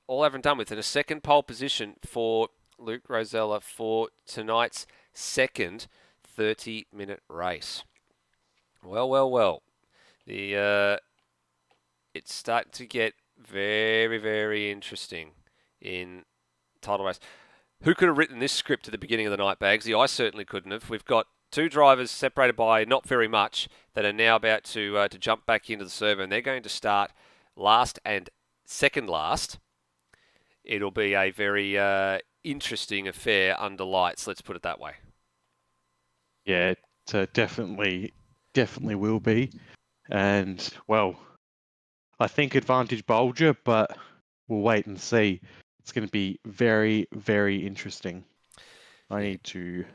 all over and done with. In a second pole position for Luke Rosella for tonight's second 30-minute race. Well. It's starting to get very, very interesting in title race. Who could have written this script at the beginning of the night, Bagsy? I certainly couldn't have. We've got 2 drivers separated by not very much that are now about to jump back into the servo, and they're going to start last and second last. It'll be a very interesting affair under lights, let's put it that way. Yeah, it definitely will be. And, well, I think advantage Bolger, but we'll wait and see. It's going to be very, very interesting. I need to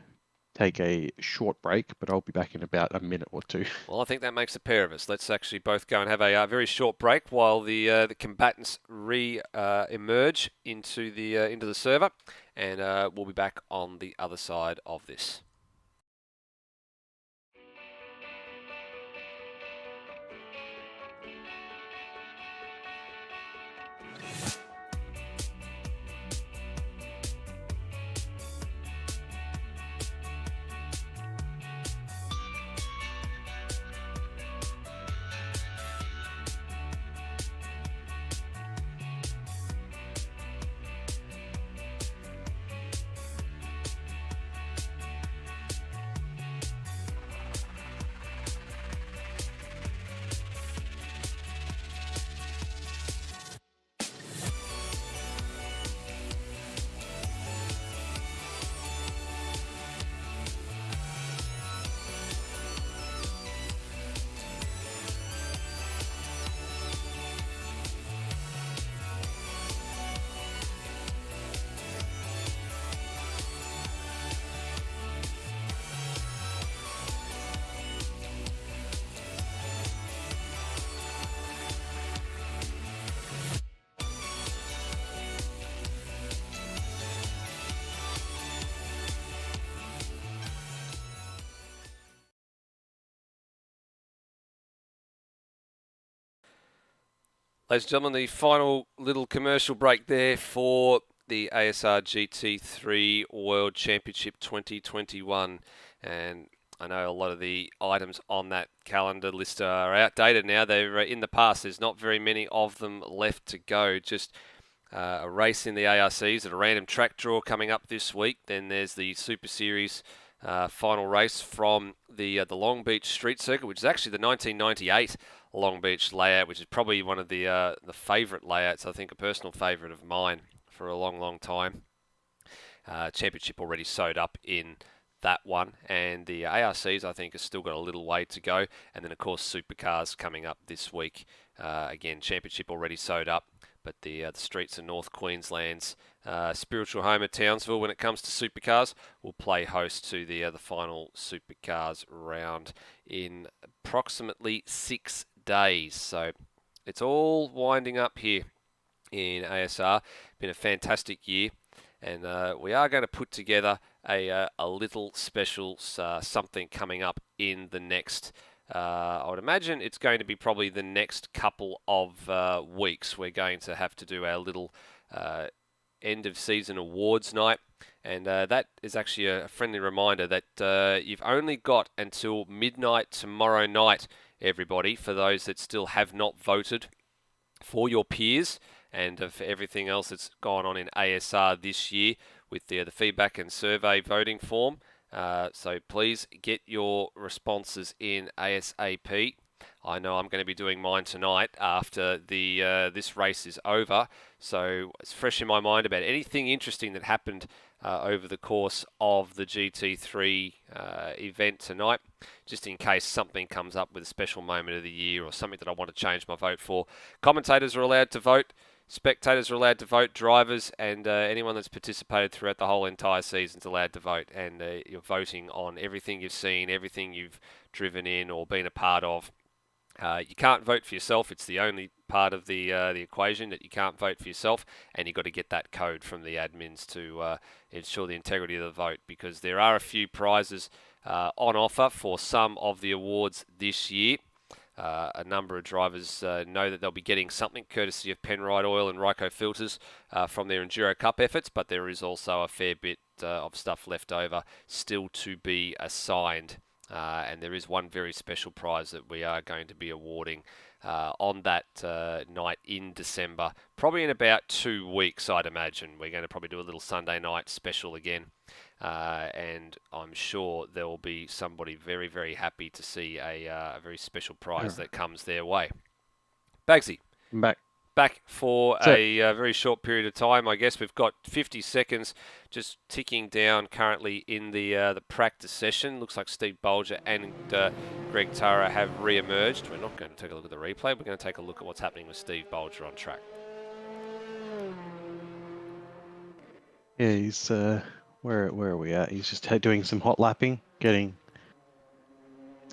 take a short break, but I'll be back in about a minute or 2. Well, I think that makes a pair of us. Let's actually both go and have a very short break while the combatants emerge into the server, and we'll be back on the other side of this. Ladies and gentlemen, the final little commercial break there for the ASR GT3 World Championship 2021. And I know a lot of the items on that calendar list are outdated now. They're in the past. There's not very many of them left to go. Just a race in the ARCs at a random track draw coming up this week. Then there's the Super Series final race from the Long Beach Street Circuit, which is actually the 1998 Long Beach layout, which is probably one of the favourite layouts, I think a personal favourite of mine for a long, long time. Championship already sewed up in that one, and the ARCs I think has still got a little way to go, and then of course Supercars coming up this week. Again, championship already sewed up, but the streets of North Queensland's spiritual home of Townsville, when it comes to Supercars, will play host to the final Supercars round in approximately 6 days. So it's all winding up here in ASR. Been a fantastic year, and we are going to put together a little special something coming up in the next I would imagine it's going to be probably the next couple of weeks. We're going to have to do our little end of season awards night, and that is actually a friendly reminder that you've only got until midnight tomorrow night, everybody, for those that still have not voted for your peers and for everything else that's gone on in ASR this year with the feedback and survey voting form. So please get your responses in ASAP. I know I'm going to be doing mine tonight after the this race is over. So it's fresh in my mind about anything interesting that happened over the course of the GT3 event tonight, just in case something comes up with a special moment of the year or something that I want to change my vote for. Commentators are allowed to vote. Spectators are allowed to vote, drivers and anyone that's participated throughout the whole entire season is allowed to vote, and you're voting on everything you've seen, everything you've driven in or been a part of. You can't vote for yourself. It's the only part of the equation that you can't vote for yourself, and you've got to get that code from the admins to ensure the integrity of the vote, because there are a few prizes on offer for some of the awards this year. A number of drivers know that they'll be getting something courtesy of Penrite Oil and Ryco Filters from their Enduro Cup efforts, but there is also a fair bit of stuff left over still to be assigned. And there is one very special prize that we are going to be awarding on that night in December, probably in about 2 weeks, I'd imagine. We're going to probably do a little Sunday night special again. And I'm sure there will be somebody very, very happy to see a very special prize that comes their way. Bagsy. Back for a very short period of time. I guess we've got 50 seconds just ticking down currently in the practice session. Looks like Steve Bolger and Greg Turra have re-emerged. We're not going to take a look at the replay. We're going to take a look at what's happening with Steve Bolger on track. Yeah, he's where are we at? He's just doing some hot lapping, getting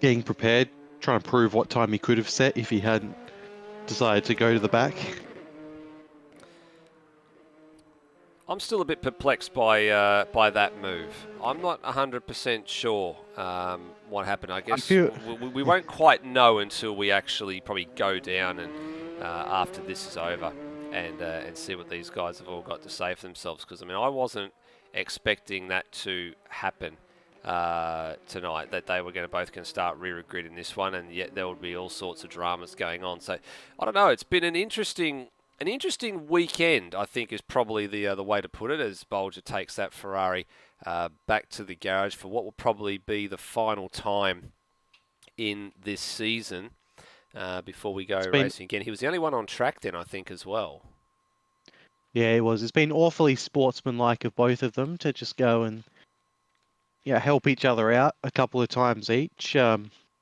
prepared, trying to prove what time he could have set if he hadn't decided to go to the back. I'm still a bit perplexed by that move. I'm not 100% sure what happened. I guess we won't quite know until we actually probably go down and after this is over and see what these guys have all got to say for themselves. Because I mean, I wasn't expecting that to happen tonight, that they were both going to start rear grid in this one, and yet there would be all sorts of dramas going on. So I don't know. It's been an interesting weekend, I think, is probably the way to put it, as Bolger takes that Ferrari back to the garage for what will probably be the final time in this season before we go racing again. He was the only one on track then, I think, as well. Yeah, it was. It's been awfully sportsmanlike of both of them to just go and help each other out a couple of times each. I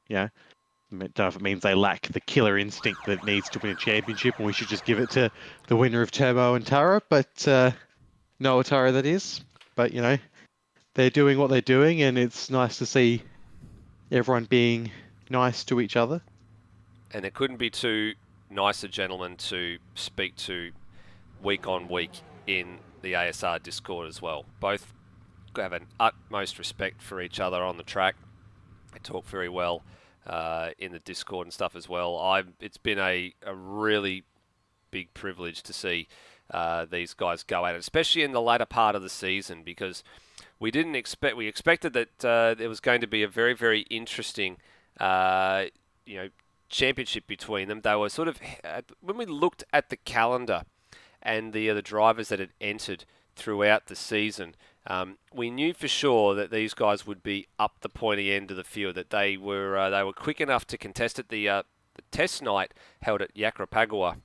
don't know if it means they lack the killer instinct that needs to win a championship, and we should just give it to the winner of Turbo and Turra, but Noah Turra, that is. But they're doing what they're doing, and it's nice to see everyone being nice to each other. And there couldn't be two nicer gentlemen to speak to week on week in the ASR Discord as well. Both have an utmost respect for each other on the track. They talk very well in the Discord and stuff as well. It's been a really big privilege to see these guys go at it, especially in the latter part of the season, because we expected that there was going to be a very, very interesting championship between them. They were sort of, when we looked at the calendar and the drivers that had entered throughout the season, we knew for sure that these guys would be up the pointy end of the field, that they were quick enough to contest at the test night held at Yakrapagua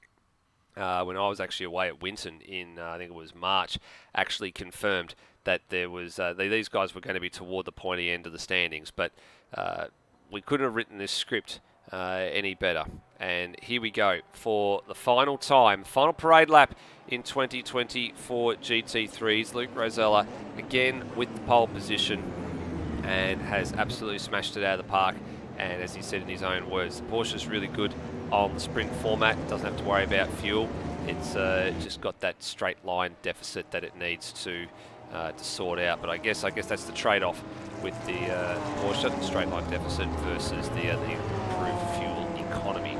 when I was actually away at Winton in, I think it was March, actually confirmed that there was these guys were going to be toward the pointy end of the standings. But we couldn't have written this script any better. And here we go for the final time, final parade lap in 2020 for GT3s. Luke Rosella again with the pole position and has absolutely smashed it out of the park. And as he said in his own words, the Porsche's really good on the sprint format. It doesn't have to worry about fuel. It's just got that straight line deficit that it needs to sort out. But I guess that's the trade-off with the Porsche, the straight line deficit versus the improved fuel economy.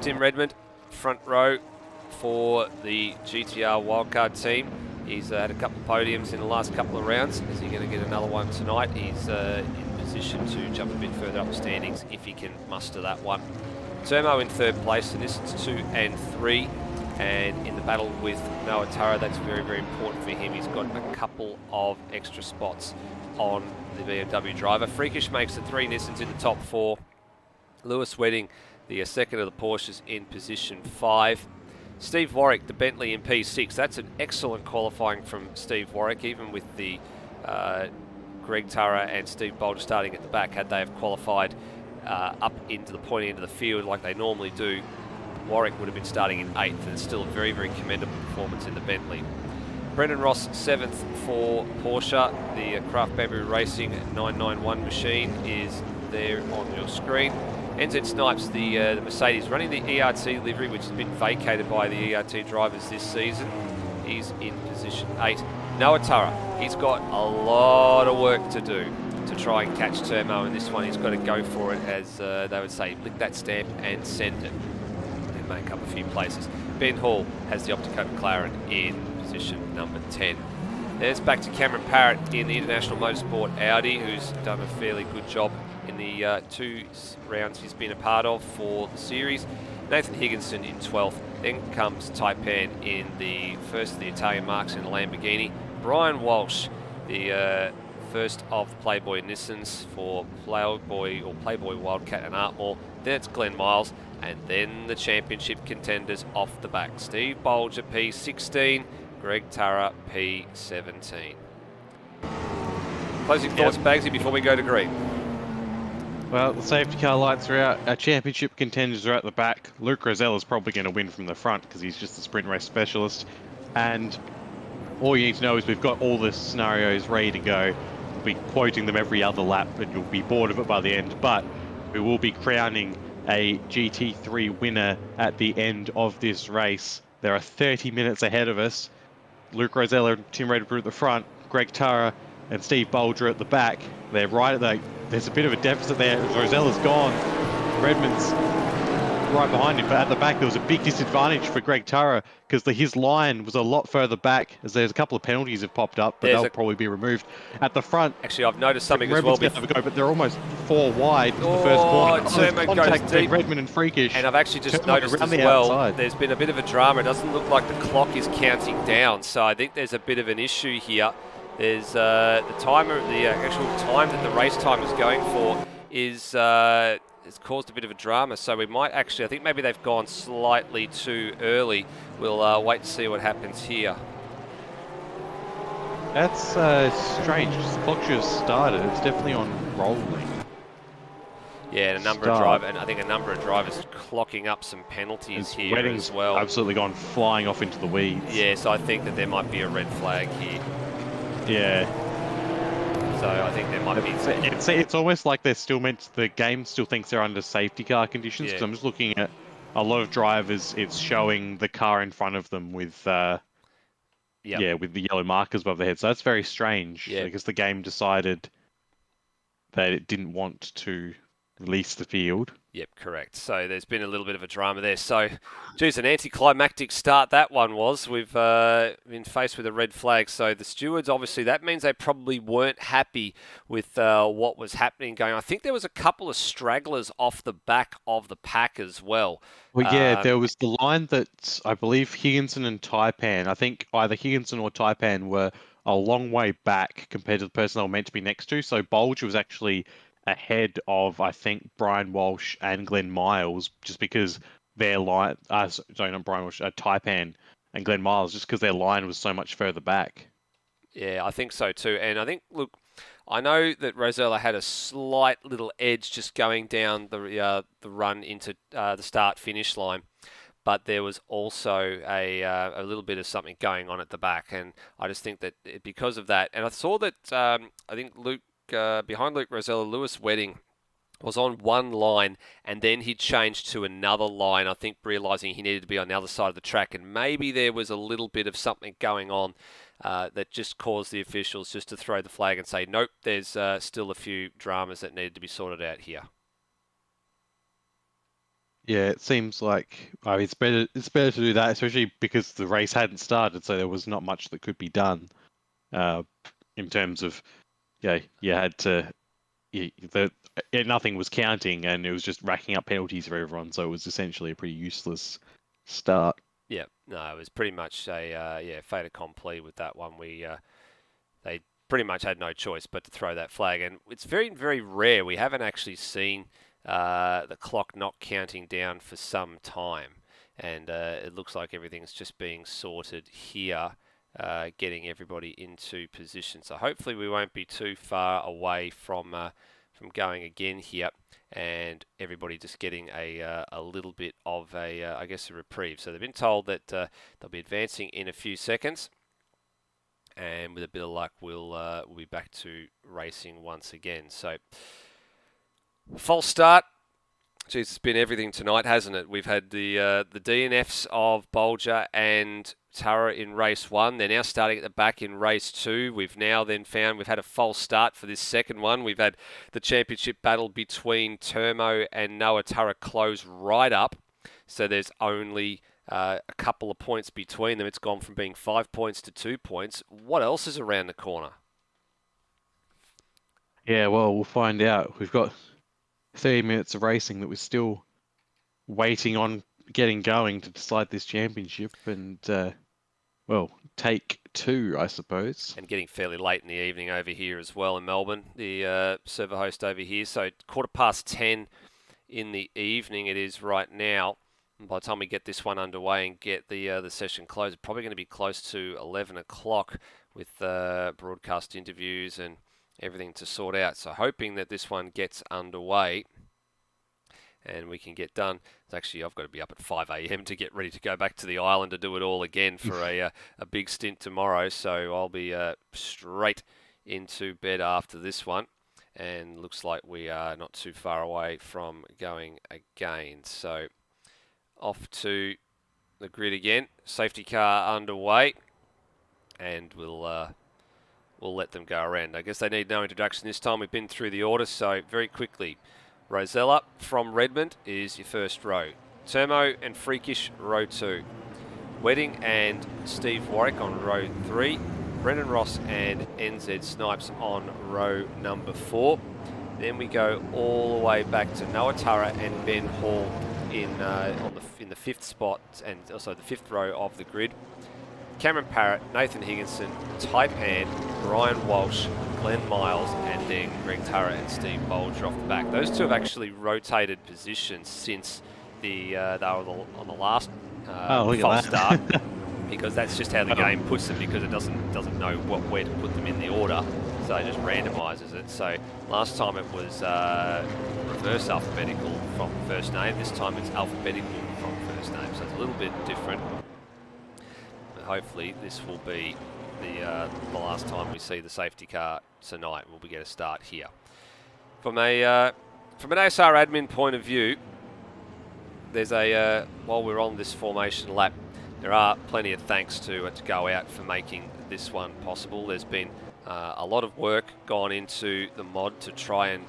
Tim Redmond, front row for the GTR wildcard team. He's had a couple of podiums in the last couple of rounds. Is he going to get another one tonight? He's in position to jump a bit further up the standings if he can muster that one. Turmo in third place, so this is 2 and 3. And in the battle with Noah Turra, that's very, very important for him. He's got a couple of extra spots on the BMW driver. Freakish makes the 3 Nissans in the top 4. Lewis Wedding, the second of the Porsches, in position 5. Steve Warwick, the Bentley in P6. That's an excellent qualifying from Steve Warwick, even with the Greg Turra and Steve Bolger starting at the back. Had they have qualified up into the pointy end of the field like they normally do, Warwick would have been starting in 8th, and it's still a very, very commendable performance in the Bentley. Brendan Ross, 7th for Porsche. The Craft Bamboo Racing 991 machine is there on your screen. NZ Snipes, the Mercedes, running the ERT livery, which has been vacated by the ERT drivers this season. He's in position 8. Noah Turra, he's got a lot of work to do to try and catch Turmo in this one. He's got to go for it, as they would say, lick that stamp and send it, and make up a few places. Ben Hall has the Optico McLaren in position number 10. There's back to Cameron Parrott in the International Motorsport Audi, who's done a fairly good job in the 2 rounds he's been a part of for the series. Nathan Higginson in 12th. Then comes Taipan in the first of the Italian marks in a Lamborghini. Brian Walsh, the first of the Playboy Nissans for Playboy Wildcat and Artmore. Then it's Glenn Miles, and then the championship contenders off the back. Steve Bolger, P16. Greg Turra, P17. Closing thoughts, Bagsy, before we go to green. Well, the safety car lights are out. Our championship contenders are at the back. Luke Rosella's probably going to win from the front because he's just a sprint race specialist. And all you need to know is we've got all the scenarios ready to go. We'll be quoting them every other lap, and you'll be bored of it by the end. But we will be crowning a GT3 winner at the end of this race. There are 30 minutes ahead of us. Luke Rosella and Tim Redford at the front, Greg Turra and Steve Bolger at the back. They're right at the... There's a bit of a deficit there. Rosella's gone. Redmond's right behind him, but at the back there was a big disadvantage for Greg Turra because his line was a lot further back, as there's a couple of penalties have popped up, but they'll probably be removed. At the front, actually, I've noticed something as well. Redmond's going to have a go, but they're almost 4 wide in the first corner. Turmo goes deep. Redmond and Freakish. And I've actually just noticed as well, there's been a bit of a drama. It doesn't look like the clock is counting down, so I think there's a bit of an issue here. There's the timer, the actual time that the race time is going for is it's caused a bit of a drama. So we might actually, I think maybe they've gone slightly too early. We'll wait to see what happens here. That's strange. The clock should have started. It's definitely on rolling. Yeah, and I think a number of drivers clocking up some penalties here as well. Absolutely gone flying off into the weeds. Yeah, so I think that there might be a red flag here. Yeah. So I think there might be... It's almost like they're still the game still thinks they're under safety car conditions, because I'm just looking at a lot of drivers, it's showing the car in front of them with, with the yellow markers above their head. So that's very strange, because the game decided that it didn't want to release the field. Yep, correct. So there's been a little bit of a drama there. So, geez, an anticlimactic start that one was. We've been faced with a red flag. So the stewards, obviously, that means they probably weren't happy with what was happening going on. I think there was a couple of stragglers off the back of the pack as well. Well, yeah, there was the line that I believe Higginson and Taipan, I think either Higginson or Taipan were a long way back compared to the person they were meant to be next to. So Bolger was actually ahead of, I think, Brian Walsh and Glenn Miles, just because their line, sorry, not Brian Walsh, Taipan and Glenn Miles, just because their line was so much further back. Yeah, I think so too. And I think, look, I know that Rosella had a slight little edge just going down the run into the start-finish line, but there was also a little bit of something going on at the back, and I just think that because of that, and I saw that I think behind Luke Rosella, Lewis Wedding was on one line, and then he changed to another line, I think realising he needed to be on the other side of the track, and maybe there was a little bit of something going on that just caused the officials just to throw the flag and say, nope, there's still a few dramas that needed to be sorted out here. Yeah, it seems like it's better to do that, especially because the race hadn't started, so there was not much that could be done in terms of you had to, nothing was counting, and it was just racking up penalties for everyone. So it was essentially a pretty useless start. Yeah, no, it was pretty much a fait accompli with that one. They pretty much had no choice but to throw that flag, and it's very, very rare. We haven't actually seen the clock not counting down for some time. And it looks like everything's just being sorted here, getting everybody into position. So hopefully we won't be too far away from going again here, and everybody just getting a little bit of I guess a reprieve. So they've been told that they'll be advancing in a few seconds, and with a bit of luck we'll be back to racing once again. So false start. Jeez, it's been everything tonight, hasn't it? We've had the DNFs of Bolger and Turra in race 1. They're now starting at the back in race 2. We've now then found we've had a false start for this second one. We've had the championship battle between Turmo and Noah Turra close right up. So there's only a couple of points between them. It's gone from being 5 points to 2 points. What else is around the corner? Yeah, well, we'll find out. We've got 30 minutes of racing that we're still waiting on getting going to decide this championship, and well, take 2, I suppose. And getting fairly late in the evening over here as well in Melbourne, the server host over here. So 10:15 in the evening it is right now. And by the time we get this one underway and get the session closed, it's probably going to be close to 11 o'clock with broadcast interviews and everything to sort out. So hoping that this one gets underway and we can get done. It's actually, I've got to be up at 5 a.m. to get ready to go back to the island to do it all again for a big stint tomorrow. So I'll be straight into bed after this one. And looks like we are not too far away from going again. So off to the grid again. Safety car underway. And we'll let them go around. I guess they need no introduction this time. We've been through the order, so very quickly. Rosella from Redmond is your first row. Turmo and Freakish, row 2. Wedding and Steve Warwick on row 3. Brendan Ross and NZ Snipes on row number 4. Then we go all the way back to Noah Turra and Ben Hall in the 5th spot, and also the 5th row of the grid. Cameron Parrott, Nathan Higginson, Taipan, Brian Walsh, Glenn Miles, and then Greg Turra and Steve Bolger off the back. Those two have actually rotated positions since they were on the last false start, because that's just how the game puts them, because it doesn't know where to put them in the order, so it just randomises it. So last time it was reverse alphabetical from first name. This time it's alphabetical from first name, so it's a little bit different. Hopefully this will be the last time we see the safety car tonight. We'll get a start here. From an ASR admin point of view, there's while we're on this formation lap, there are plenty of thanks to go out for making this one possible. There's been a lot of work gone into the mod to try and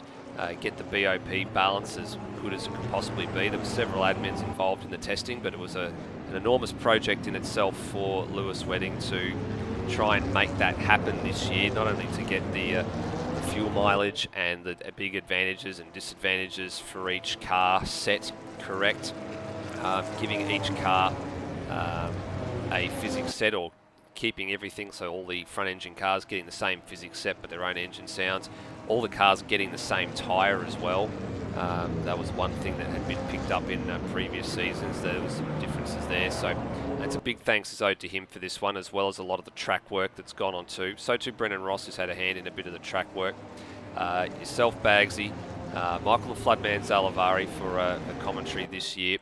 get the BOP balance as good as it could possibly be. There were several admins involved in the testing, but it was an enormous project in itself for Lewis Wedding to try and make that happen this year, not only to get the fuel mileage and the big advantages and disadvantages for each car set correct, giving each car a physics set, or keeping everything, so all the front engine cars getting the same physics set but their own engine sounds, all the cars getting the same tyre as well. That was one thing that had been picked up in previous seasons. There was some differences there, so it's a big thanks is owed to him for this one, as well as a lot of the track work that's gone on too. So too Brendan Ross has had a hand in a bit of the track work. Yourself, Bagsy, Michael the Floodman Zalavari for a commentary this year.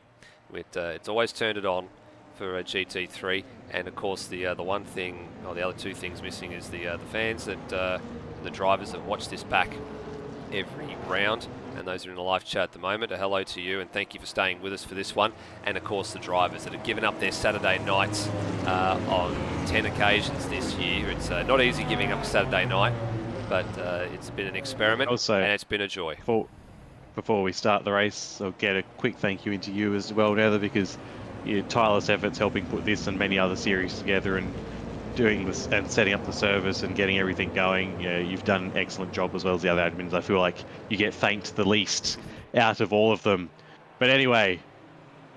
It's always turned it on for GT3, and of course the one thing, or the other two things missing, is the fans that the drivers that watch this back every round, and those are in the live chat at the moment. A hello to you, and thank you for staying with us for this one. And of course the drivers that have given up their Saturday nights on 10 occasions this year. It's not easy giving up a Saturday night, but it's been an experiment, Also, and it's been a joy. Before we start the race, I'll get a quick thank you into you as well, Nether, because your tireless efforts helping put this and many other series together, and doing this and setting up the service and getting everything going. Yeah, you've done an excellent job, as well as the other admins. I feel like you get thanked the least out of all of them. But anyway,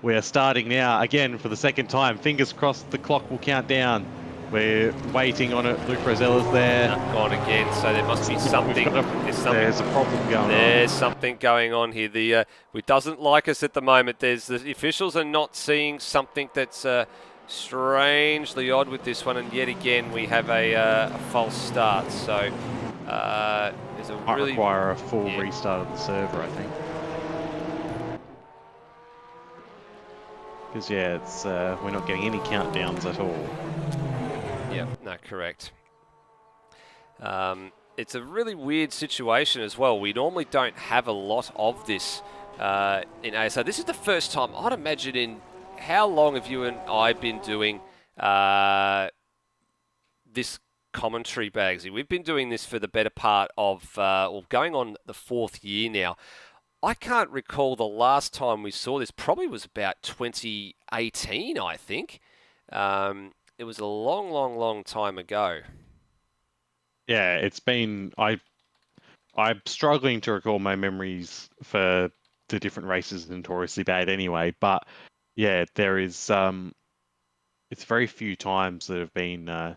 we are starting now again for the second time. Fingers crossed the clock will count down We're waiting on it. Luke Rosella's there. Gone again, so there must be something. There's a problem going on. There's something going on here. It doesn't like us at the moment. The officials are not seeing something that's strangely odd with this one, and yet again we have a false start. So there's a Might really require a full restart of the server, I think. Because it's we're not getting any countdowns at all. Yeah, no, correct. It's a really weird situation as well. We normally don't have a lot of this in ASR. This is the first time, I'd imagine, in how long have you and I been doing this commentary, Bagsy? We've been doing this for the better part of, going on the 4th year now. I can't recall the last time we saw this. Probably was about 2018, I think. It was a long, long, long time ago. Yeah, it's been. I'm struggling to recall my memories for the different races notoriously bad anyway. But yeah, there is. It's very few times that have been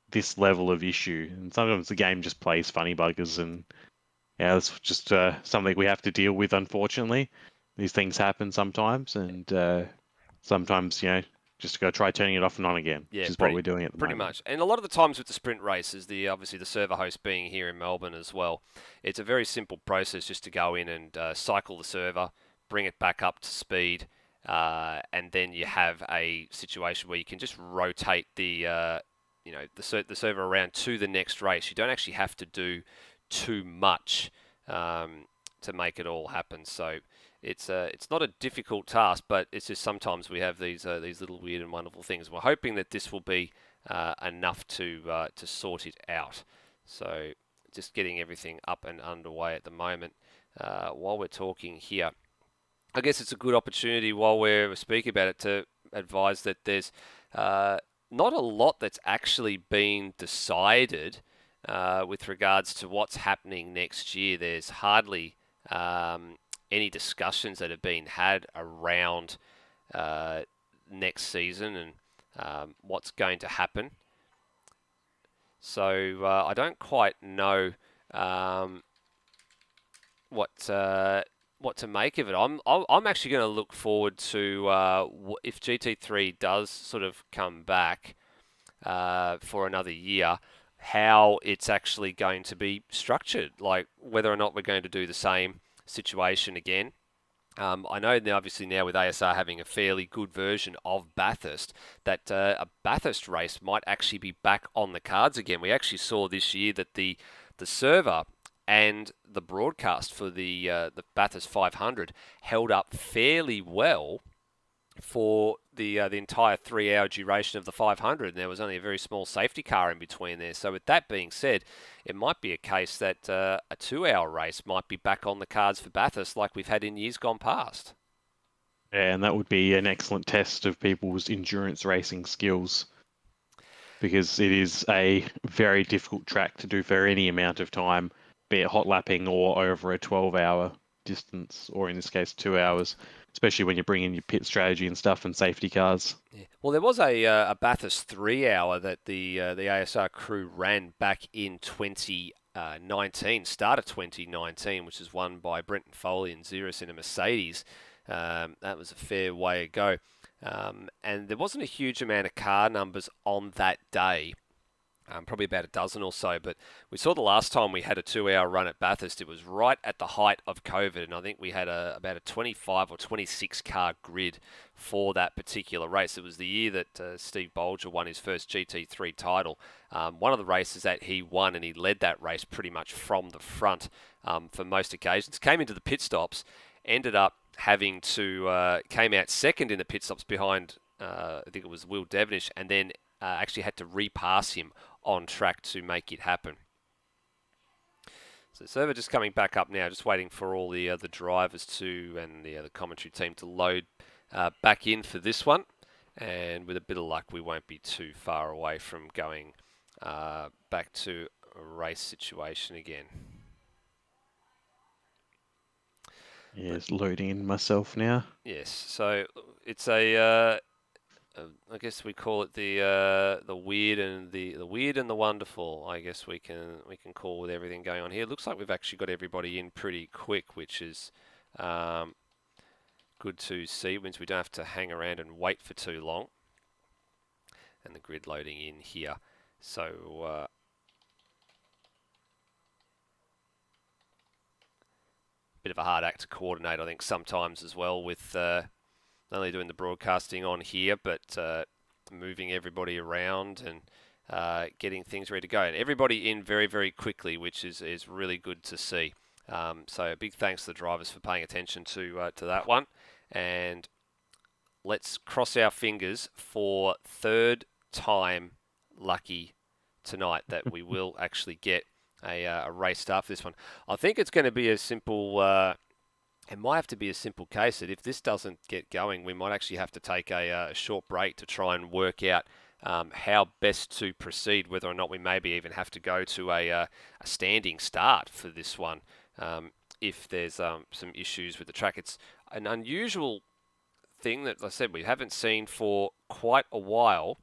this level of issue, and sometimes the game just plays funny buggers, and yeah, it's just something we have to deal with. Unfortunately, these things happen sometimes, and sometimes just go try turning it off and on again, which is what we're doing at the moment. Pretty much. And a lot of the times with the sprint races, obviously the server host being here in Melbourne as well, it's a very simple process just to go in and cycle the server, bring it back up to speed, and then you have a situation where you can just rotate the server around to the next race. You don't actually have to do too much to make it all happen. So it's not a difficult task, but it's just sometimes we have these little weird and wonderful things. We're hoping that this will be enough to sort it out. So just getting everything up and underway at the moment while we're talking here. I guess it's a good opportunity while we're speaking about it to advise that there's not a lot that's actually been decided with regards to what's happening next year. There's hardly any discussions that have been had around next season and what's going to happen. So I don't quite know what to make of it. I'm actually going to look forward to if GT3 does sort of come back for another year, how it's actually going to be structured, like whether or not we're going to do the same situation again. I know now, obviously now with ASR having a fairly good version of Bathurst, that a Bathurst race might actually be back on the cards again. We actually saw this year that the server and the broadcast for the Bathurst 500 held up fairly well for the entire 3-hour duration of the 500, and there was only a very small safety car in between there. So with that being said, it might be a case that a 2-hour race might be back on the cards for Bathurst like we've had in years gone past. Yeah, and that would be an excellent test of people's endurance racing skills, because it is a very difficult track to do for any amount of time, be it hot lapping or over a 12-hour distance, or in this case 2 hours, especially when you bring in your pit strategy and stuff and safety cars. Yeah. Well, there was a Bathurst 3-hour that the ASR crew ran back in 2019, start of 2019, which was won by Brenton Foley and Xeris in a Mercedes. That was a fair way to go. And there wasn't a huge amount of car numbers on that day. Probably about a dozen or so, but we saw the last time we had a 2-hour run at Bathurst, it was right at the height of COVID, and I think we had about a 25 or 26 car grid for that particular race. It was the year that Steve Bolger won his first GT3 title. One of the races that he won, and he led that race pretty much from the front for most occasions. Came into the pit stops, ended up having to, came out second in the pit stops behind, I think it was Will Devenish, and then actually had to repass him on track to make it happen. So server just coming back up now, just waiting for all the drivers and the commentary team to load back in for this one. And with a bit of luck, we won't be too far away from going back to a race situation again. Yes, loading in myself now. Yes, so it's a I guess we call it the weird and the weird and the wonderful. I guess we can call with everything going on here. It looks like we've actually got everybody in pretty quick, which is good to see. Means we don't have to hang around and wait for too long. And the grid loading in here. So bit of a hard act to coordinate, I think, sometimes as well with not only doing the broadcasting on here, but moving everybody around and getting things ready to go. And everybody in very, very quickly, which is really good to see. So a big thanks to the drivers for paying attention to that one. And let's cross our fingers for third time lucky tonight that we will actually get a race start for this one. I think it's going to be a simple, it might have to be a simple case that if this doesn't get going, we might actually have to take a short break to try and work out how best to proceed, whether or not we maybe even have to go to a standing start for this one if there's some issues with the track. It's an unusual thing that, like I said, we haven't seen for quite a while,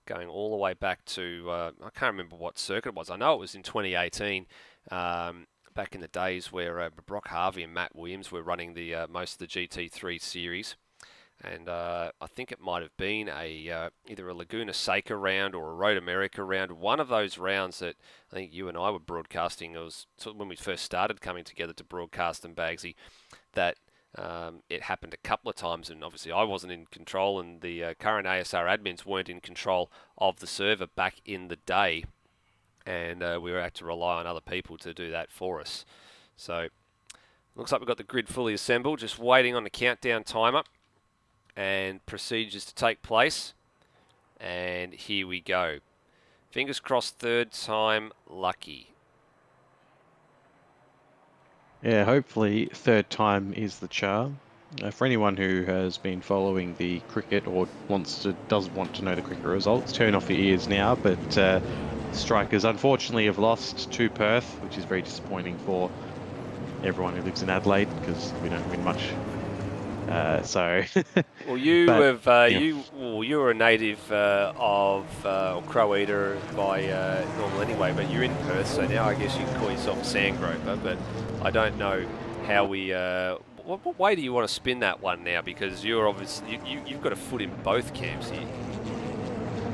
going all the way back to, I can't remember what circuit it was. I know it was in 2018, back in the days where Brock Harvey and Matt Williams were running the most of the GT3 series. And I think it might have been either a Laguna Seca round or a Road America round. One of those rounds that I think you and I were broadcasting, it was sort of when we first started coming together to broadcast them, Bagsy, that it happened a couple of times, and obviously I wasn't in control, and the current ASR admins weren't in control of the server back in the day, and we had to rely on other people to do that for us. So looks like we've got the grid fully assembled, just waiting on the countdown timer and procedures to take place. And here we go. Fingers crossed, third time lucky. Yeah, hopefully third time is the charm. For anyone who has been following the cricket or doesn't want to know the cricket results, turn off your ears now. But Strikers unfortunately have lost to Perth, which is very disappointing for everyone who lives in Adelaide because we don't win much. Well, you you were a native of Crow Eater by normal anyway, but you're in Perth, so now I guess you can call yourself a sand groper. But I don't know how we. What way do you want to spin that one now? Because you're obviously you've got a foot in both camps here.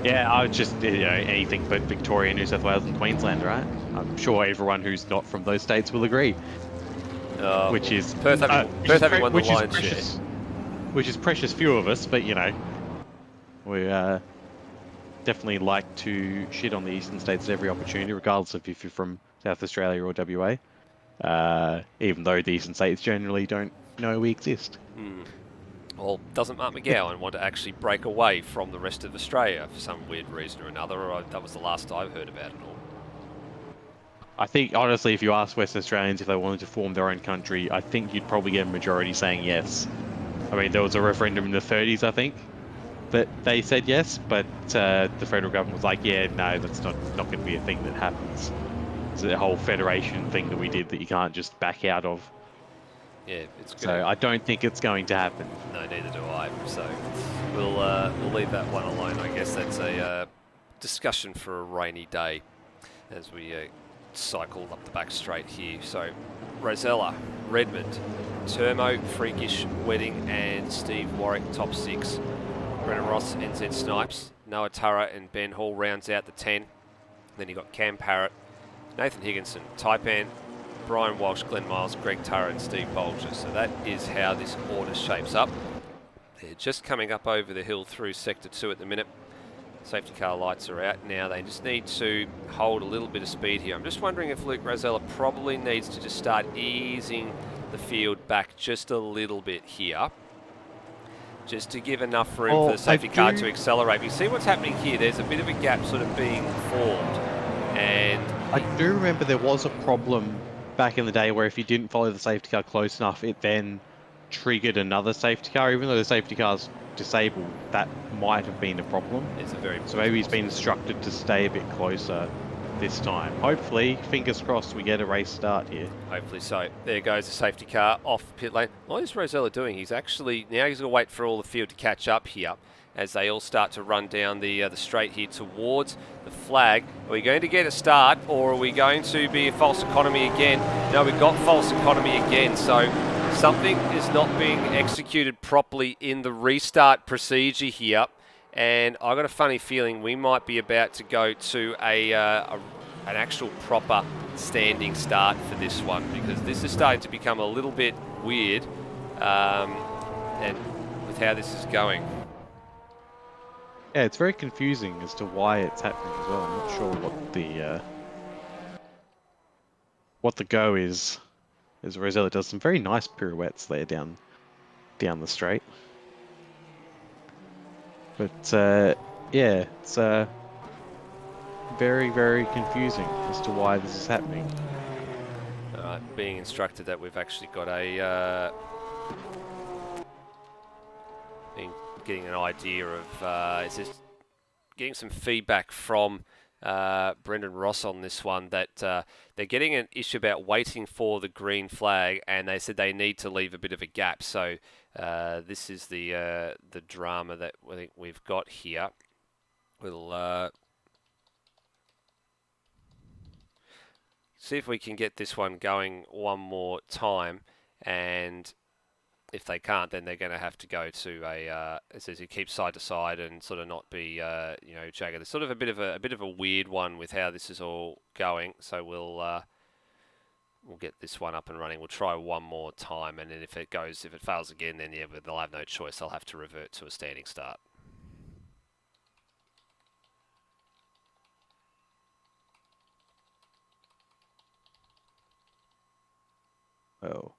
Yeah, I was just anything but Victoria, New South Wales, and Queensland, right? I'm sure everyone who's not from those states will agree. Which is Perth having won the lion's share. Which is precious few of us, but we definitely like to shit on the eastern states at every opportunity, regardless of if you're from South Australia or WA. Even though the eastern states generally don't know we exist. Well, doesn't Mark McGowan want to actually break away from the rest of Australia for some weird reason or another? Or that was the last I've heard about it all. I think, honestly, if you ask West Australians if they wanted to form their own country, I think you'd probably get a majority saying yes. I mean, there was a referendum in the 30s, I think, that they said yes, but the federal government was like, yeah, no, that's not going to be a thing that happens. It's a whole federation thing that we did that you can't just back out of. Yeah, it's good. So I don't think it's going to happen. No, neither do I. So we'll leave that one alone. I guess that's a discussion for a rainy day as we cycle up the back straight here. So Rosella, Redmond, Termo, Freakish, Wedding, and Steve Warwick, top 6. Brennan Ross, NZ Snipes, Noah Turra and Ben Hall rounds out the 10. Then you've got Cam Parrott, Nathan Higginson, Taipan, Brian Walsh, Glenn Miles, Greg Turra and Steve Bolger. So that is how this order shapes up. They're just coming up over the hill through Sector 2 at the minute. Safety car lights are out now. They just need to hold a little bit of speed here. I'm just wondering if Luke Rosella probably needs to just start easing the field back just a little bit here, just to give enough room for the safety car to accelerate. You see what's happening here? There's a bit of a gap sort of being formed. And I do remember there was a problem back in the day where if you didn't follow the safety car close enough, it then triggered another safety car. Even though the safety car's disabled, that might have been a problem. It's a very so maybe he's been instructed to stay a bit closer. this time. Hopefully, fingers crossed, we get a race start here. Hopefully so. There goes the safety car off pit lane. What is Rosella doing? He's going to wait for all the field to catch up here as they all start to run down the straight here towards the flag. Are we going to get a start, or are we going to be a false economy again? No, we've got false economy again, so something is not being executed properly in the restart procedure here. And I've got a funny feeling we might be about to go to an actual proper standing start for this one, because this is starting to become a little bit weird and with how this is going. Yeah, it's very confusing as to why it's happening as well. I'm not sure what the go is. As Rosella does some very nice pirouettes there down the straight. But yeah, it's very, very confusing as to why this is happening. Alright, being instructed that we've actually got getting an idea of is this getting some feedback from Brendan Ross on this one, that they're getting an issue about waiting for the green flag, and they said they need to leave a bit of a gap. So this is the drama that I think we've got here. We'll see if we can get this one going one more time, and if they can't, then they're going to have to go to it says you keep side to side and sort of not be jagged. It's sort of a bit of a weird one with how this is all going. So we'll get this one up and running. We'll try one more time, and then if it fails again, then yeah, they'll have no choice. They'll have to revert to a standing start. Oh.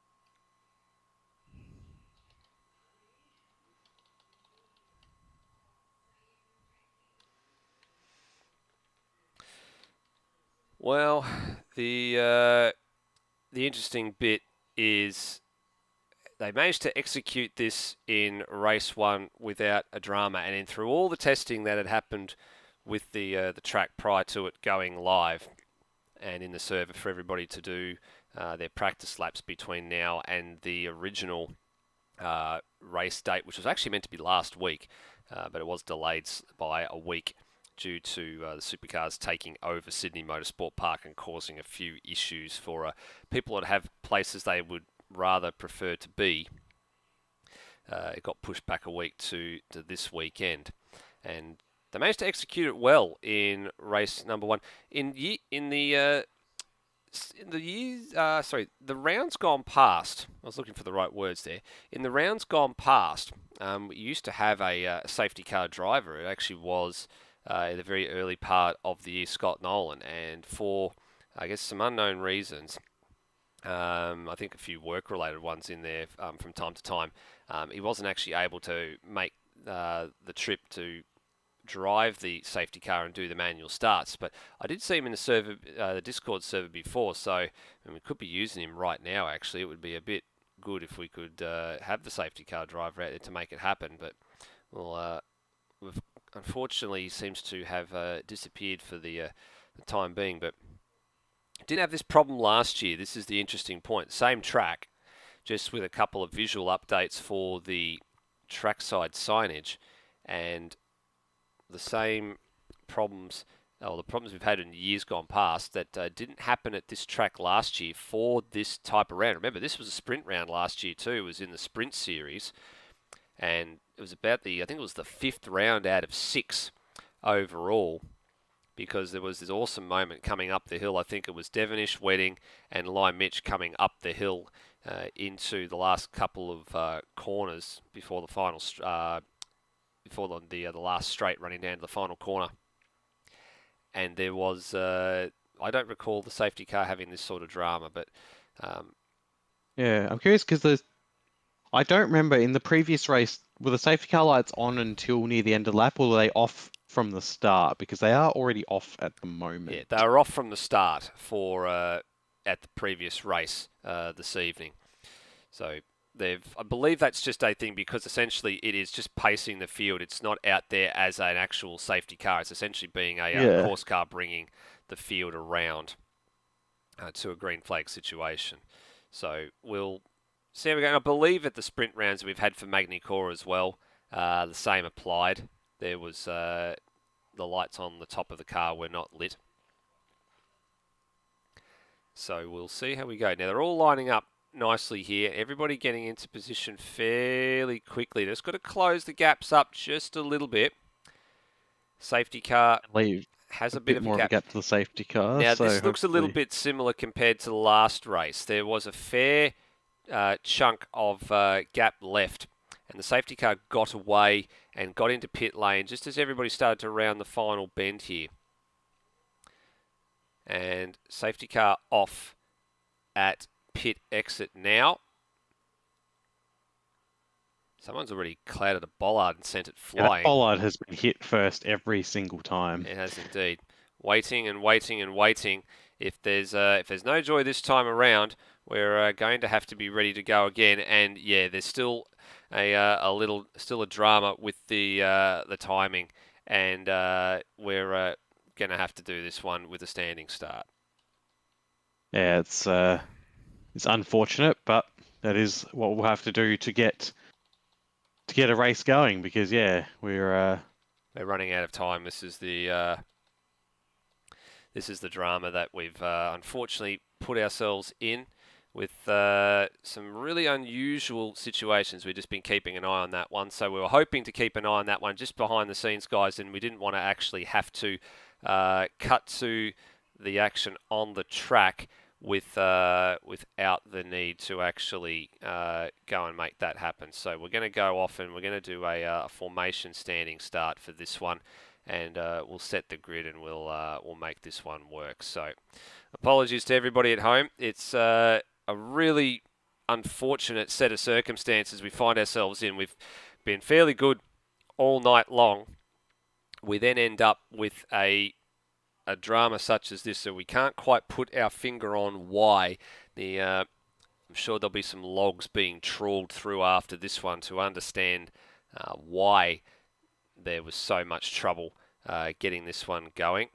Well, the interesting bit is they managed to execute this in race one without a drama, and then through all the testing that had happened with the track prior to it going live, and in the server for everybody to do their practice laps between now and the original race date, which was actually meant to be last week, but it was delayed by a week due to the supercars taking over Sydney Motorsport Park and causing a few issues for people that have places they would rather prefer to be. It got pushed back a week to this weekend, and they managed to execute it well in race number one. The rounds gone past, I was looking for the right words there. In the rounds gone past, we used to have a safety car driver. It actually was in the very early part of the year, Scott Nolan, and for, I guess, some unknown reasons, I think a few work-related ones in there from time to time, he wasn't actually able to make the trip to drive the safety car and do the manual starts. But I did see him in the server, the Discord server before, so we could be using him right now. Actually, it would be a bit good if we could have the safety car driver out there to make it happen. But unfortunately, he seems to have disappeared for the time being. But didn't have this problem last year. This is the interesting point. Same track, just with a couple of visual updates for the trackside signage, and the same problems, or the problems we've had in years gone past that didn't happen at this track last year for this type of round. Remember, this was a sprint round last year too. It was in the sprint series, and it was about I think it was the 5th round out of 6 overall, because there was this awesome moment coming up the hill. I think it was Devonish, Wedding, and Lime Mitch coming up the hill into the last couple of corners before the final before the last straight, running down to the final corner. And there was, I don't recall the safety car having this sort of drama, but yeah, I'm curious because I don't remember in the previous race, were the safety car lights on until near the end of the lap, or were they off from the start? Because they are already off at the moment. Yeah, they were off from the start for at the previous race this evening. So I believe that's just a thing, because essentially it is just pacing the field. It's not out there as an actual safety car. It's essentially being a course car bringing the field around to a green flag situation. So we'll see how we go. And I believe at the sprint rounds we've had for Magny-Cours as well, the same applied. There was the lights on the top of the car were not lit. So we'll see how we go. Now they're all lining up nicely here. Everybody getting into position fairly quickly. Just got to close the gaps up just a little bit. Safety car Leave has a bit bit of more a gap. of a gap to the safety car. Now so this looks a little hopefully- bit similar compared to the last race. There was a fair chunk of gap left, and the safety car got away and got into pit lane just as everybody started to round the final bend here. And safety car off at pit exit now. Someone's already clouded a bollard and sent it Yeah, that flying. bollard has been hit first every single time. It has indeed. Waiting and waiting and waiting. If there's no joy this time around, we're going to have to be ready to go again. And yeah, there's still a drama with the timing, and we're going to have to do this one with a standing start. Yeah, it's unfortunate, but that is what we'll have to do to get a race going. Because yeah, we're running out of time. This is the drama that we've unfortunately put ourselves in with some really unusual situations. We've just been keeping an eye on that one. So we were hoping to keep an eye on that one just behind the scenes, guys, and we didn't want to actually have to cut to the action on the track without the need to actually go and make that happen. So we're going to go off and we're going to do a formation standing start for this one, and we'll set the grid and we'll make this one work. So apologies to everybody at home. It's a really unfortunate set of circumstances we find ourselves in. We've been fairly good all night long. We then end up with a drama such as this, so we can't quite put our finger on why. I'm sure there'll be some logs being trawled through after this one to understand why there was so much trouble getting this one going.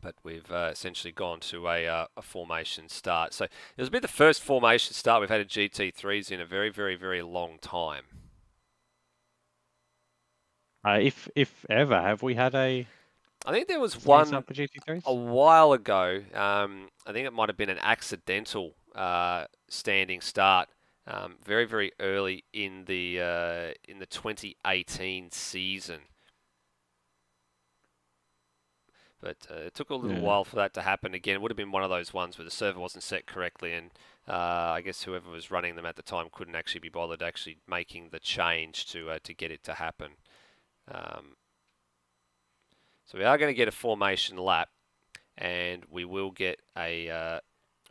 But we've essentially gone to a formation start. So it was a bit the first formation start we've had at GT3s in a very, very, very long time. if ever, have we had a I think there was race one up for GT3s? a while ago. I think it might have been an accidental standing start, very, very early in the 2018 season. But it took a little while for that to happen again. It would have been one of those ones where the server wasn't set correctly, and I guess whoever was running them at the time couldn't actually be bothered actually making the change to get it to happen. So we are going to get a formation lap, and we will get a.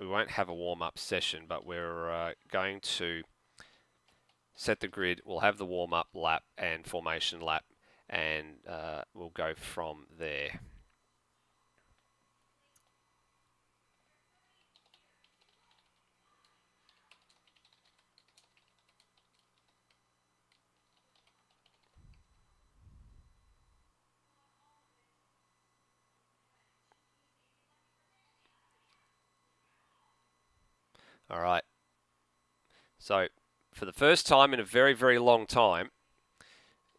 We won't have a warm-up session, but we're going to set the grid. We'll have the warm-up lap and formation lap, and we'll go from there. All right. So for the first time in a very, very long time,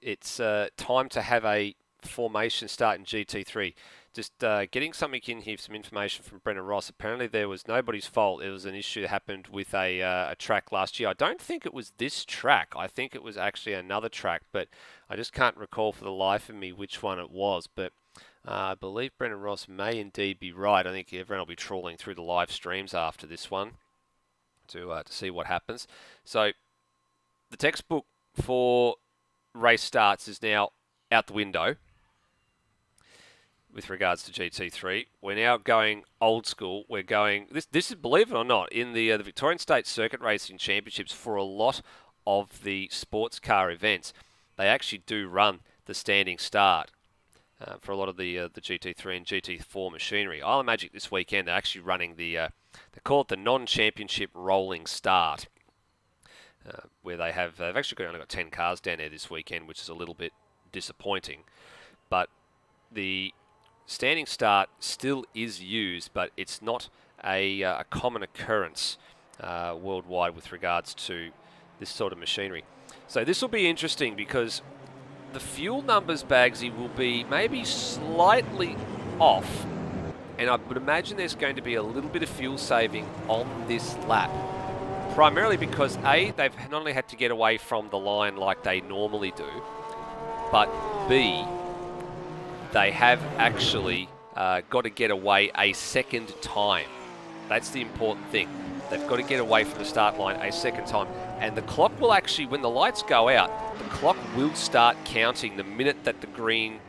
it's time to have a formation start in GT3. Just getting something in here, some information from Brendan Ross. Apparently there was nobody's fault. It was an issue that happened with a track last year. I don't think it was this track. I think it was actually another track, but I just can't recall for the life of me which one it was. But I believe Brendan Ross may indeed be right. I think everyone will be trawling through the live streams after this one to see what happens. So the textbook for race starts is now out the window with regards to GT3. We're now going old school. We're going, this is, believe it or not, in the Victorian State Circuit Racing Championships, for a lot of the sports car events, they actually do run the standing start. For a lot of the GT3 and GT4 machinery. Isle of Magic this weekend are actually running they call it the non-championship rolling start, where they've actually only got 10 cars down there this weekend, which is a little bit disappointing. But the standing start still is used, but it's not a common occurrence worldwide with regards to this sort of machinery. So this will be interesting because the fuel numbers, Bagsy, will be maybe slightly off, and I would imagine there's going to be a little bit of fuel saving on this lap. Primarily because A, they've not only had to get away from the line like they normally do, but B, they have actually got to get away a second time. That's the important thing. They've got to get away from the start line a second time. And the clock will actually, when the lights go out, the clock will start counting the minute that the green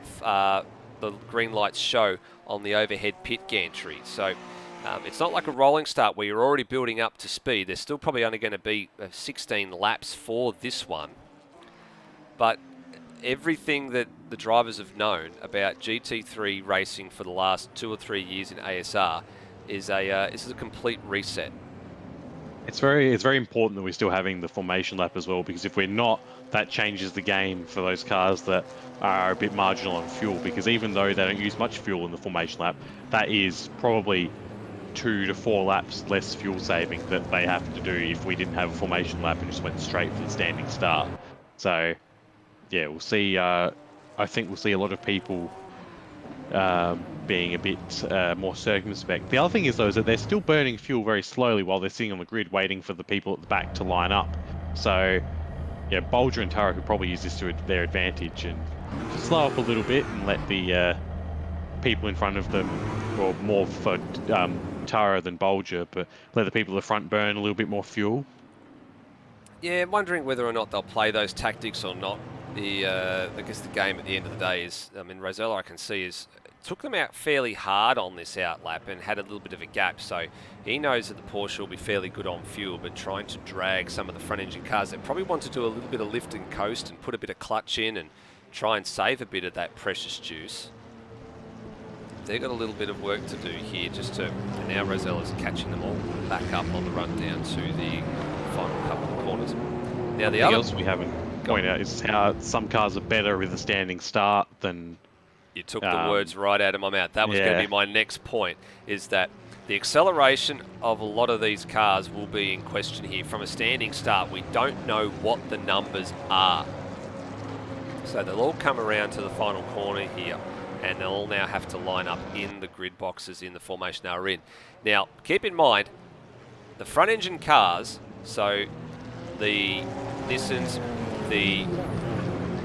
lights show on the overhead pit gantry. So it's not like a rolling start where you're already building up to speed. There's still probably only going to be 16 laps for this one. But everything that the drivers have known about GT3 racing for the last 2 or 3 years in ASR is this is a complete reset. It's very important that we're still having the formation lap as well, because if we're not, that changes the game for those cars that are a bit marginal on fuel, because even though they don't use much fuel in the formation lap, that is probably 2 to 4 laps less fuel saving that they have to do if we didn't have a formation lap and just went straight for the standing start. So yeah, we'll see. I think we'll see a lot of people being a bit more circumspect. The other thing is, though, is that they're still burning fuel very slowly while they're sitting on the grid waiting for the people at the back to line up. So yeah, Bolger and Turra could probably use this to their advantage and slow up a little bit and let the people in front of them, or more for Turra than Bolger, but let the people at the front burn a little bit more fuel. Yeah, I'm wondering whether or not they'll play those tactics or not. I guess the game at the end of the day is, I mean, Rosella, I can see, took them out fairly hard on this out lap and had a little bit of a gap, so he knows that the Porsche will be fairly good on fuel, but trying to drag some of the front engine cars that probably want to do a little bit of lift and coast and put a bit of clutch in and try and save a bit of that precious juice. They've got a little bit of work to do here and now Rosella's catching them all back up on the run down to the final couple of corners. Now the other else we haven't pointed out is how some cars are better with a standing start than... You took the words right out of my mouth. That was going to be my next point, is that the acceleration of a lot of these cars will be in question here. From a standing start, we don't know what the numbers are. So they'll all come around to the final corner here, and they'll all now have to line up in the grid boxes in the formation they are in. Now, keep in mind, the front engine cars, so the Nissans, the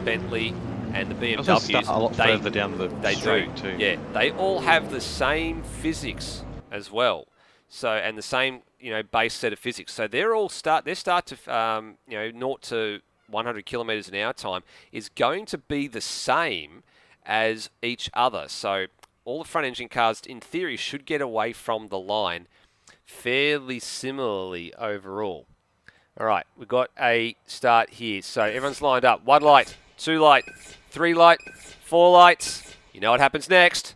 Bentley, and the BMWs, a lot further down the straight do. too. Yeah, they all have the same physics as well. So, and the same, base set of physics. So they're all their start to, 0 to 100 kilometers an hour time is going to be the same as each other. So all the front engine cars, in theory, should get away from the line fairly similarly overall. All right, we've got a start here. So everyone's lined up. 1 light, 2 light, 3 light, 4 lights. You know what happens next.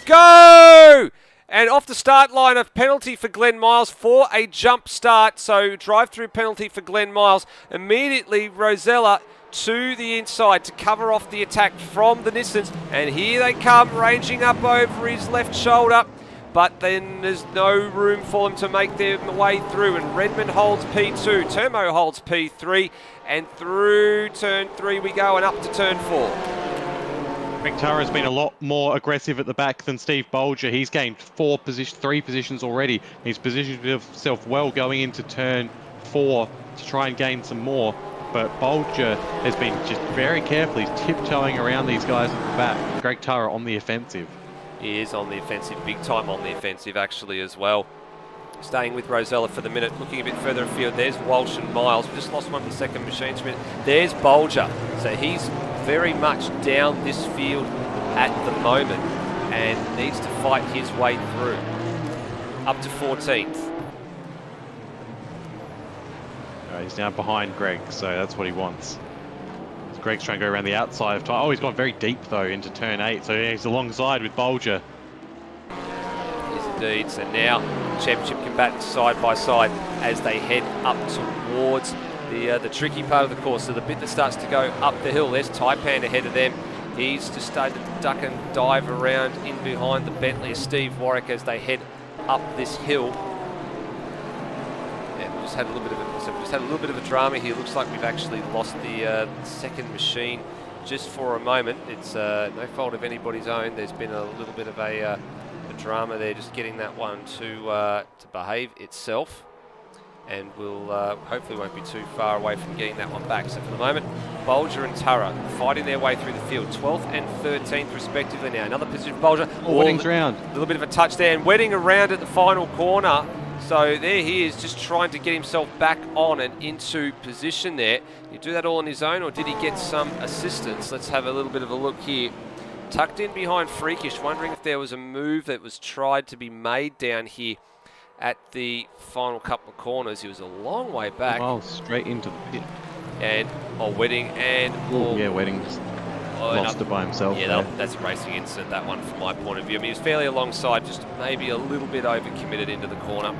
Go! And off the start line, a penalty for Glenn Miles for a jump start. So drive-through penalty for Glenn Miles. Immediately, Rosella to the inside to cover off the attack from the Nissans. And here they come, ranging up over his left shoulder. But then there's no room for them to make their way through. And Redmond holds P2, Turmo holds P3, and through turn 3 we go and up to turn 4. Greg Turra has been a lot more aggressive at the back than Steve Bolger. He's gained 3 positions already. He's positioned himself well going into turn 4 to try and gain some more. But Bolger has been just very careful. He's tiptoeing around these guys at the back. Greg Turra on the offensive. He is on the offensive, big time on the offensive actually as well. Staying with Rosella for the minute, looking a bit further afield. There's Walsh and Miles. We just lost one of the second machine sprint. There's Bolger. So he's very much down this field at the moment and needs to fight his way through. Up to 14th. He's now behind Greg, so that's what he wants. Greg's trying to go around the outside of time. Oh, he's gone very deep though into turn 8, so yeah, he's alongside with Bolger. Yes, indeed. So now championship combatants side by side as they head up towards the tricky part of the course. So the bit that starts to go up the hill. There's Taipan ahead of them. He's just started to duck and dive around in behind the Bentley of Steve Warwick as they head up this hill. Yeah, we just had a little bit of a drama here. Looks like we've actually lost the second machine just for a moment. It's no fault of anybody's own. There's been a little bit of a drama there, just getting that one to behave itself. And we'll hopefully won't be too far away from getting that one back. So for the moment, Bolger and Turra fighting their way through the field, 12th and 13th respectively now. Another position for Bolger. Wedding's round. A little bit of a touch there, and Wedding around at the final corner. So there he is, just trying to get himself back on and into position there. Did he do that all on his own, or did he get some assistance? Let's have a little bit of a look here. Tucked in behind Freakish, wondering if there was a move that was tried to be made down here at the final couple of corners. He was a long way back. Well, straight into the pit. And Wedding and... yeah, Wedding just lost it by himself. Yeah, that's a racing incident, that one, from my point of view. I mean, he was fairly alongside, just maybe a little bit overcommitted into the corner.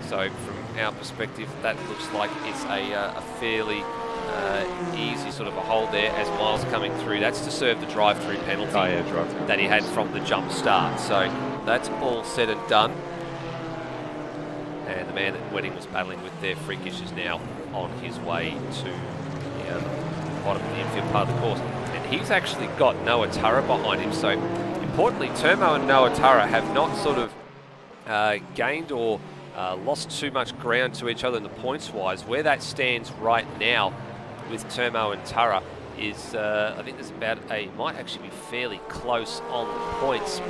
So from our perspective, that looks like it's a fairly easy sort of a hold there as Miles coming through. That's to serve the drive-through penalty that he had from the jump start. So that's all said and done. And the man that Wedding was battling with there, Freakish, is now on his way to the bottom of the infield part of the course. And he's actually got Noah Turra behind him. So importantly, Turmo and Noah Turra have not sort of gained or lost too much ground to each other in the points-wise. Where that stands right now with Turmo and Turra is, I think there's about might actually be fairly close on the points.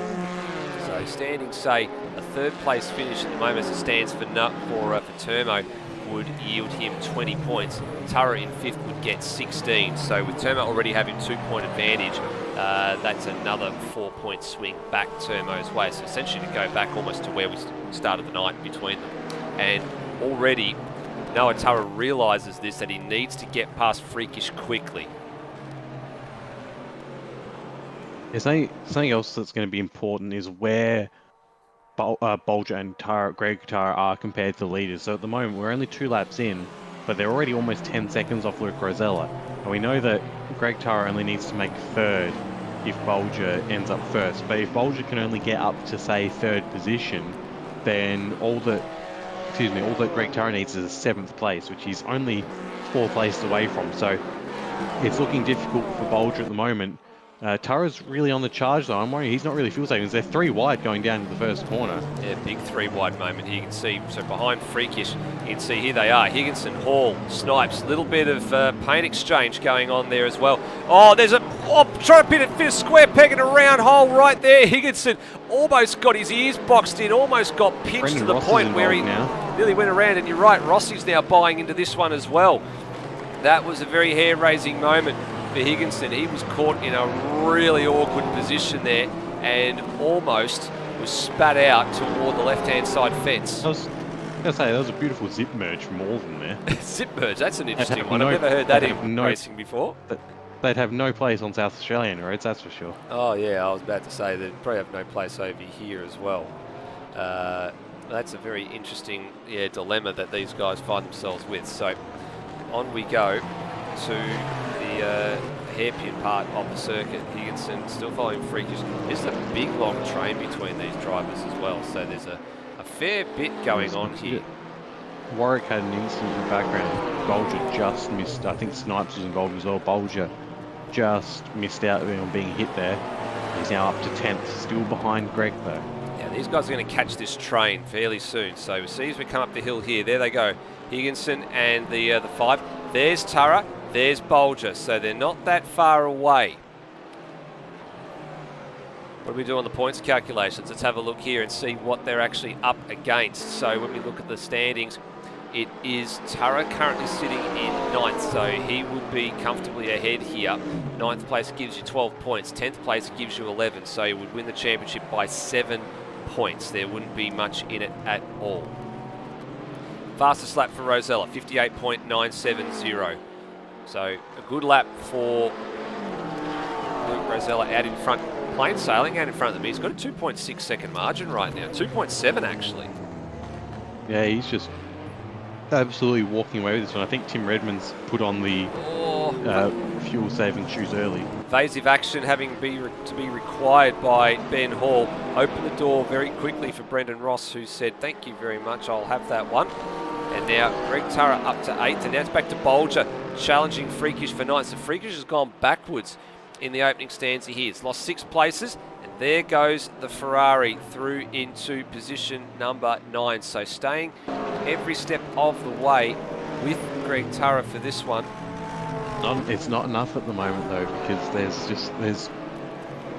So standing, say, a third place finish at the moment as it stands for Turmo would yield him 20 points. Turra in 5th would get 16. So with Turmo already having 2-point advantage, that's another 4-point swing back Turmo's way. So essentially to go back almost to where we started the night between them. And already Noah Turra realises this, that he needs to get past Freakish quickly. There's something else that's going to be important is where Bolger and Greg Turra are compared to the leaders. So at the moment, we're only 2 laps in, but they're already almost 10 seconds off Luke Rosella. And we know that Greg Turra only needs to make 3rd if Bolger ends up 1st. But if Bolger can only get up to, say, 3rd position, then all that Greg Turra needs is a 7th place, which he's only 4 places away from. So it's looking difficult for Bolger at the moment. Turra's really on the charge though. I'm worried he's not really fuel saving. They're 3 wide going down to the first corner. Yeah, big 3 wide moment here. You can see, so behind Freakish, you can see here they are. Higginson, Hall, Snipes, little bit of paint exchange going on there as well. Oh, there's trying to fit a square peg in a round hole right there. Higginson almost got his ears boxed in, almost got pinched Brendan to the Ross point where he nearly went around. And you're right, Rossi's now buying into this one as well. That was a very hair-raising moment for Higginson. He was caught in a really awkward position there and almost was spat out toward the left-hand side fence. I was going to say, that was a beautiful zip merge from all of them there. Zip merge, that's an interesting one. I've never heard that in racing before. They'd have no place on South Australian roads, that's for sure. Oh yeah, I was about to say they'd probably have no place over here as well. That's a very interesting dilemma that these guys find themselves with. So on we go to the hairpin part of the circuit. Higginson still following Freakish. There's a big long train between these drivers as well, so there's a fair bit going on here. Warwick had an incident in the background. Bolger just missed, I think Snipes was involved as well. Bolger just missed out on being hit there. He's now up to 10th, still behind Greg though. Yeah, these guys are going to catch this train fairly soon. So we see as we come up the hill here, there they go. Higginson and the 5. There's Turra, there's Bolger, so they're not that far away. What do we do on the points calculations? Let's have a look here and see what they're actually up against. So when we look at the standings, it is Turra currently sitting in 9th, so he would be comfortably ahead here. 9th place gives you 12 points, 10th place gives you 11, so he would win the championship by 7 points. There wouldn't be much in it at all. Fastest lap for Rosella, 58.970. So a good lap for Luke Rosella out in front. Plain sailing out in front of them. He's got a 2.6 second margin right now. 2.7 actually. Yeah, he's just absolutely walking away with this one. I think Tim Redmond's put on the fuel-saving shoes early. Evasive action having to be required by Ben Hall. Open the door very quickly for Brendan Ross, who said, thank you very much, I'll have that one. And now Greg Turra up to 8th, and now it's back to Bolger, challenging Freakish for 9th. So Freakish has gone backwards in the opening stanza here. It's lost 6 places, and there goes the Ferrari through into position number 9. So staying every step of the way with Greg Turra for this one. It's not enough at the moment though, because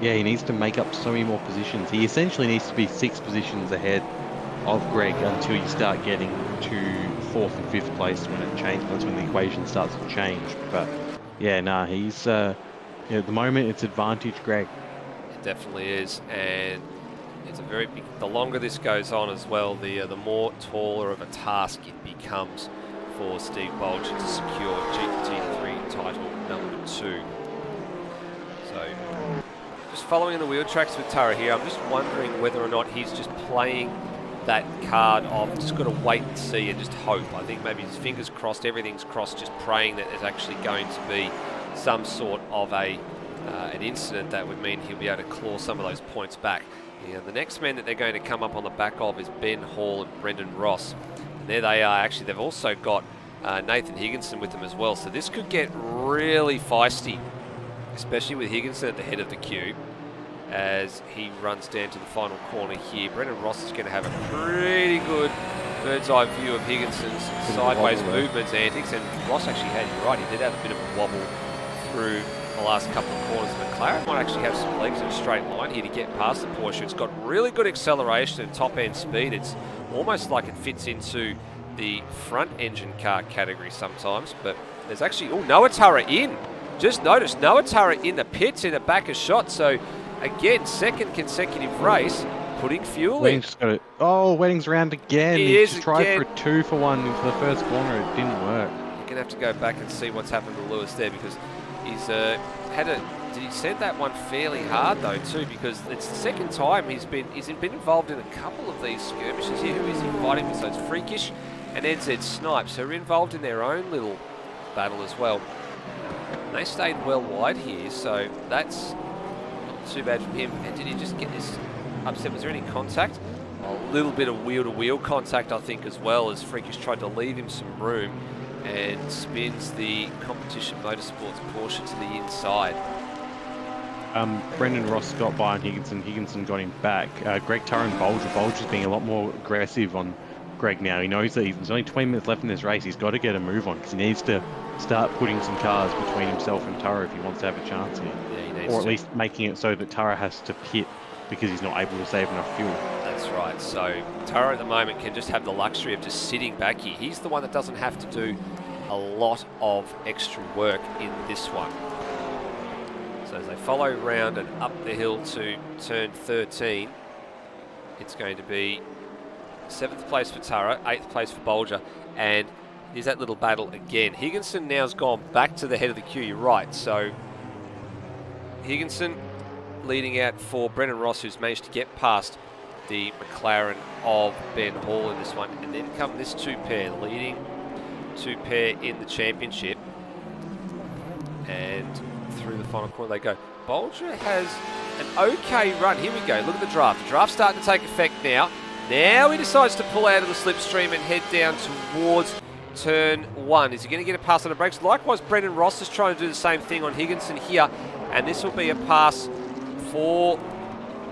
he needs to make up so many more positions. He essentially needs to be 6 positions ahead of Greg until you start getting to 4th and 5th place when it changes. That's when the equation starts to change. But yeah, he's at the moment it's advantage Greg. It definitely is, and it's a very big. The longer this goes on as well, the more taller of a task it becomes for Steve Bolger to secure GT3 title number 2. So, just following the wheel tracks with Turra here, I'm just wondering whether or not he's just playing that card of just got to wait and see and just hope. I think maybe his fingers crossed, everything's crossed, just praying that there's actually going to be some sort of an incident that would mean he'll be able to claw some of those points back. The next men that they're going to come up on the back of is Ben Hall and Brendan Ross. And there they are. Actually, they've also got Nathan Higginson with them as well. So this could get really feisty, especially with Higginson at the head of the queue as he runs down to the final corner here. Brendan Ross is going to have a pretty good bird's eye view of Higginson's sideways movements, antics, and Ross actually had, you're right, he did have a bit of a wobble through the last couple of corners. McLaren might actually have some legs in a straight line here to get past the Porsche. It's got really good acceleration and top end speed. It's almost like it fits into the front engine car category sometimes, but there's actually, Noah Turra in. Just noticed Noah Turra in the pits in the back of shot. So again, second consecutive race, putting fuel in. Wedding's round again. He just tried for a 2 for 1 into the first corner. It didn't work. You're going to have to go back and see what's happened to Lewis there, because he's did he send that one fairly hard though too, because it's the second time he's been involved in a couple of these skirmishes here. Who is he fighting with? So it's Freakish and NZ Snipe, so we're involved in their own little battle as well. They stayed well wide here, so that's not too bad from him. And did he just get this upset? Was there any contact? A little bit of wheel-to-wheel contact, I think, as well, as Freakish tried to leave him some room and spins the Competition Motorsports Porsche to the inside. Brendan Ross got by on Higginson. Higginson got him back. Greg Turra and Bolger. Bolger's being a lot more aggressive on Greg now. He knows that there's only 20 minutes left in this race. He's got to get a move on because he needs to start putting some cars between himself and Turra if he wants to have a chance here. Yeah, he needs or at to. least making it so that Turra has to pit because he's not able to save enough fuel. That's right. So Turra at the moment can just have the luxury of just sitting back here. He's the one that doesn't have to do a lot of extra work in this one. So as they follow round and up the hill to turn 13, it's going to be 7th place for Turra, 8th place for Bolger, and here's that little battle again. Higginson now's gone back to the head of the queue, you're right. So Higginson leading out for Brendan Ross, who's managed to get past the McLaren of Ben Hall in this one. And then come this 2-pair, leading 2-pair in the championship. And through the final corner they go. Bolger has an okay run. Here we go. Look at the draft. The draft's starting to take effect now. Now he decides to pull out of the slipstream and head down towards turn 1. Is he going to get a pass on the brakes? Likewise, Brendan Ross is trying to do the same thing on Higginson here. And this will be a pass for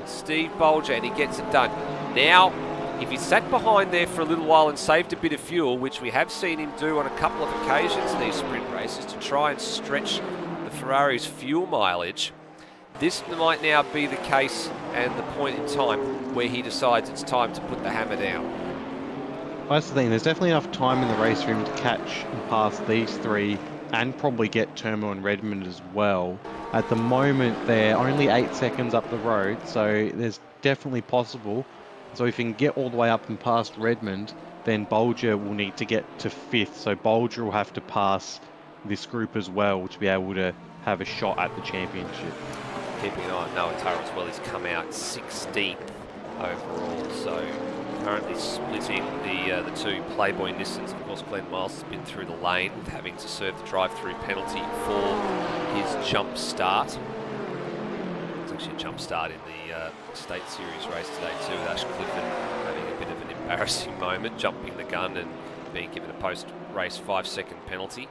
Steve Bolger, and he gets it done. Now, if he sat behind there for a little while and saved a bit of fuel, which we have seen him do on a couple of occasions in these sprint races to try and stretch the Ferrari's fuel mileage, this might now be the case and the point in time where he decides it's time to put the hammer down. Well, that's the thing, there's definitely enough time in the race for him to catch and pass these 3 and probably get Turmo and Redmond as well. At the moment, they're only 8 seconds up the road, so there's definitely possible. So if he can get all the way up and past Redmond, then Bolger will need to get to 5th. So Bolger will have to pass this group as well to be able to have a shot at the championship. Keeping an eye on Noah Turra as well, he's come out 16th overall. So currently splitting the two Playboy Nissans. Of course, Glenn Miles has been through the lane with having to serve the drive-through penalty for his jump start. It's actually a jump start in the State Series race today too, with Ash Clifford having a bit of an embarrassing moment, jumping the gun and being given a post-race 5-second penalty.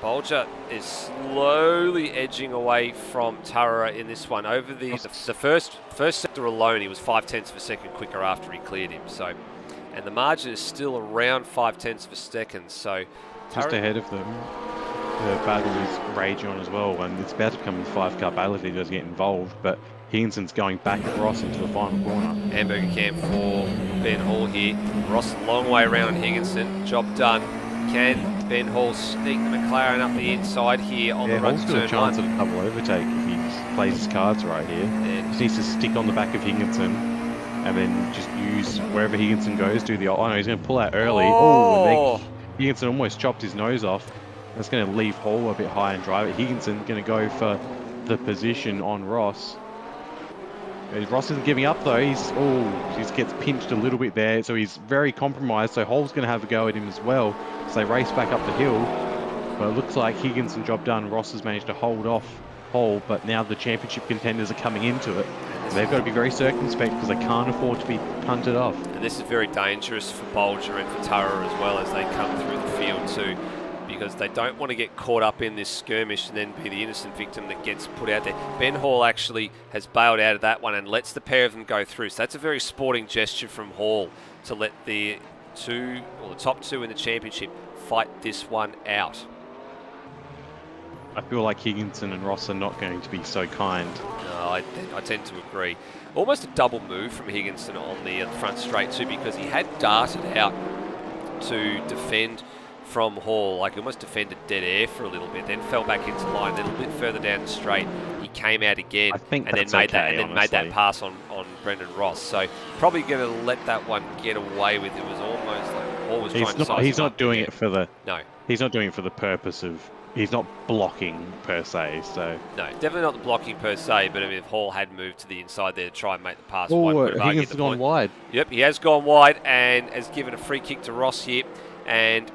Bolger is slowly edging away from Turra in this one. Over the first sector alone, he was 0.5 of a second quicker after he cleared him. So, and the margin is still around 0.5 of a second. So, just ahead of them, the battle is raging on as well, and it's about to become a 5-car battle if he does get involved. But Higginson's going back at Ross into the final corner. Hamburger camp for Ben Hall here. Ross a long way around Higginson. Job done. Can Ben Hall sneak the McLaren up the inside here on the run to turn one? Hall's got a chance at a double overtake if he plays his cards right here. Yeah. Just needs to stick on the back of Higginson and then just use wherever Higginson goes, do the... Oh no, he's going to pull out early. Oh! Higginson almost chopped his nose off. That's going to leave Hall a bit high and dry. But Higginson going to go for the position on Ross. Ross isn't giving up though. He just gets pinched a little bit there, so he's very compromised. So Hall's going to have a go at him as well. So they race back up the hill. But it looks like Higginson job done. Ross has managed to hold off Hall, but now the championship contenders are coming into it. And they've got to be very circumspect because they can't afford to be punted off. And this is very dangerous for Bolger and for Turra as well as they come through the field too, because they don't want to get caught up in this skirmish and then be the innocent victim that gets put out there. Ben Hall actually has bailed out of that one and lets the pair of them go through. So that's a very sporting gesture from Hall to let the top two in the championship fight this one out. I feel like Higginson and Ross are not going to be so kind. No, I tend to agree. Almost a double move from Higginson on the front straight too, because he had darted out to defend from Hall, like almost defended dead air for a little bit, then fell back into line. Then a little bit further down the straight, he came out again and then made that pass on Brendan Ross. So probably going to let that one get away with. It was almost like Hall was trying to size He's not doing it for the. No. He's not doing it for the purpose of. He's not blocking per se. So no, definitely not the blocking per se. But I mean, if Hall had moved to the inside there to try and make the pass, Higginson's gone wide. Yep, he has gone wide and has given a free kick to Ross here. And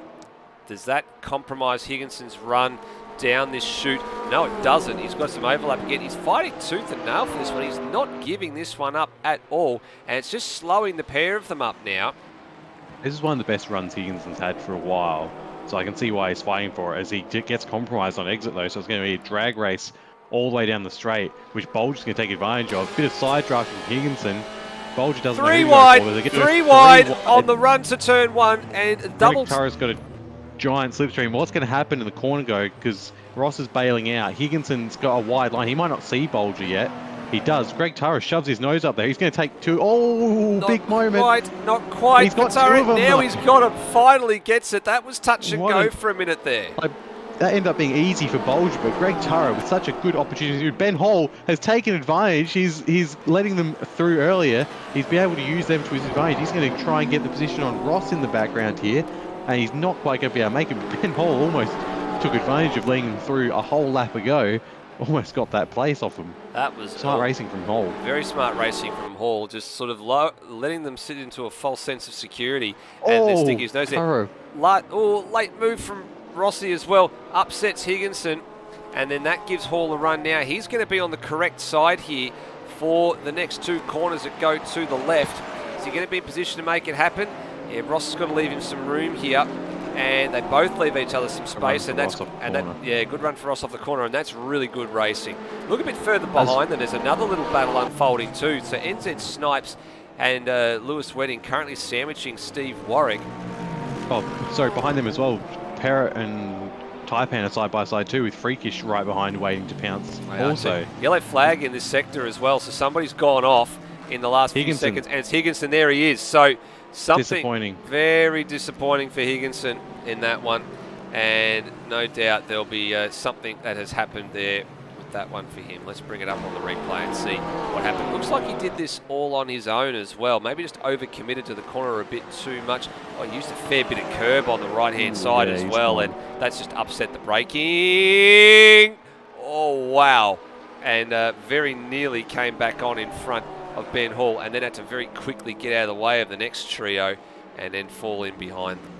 does that compromise Higginson's run down this chute? No, it doesn't. He's got some overlap again. He's fighting tooth and nail for this one. He's not giving this one up at all. And it's just slowing the pair of them up now. This is one of the best runs Higginson's had for a while. So I can see why he's fighting for it as he gets compromised on exit though. So it's going to be a drag race all the way down the straight, which Bolger's going to take advantage of. Bit of side draft from Higginson. Bolger doesn't know three wide on the run to turn one and double. Turra's got a giant slipstream. What's going to happen in the corner go? Because Ross is bailing out. Higginson's got a wide line. He might not see Bolger yet. He does. Greg Turra shoves his nose up there. He's going to take two. Oh, big moment. Not quite. He's got Turra. two of them. Now he's got it. Finally gets it. That was touch and go for a minute there. That ended up being easy for Bolger, but Greg Turra with such a good opportunity. Ben Hall has taken advantage. He's letting them through earlier. He's been able to use them to his advantage. He's going to try and get the position on Ross in the background here, and he's not quite going to be able to make it. Ben Hall almost took advantage of letting him through a whole lap ago. Almost got that place off him. That was smart racing from Hall. Very smart racing from Hall, just sort of letting them sit into a false sense of security and then stick his nose in. Late move from Rossi as well, upsets Higginson, and then that gives Hall a run now. He's going to be on the correct side here for the next two corners that go to the left. Is he going to be in position to make it happen? Yeah, Ross has got to leave him some room here. And they both leave each other some space, good run for Ross off the corner, and that's really good racing. Look a bit further behind them. There's another little battle unfolding too. So NZ Snipes and Lewis Wedding currently sandwiching Steve Warwick. Oh, sorry, behind them as well. Parrot and Taipan are side by side too, with Freakish right behind waiting to pounce. Also, yellow flag in this sector as well. So somebody's gone off in the last few seconds, and it's Higginson. There he is. So. Something very disappointing for Higginson in that one, and no doubt there'll be something that has happened there with that one for him. Let's bring it up on the replay and see what happened. Looks like he did this all on his own as well. Maybe just overcommitted to the corner a bit too much. Oh, he used a fair bit of curb on the right-hand side as well, and that's just upset the braking. Oh, wow. And very nearly came back on in front of Ben Hall, and then had to very quickly get out of the way of the next trio and then fall in behind them.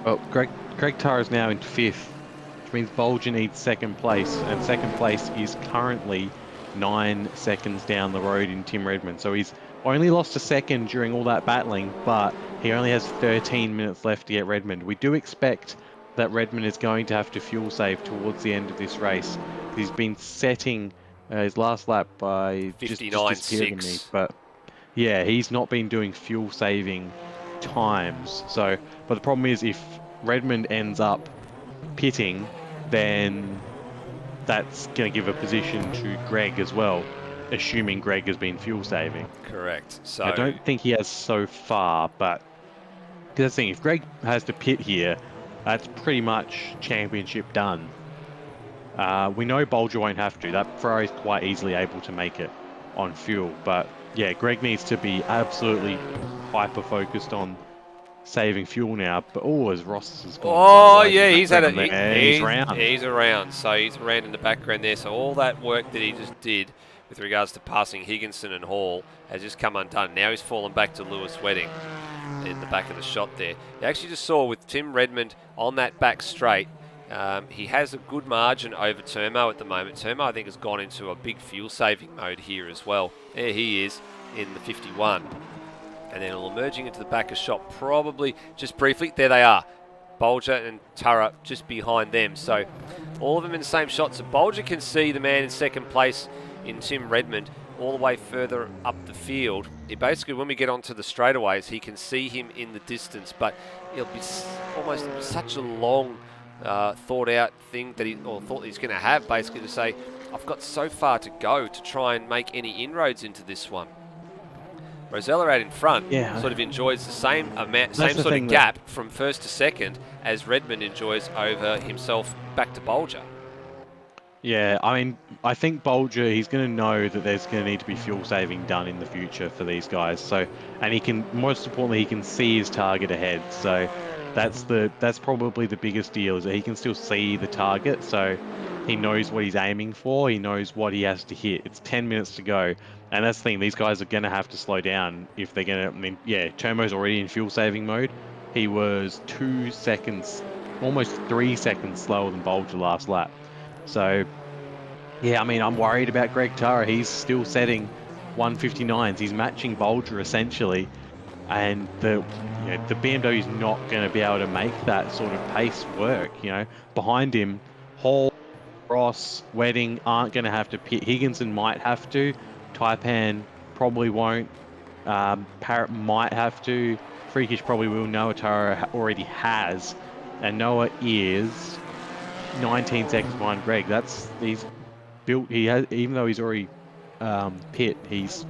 Well, Greg Turra is now in 5th, which means Bolger needs 2nd place, and 2nd place is currently 9 seconds down the road in Tim Redmond. So he's only lost a second during all that battling, but he only has 13 minutes left to get Redmond. We do expect that Redmond is going to have to fuel save towards the end of this race. He's been setting his last lap by just disappeared on me, but yeah, he's not been doing fuel saving times. So, but the problem is if Redmond ends up pitting, then that's going to give a position to Greg as well, assuming Greg has been fuel saving. Correct. So I don't think he has so far, but that's the thing, if Greg has to pit here, that's pretty much championship done. We know Bolger won't have to. That Ferrari's quite easily able to make it on fuel, but yeah, Greg needs to be absolutely hyper focused on saving fuel now. But as Ross has gone. Oh yeah, he's had he's around. He's around. So he's around in the background there. So all that work that he just did with regards to passing Higginson and Hall has just come undone. Now he's fallen back to Lewis Wedding in the back of the shot there. You actually just saw with Tim Redmond on that back straight. He has a good margin over Turmo at the moment. Turmo, I think, has gone into a big fuel-saving mode here as well. There he is in the 51. And then emerging into the back of shot, probably just briefly. There they are. Bolger and Turra just behind them. So all of them in the same shot. So Bolger can see the man in 2nd place in Tim Redmond all the way further up the field. Basically, when we get onto the straightaways, he can see him in the distance, but it'll be almost such a long thought out thing that thought he's going to have, basically to say, I've got so far to go to try and make any inroads into this one. Rosella out in front sort of enjoys the same sort of gap from 1st to 2nd as Redmond enjoys over himself back to Bolger. Yeah, I mean, I think Bolger, he's going to know that there's going to need to be fuel saving done in the future for these guys. So, and he can, most importantly, he can see his target ahead. So that's probably the biggest deal, is that he can still see the target. So he knows what he's aiming for. He knows what he has to hit. It's 10 minutes to go. And that's the thing, these guys are going to have to slow down if they're going to, I mean, yeah, Turmo's already in fuel saving mode. He was 2 seconds, almost 3 seconds slower than Bolger last lap. So, yeah, I mean, I'm worried about Greg Turra. He's still setting 159s. He's matching Bolger essentially, and the BMW is not going to be able to make that sort of pace work. Behind him, Hall, Ross, Wedding aren't going to have to pit. Higginson might have to. Taipan probably won't. Parrott might have to. Freakish probably will. Noah Turra already has, and Noah is 19 seconds behind Greg. He's built. He has, even though he's already pit, he's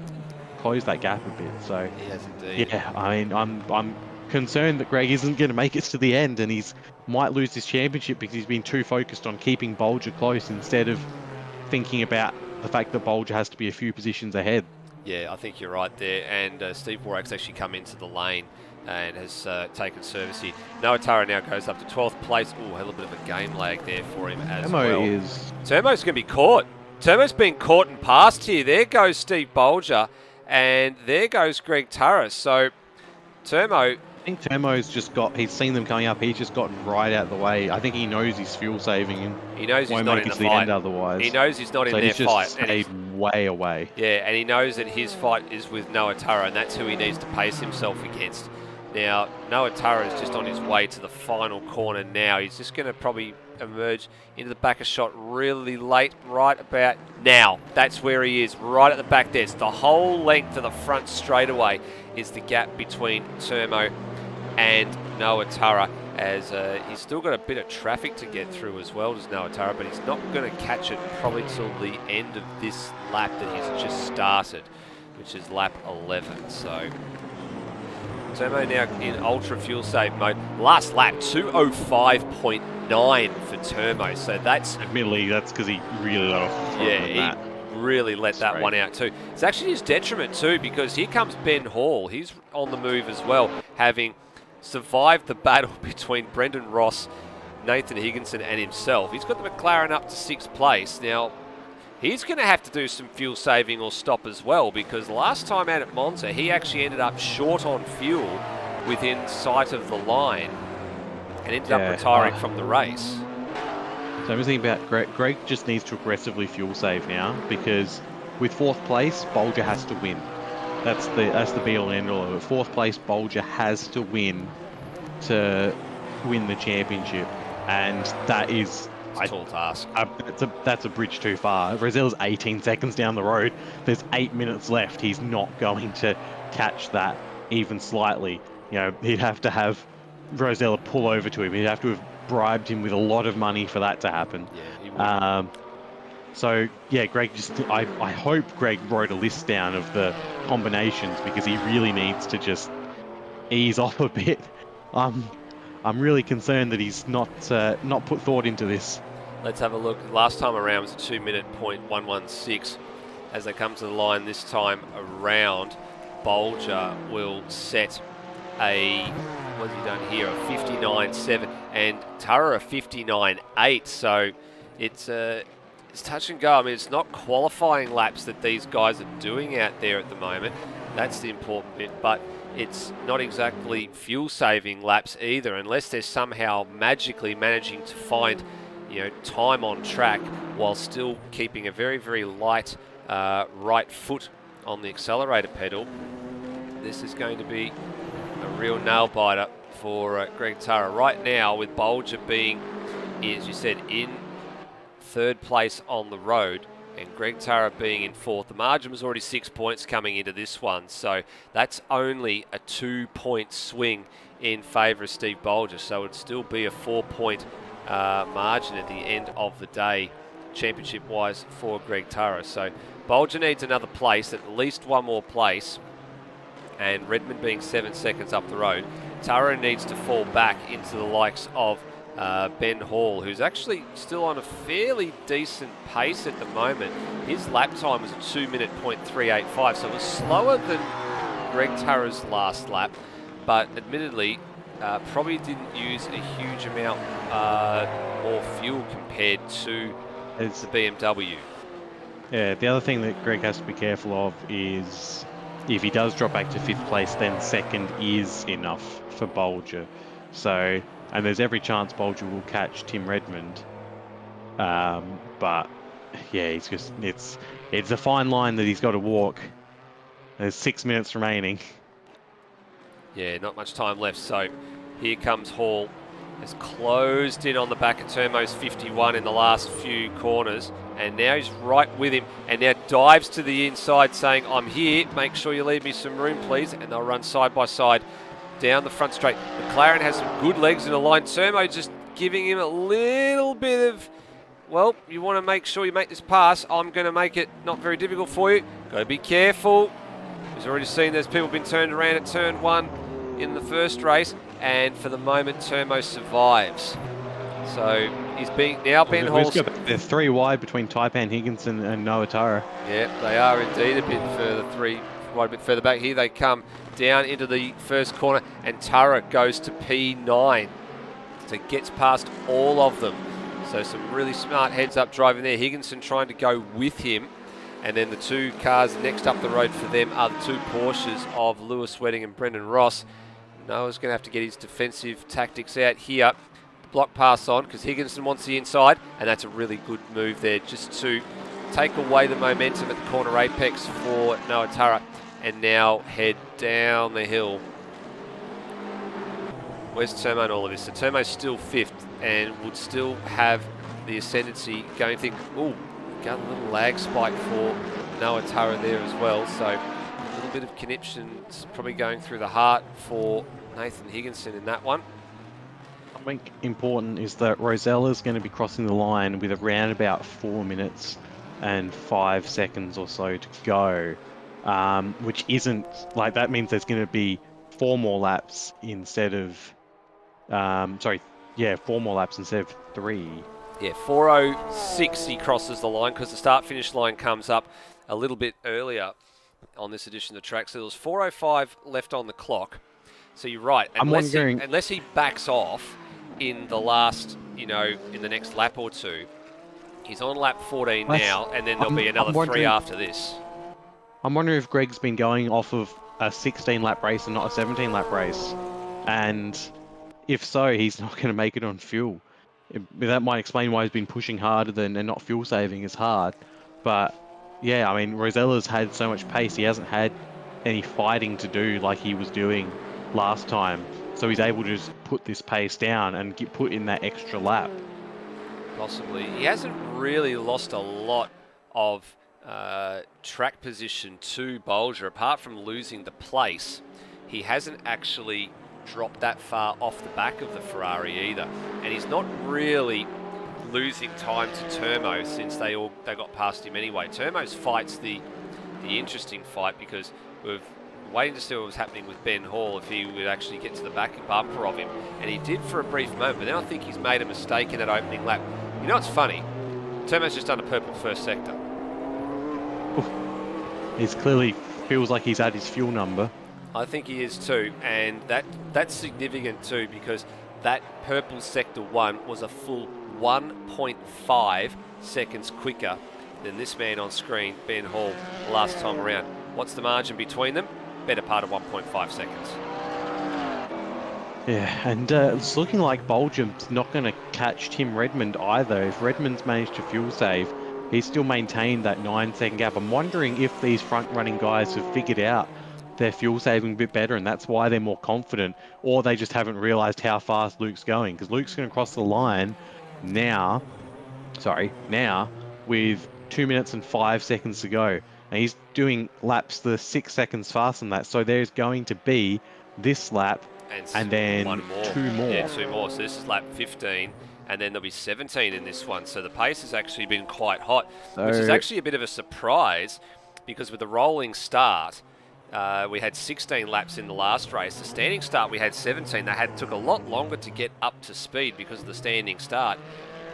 closed that gap a bit. So he has indeed. Yeah, I mean, I'm concerned that Greg isn't going to make it to the end, and he's might lose this championship because he's been too focused on keeping Bolger close instead of thinking about the fact that Bolger has to be a few positions ahead. Yeah, I think you're right there. And Steve Bolger's actually come into the lane and has taken service here. Noah Turra now goes up to 12th place. Oh, a little bit of a game lag there for him as well. Turmo's going to be caught. Turmo's been caught and passed here. There goes Steve Bolger, and there goes Greg Turra. So Turmo, I think Turmo's just he's seen them coming up. He's just gotten right out of the way. I think he knows he's fuel saving and he knows he's not in the fight. End otherwise. He knows he's not in their fight. So he's just stayed way away. Yeah, and he knows that his fight is with Noah Turra, and that's who he needs to pace himself against. Now, Noah Turra is just on his way to the final corner now. He's just going to probably emerge into the back of shot really late, right about now. That's where he is, right at the back there. It's the whole length of the front straightaway is the gap between Turmo and Noah Turra, as he's still got a bit of traffic to get through as well as Noah Turra, but he's not going to catch it probably till the end of this lap that he's just started, which is lap 11. So Turmo now in ultra fuel save mode. Last lap 2:05.9 for Turmo, so that's admittedly that's because he really let off. He really let that one out too. It's actually his detriment too, because here comes Ben Hall. He's on the move as well, having survived the battle between Brendan Ross, Nathan Higginson and himself. He's got the McLaren up to 6th place. Now, he's going to have to do some fuel saving or stop as well, because last time out at Monza, he actually ended up short on fuel within sight of the line and ended up retiring from the race. So I'm thinking about Greg. Greg just needs to aggressively fuel save now, because with 4th place, Bolger has to win. That's the be all and end all of it. 4th place, Bolger has to win to win the championship, and that is a tall task. That's a bridge too far. Rosella's 18 seconds down the road. There's 8 minutes left. He's not going to catch that even slightly. You know, he'd have to have Rosella pull over to him. He'd have to have bribed him with a lot of money for that to happen. Yeah, he would. So yeah, Greg I hope Greg wrote a list down of the combinations, because he really needs to just ease off a bit. I'm really concerned that he's not put thought into this. Let's have a look. Last time around was a 2-minute .116. As they come to the line this time around, Bolger will set a, what has he done here, a 59.7, and Turra a 59.8. So it's touch and go. I mean, it's not qualifying laps that these guys are doing out there at the moment. That's the important bit, but it's not exactly fuel-saving laps either, unless they're somehow magically managing to find, time on track while still keeping a very, very light right foot on the accelerator pedal. This is going to be a real nail-biter for Greg Turra. Right now, with Bolger being, as you said, in 3rd place on the road, and Greg Turra being in 4th. The margin was already 6 points coming into this one, so that's only a 2-point swing in favour of Steve Bolger, so it'd still be a 4-point margin at the end of the day, championship-wise, for Greg Turra. So Bolger needs another place, at least one more place, and Redmond being 7 seconds up the road. Turra needs to fall back into the likes of Ben Hall, who's actually still on a fairly decent pace at the moment. His lap time was a 2-minute .385, so it was slower than Greg Turra's last lap, but admittedly probably didn't use a huge amount more fuel compared to the BMW. Yeah, the other thing that Greg has to be careful of is if he does drop back to 5th place, then 2nd is enough for Bolger. So, and there's every chance Bolger will catch Tim Redmond. But yeah, it's a fine line that he's got to walk. There's 6 minutes remaining. Yeah, not much time left. So here comes Hall. Has closed in on the back of Termo's 51 in the last few corners, and now he's right with him, and now dives to the inside saying, I'm here, make sure you leave me some room please, and they'll run side by side down the front straight. McLaren has some good legs in the line. Termo just giving him a little bit of, well, you want to make sure you make this pass. I'm going to make it not very difficult for you. Got to be careful. He's already seen there's people been turned around at turn 1 in the first race, and for the moment Termo survives. So he's being now Ben Hall. They're 3 wide between Taipan Higginson and Noah Turra. Yeah, they are indeed a bit further back. Here they come down into the first corner, and Turra goes to P9, so gets past all of them. So some really smart heads-up driving there. Higginson trying to go with him, and then the 2 cars next up the road for them are the 2 Porsches of Lewis Wedding and Brendan Ross. Noah's going to have to get his defensive tactics out here. Block pass on because Higginson wants the inside, and that's a really good move there just to take away the momentum at the corner apex for Noah Turra, and now head down the hill. Where's Termo in all of this? So Termo's still 5th and would still have the ascendancy going. Think, ooh, got a little lag spike for Noah Turra there as well. So a little bit of conniptions probably going through the heart for Nathan Higginson in that one. Something important is that Rosella's going to be crossing the line with around about 4 minutes and 5 seconds or so to go, which isn't like, that means there's going to be 4 more laps instead of 4 more laps instead of 3. Yeah, 4:06 he crosses the line because the start-finish line comes up a little bit earlier on this edition of the track. So there was 4:05 left on the clock. So you're right. Unless he backs off in the last, in the next lap or two, He's on lap 14 That's- now, and then there'll be I'm another 3 wondering- after this. I'm wondering if Greg's been going off of a 16-lap race and not a 17-lap race. And if so, he's not going to make it on fuel. That might explain why he's been pushing harder and not fuel saving as hard. But yeah, I mean, Rosella's had so much pace. He hasn't had any fighting to do like he was doing last time. So he's able to just put this pace down and put in that extra lap. Possibly. He hasn't really lost a lot of track position to Bolger. Apart from losing the place, he hasn't actually dropped that far off the back of the Ferrari either. And he's not really losing time to Turmo since they got past him anyway. Turmo's fight's the interesting fight because we've waiting to see what was happening with Ben Hall, if he would actually get to the back bumper of him. And he did for a brief moment, but then I think he's made a mistake in that opening lap. You know what's funny? Turmo's just done a purple first sector. He clearly feels like he's at his fuel number. I think he is too, and that's significant too because that purple sector 1 was a full 1.5 seconds quicker than this man on screen, Ben Hall, last time around. What's the margin between them? Better part of 1.5 seconds. Yeah, and it's looking like Bolger's not going to catch Tim Redmond either. If Redmond's managed to fuel save, he's still maintained that 9-second gap. I'm wondering if these front-running guys have figured out their fuel saving a bit better, and that's why they're more confident, or they just haven't realised how fast Luke's going, because Luke's going to cross the line now with 2 minutes and 5 seconds to go. And he's doing laps the 6 seconds faster than that. So there's going to be this lap and then one more. 2 more. Yeah, 2 more. So this is lap 15, and then there'll be 17 in this one. So the pace has actually been quite hot, which is actually a bit of a surprise because with the rolling start, we had 16 laps in the last race. The standing start, we had 17. They took a lot longer to get up to speed because of the standing start.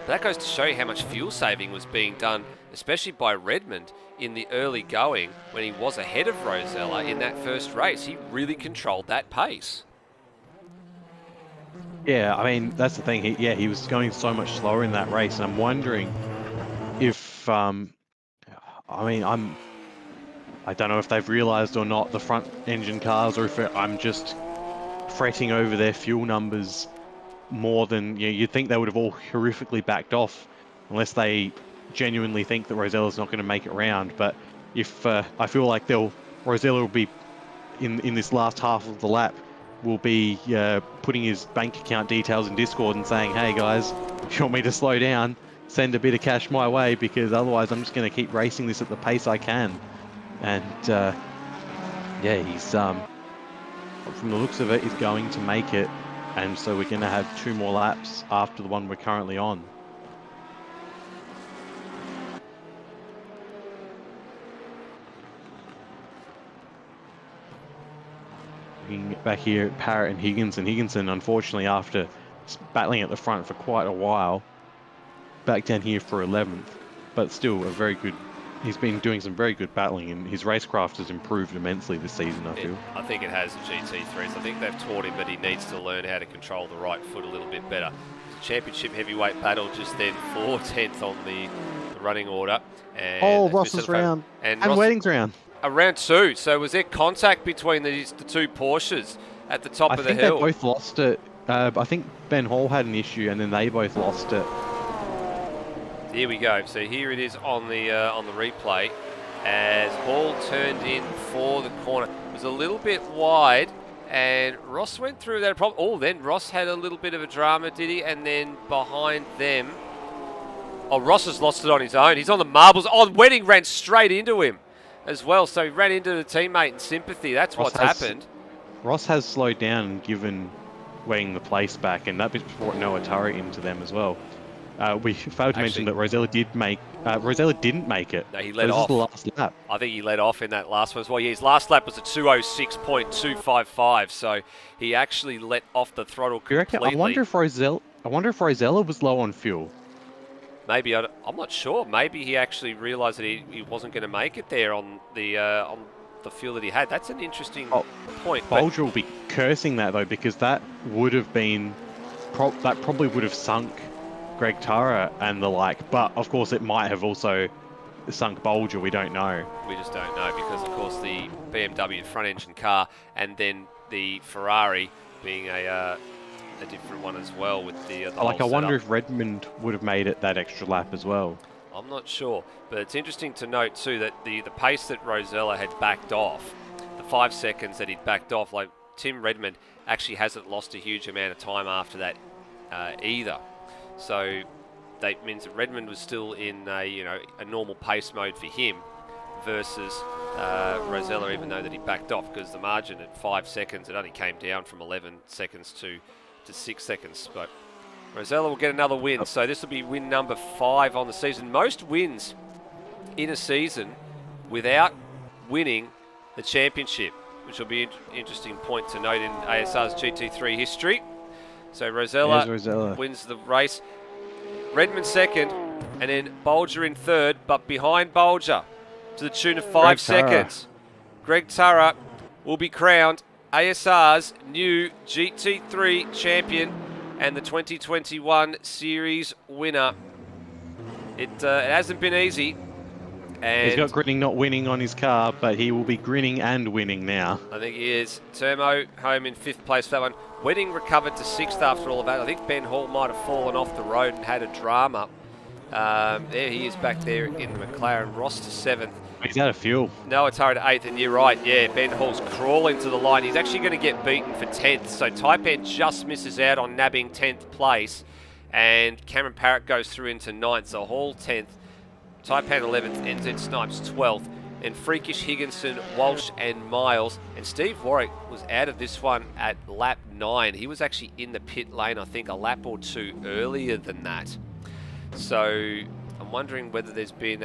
But that goes to show you how much fuel saving was being done, especially by Redmond in the early going when he was ahead of Rosella in that first race. He really controlled that pace. Yeah, I mean, that's the thing. He was going so much slower in that race, and I'm wondering if, I don't know if they've realised or not, the front engine cars, or if I'm just fretting over their fuel numbers more than you'd think they would have all horrifically backed off, unless they genuinely think that Rosella's not going to make it round. But if I feel like Rosella will be in this last half of the lap, will be putting his bank account details in Discord and saying, "Hey guys, if you want me to slow down, send a bit of cash my way, because otherwise I'm just going to keep racing this at the pace I can." And he's from the looks of it, he's going to make it. And so we're going to have 2 more laps after the one we're currently on. Looking back here at Parrott and Higginson. Higginson, unfortunately, after battling at the front for quite a while, back down here for 11th. But still a very good... He's been doing some very good battling, and his racecraft has improved immensely this season, I feel. I think it has the GT3s. I think they've taught him, but he needs to learn how to control the right foot a little bit better. Championship heavyweight battle just then for 10th on the running order. And Ross's round. And Ross, Wedding's round. Round 2. So was there contact between the 2 Porsches at the top of the hill? I think they both lost it. I think Ben Hall had an issue, and then they both lost it. Here we go. So here it is on the replay as Hall turned in for the corner. It was a little bit wide, and Ross went through that problem. Oh, then Ross had a little bit of a drama, did he? And then behind them, Ross has lost it on his own. He's on the marbles. Wedding ran straight into him as well. So he ran into the teammate in sympathy. That's what's happened. Ross has slowed down and given Wedding the place back, and that brought Noah Turra into them as well. We failed to mention that Rosella didn't make it. No, he let off. This is the last lap. I think he let off in that last one as well. Yeah, his last lap was a 2:06.255, so he actually let off the throttle completely. I wonder if Rosella was low on fuel. Maybe I'm not sure. Maybe he actually realised that he wasn't going to make it there on the fuel that he had. That's an interesting point. Bolger will be cursing that though, because that would have been that probably would have sunk Greg Turra and the like. But of course, it might have also sunk Bolger. We don't know. We just don't know because, of course, the BMW front engine car and then the Ferrari being a different one as well with the Like, I whole wonder setup. if Redmond would have made it that extra lap as well. I'm not sure, but it's interesting to note too that the pace that Rosella had backed off, the 5 seconds that he'd backed off, like Tim Redmond actually hasn't lost a huge amount of time after that either. So that means that Redmond was still in a normal pace mode for him versus Rosella, even though that he backed off, because the margin at 5 seconds, it only came down from 11 seconds to 6 seconds. But Rosella will get another win, so this will be win number 5 on the season. Most wins in a season without winning the championship, which will be an interesting point to note in ASR's GT3 history. So Rosella wins the race. Redmond second, and then Bolger in third, but behind Bolger to the tune of 5 seconds. Greg Turra will be crowned ASR's new GT3 champion and the 2021 series winner. It hasn't been easy. And he's got grinning not winning on his car, but he will be grinning and winning now. I think he is. Turmo home in 5th place for that one. Wedding recovered to 6th after all of that. I think Ben Hall might have fallen off the road and had a drama. There he is back there in the McLaren. Ross to 7th. He's out of fuel. Noah Turra to 8th, and you're right, yeah, Ben Hall's crawling to the line. He's actually going to get beaten for 10th, so Taipan just misses out on nabbing 10th place, and Cameron Parrott goes through into 9th, so Hall 10th, Taipan 11th, NZ Snipes 12th, and Freakish Higginson, Walsh and Miles, and Steve Warwick was out of this one at lap 9. He was actually in the pit lane, I think, a lap or two earlier than that. So I'm wondering whether there's been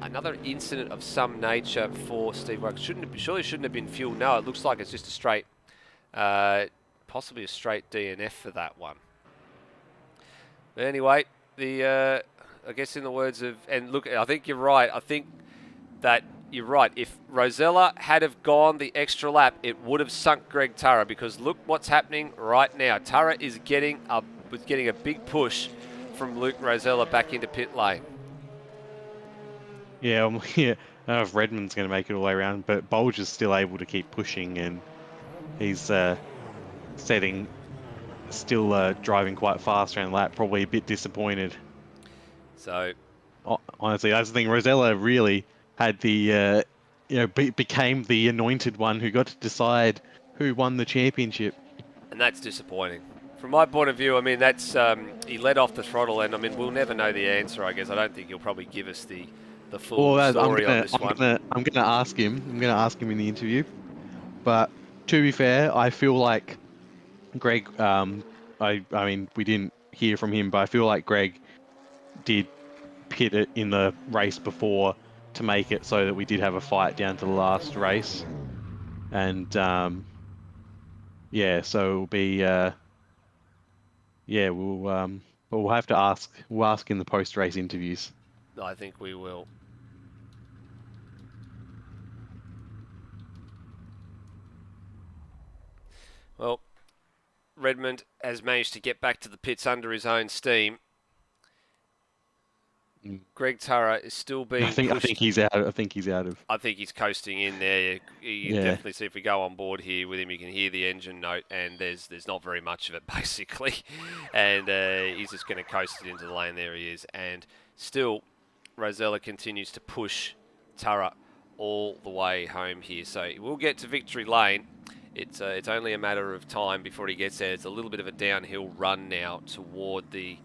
another incident of some nature for Steve Warwick. Surely shouldn't have been fuel. No, it looks like it's just a straight, possibly a straight DNF for that one. But anyway, I guess in the words of, and look, I think you're right. I think that you're right. If Rosella had have gone the extra lap, it would have sunk Greg Turra, because look what's happening right now. Turra is getting a big push from Luke Rosella back into pit lane. Yeah, yeah. I don't know if Redmond's going to make it all the way around, but Bolger's still able to keep pushing, and he's still driving quite fast around the lap. Probably a bit disappointed. So, honestly, that's the thing. Rosella really had the, became the anointed one who got to decide who won the championship. And that's disappointing. From my point of view, I mean, that's he let off the throttle, and I mean, we'll never know the answer, I guess. I don't think he'll probably give us the full story on this one. I'm gonna ask him. I'm gonna ask him in the interview. But to be fair, I feel like Greg. I mean, we didn't hear from him, but I feel like Greg did pit it in the race before to make it so that we did have a fight down to the last race. And yeah, so it'll be yeah, we'll have to ask. We'll ask in the post-race interviews. I think we will. Well, Redmond has managed to get back to the pits under his own steam. Greg Turra is still being pushed. I think he's out. I think he's coasting in there. You can definitely see, if we go on board here with him, you can hear the engine note, and there's not very much of it basically, and he's just going to coast it into the lane. There he is, and still Rosella continues to push Turra all the way home here. So we'll get to victory lane. It's only a matter of time before he gets there. It's a little bit of a downhill run now toward the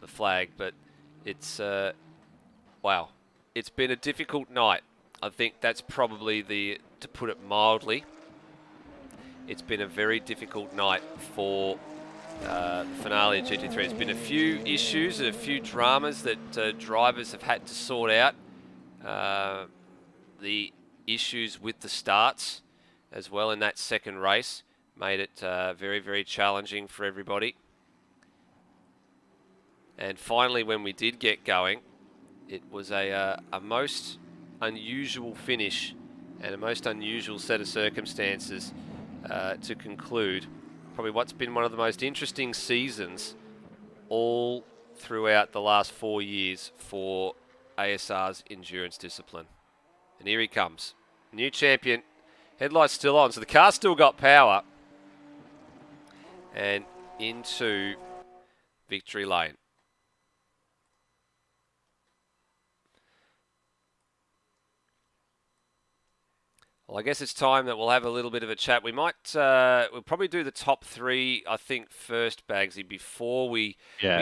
flag, but it's wow, it's been a difficult night. I think that's probably to put it mildly. It's been a very difficult night for the finale of GT3. There's been a few issues and a few dramas that drivers have had to sort out. The issues with the starts as well in that second race made it very, very challenging for everybody. And finally, when we did get going, it was a most unusual finish and a most unusual set of circumstances to conclude probably what's been one of the most interesting seasons all throughout the last 4 years for ASR's endurance discipline. And here he comes. New champion. Headlights still on, so the car's still got power. And into victory lane. Well, I guess it's time that we'll have a little bit of a chat. We might, we'll probably do the top three, I think, first, Bagsy, before we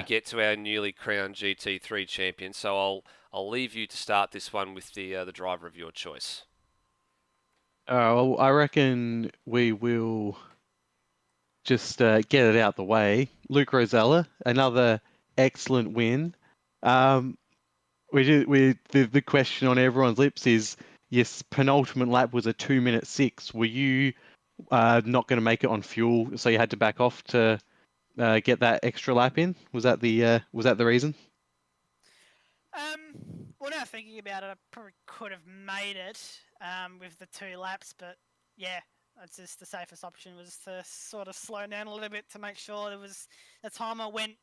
get to our newly crowned GT3 champion. So I'll leave you to start this one with the driver of your choice. Well, I reckon we will just get it out the way. Luke Rosella, another excellent win. The question on everyone's lips is, yes, penultimate lap was a 2:06. Were you not going to make it on fuel, so you had to back off to get that extra lap in? Was that the reason? Well, now thinking about it, I probably could have made it with the 2 laps, but yeah, that's just the safest option was to sort of slow down a little bit to make sure there was the timer went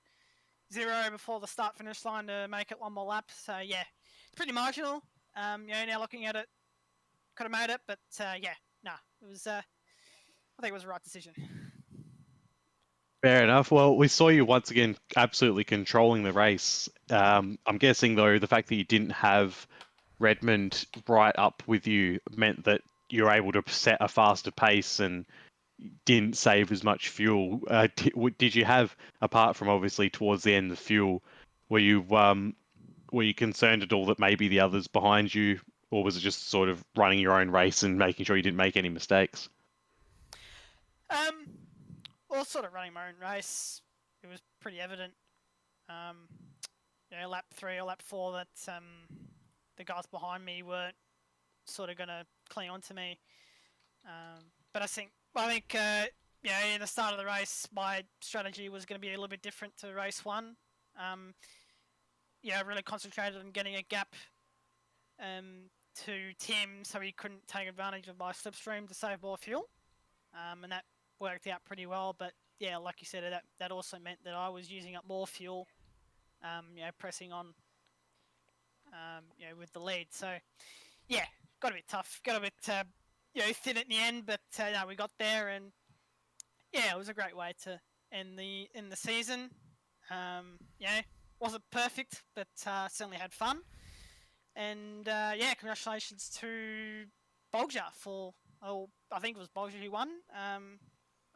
0 before the start-finish line to make it 1 more lap. So yeah, pretty marginal. Now looking at it, could have made it, but yeah, it was. I think it was the right decision. Fair enough. Well, we saw you once again absolutely controlling the race. I'm guessing, though, the fact that you didn't have Redmond right up with you meant that you were able to set a faster pace and didn't save as much fuel. Did you have, apart from obviously towards the end of the fuel, were you concerned at all that maybe the others behind you, or was it just sort of running your own race and making sure you didn't make any mistakes? Well, sort of running my own race, it was pretty evident. Lap 3 or lap 4 that the guys behind me weren't sort of going to cling on to me. But I think in the start of the race, my strategy was going to be a little bit different to race 1. I really concentrated on getting a gap to Tim so he couldn't take advantage of my slipstream to save more fuel. And that worked out pretty well, but yeah, like you said, that also meant that I was using up more fuel, pressing on, with the lead. So yeah, got a bit tough, got a bit, thin at the end, but we got there, and yeah, it was a great way to end the season. Wasn't perfect, but certainly had fun. And congratulations to Bolger for, I think it was Bolger who won.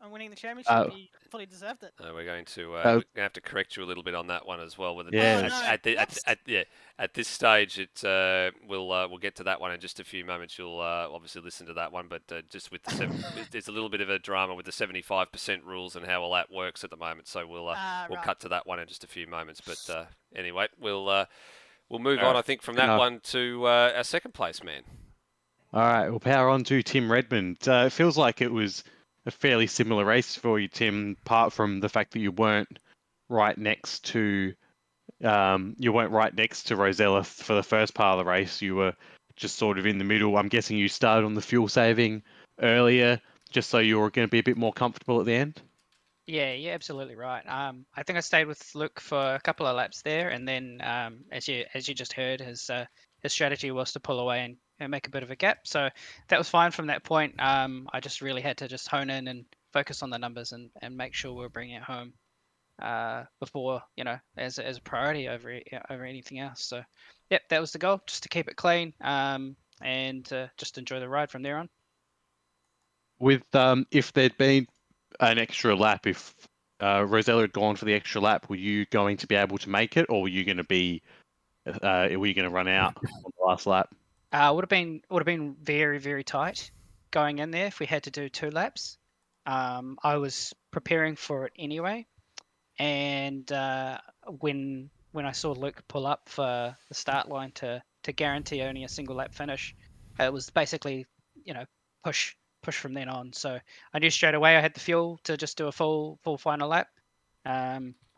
And winning the championship, he fully deserved it. We're going to have to correct you a little bit on that one as well. At this stage, we'll get to that one in just a few moments. You'll obviously listen to that one, but just with there's a little bit of a drama with the 75% rules and how all that works at the moment. So we'll cut to that one in just a few moments. But anyway, we'll move on. I think from that one to our second place man. All right, we'll power on to Tim Redmond. It feels like it was a fairly similar race for you, Tim, apart from the fact that you weren't right next to Rosella for the first part of the race. You were just sort of in the middle. I'm guessing you started on the fuel saving earlier, just so you were going to be a bit more comfortable at the end. Yeah, absolutely right. I think I stayed with Luke for a couple of laps there, and then as you just heard, his strategy was to pull away and make a bit of a gap. So that was fine from that point. I just really had to just hone in and focus on the numbers and make sure we were bringing it home before, as a priority over anything else. So, yep, that was the goal, just to keep it clean and just enjoy the ride from there on. With if there'd been an extra lap, if Rosella had gone for the extra lap, were you going to be able to make it, or were you going to run out on the last lap? Would have been very, very tight going in there if we had to do 2 laps. I was preparing for it anyway, and when I saw Luke pull up for the start line to guarantee only a single lap finish, it was basically push from then on. So I knew straight away I had the fuel to just do a full final lap.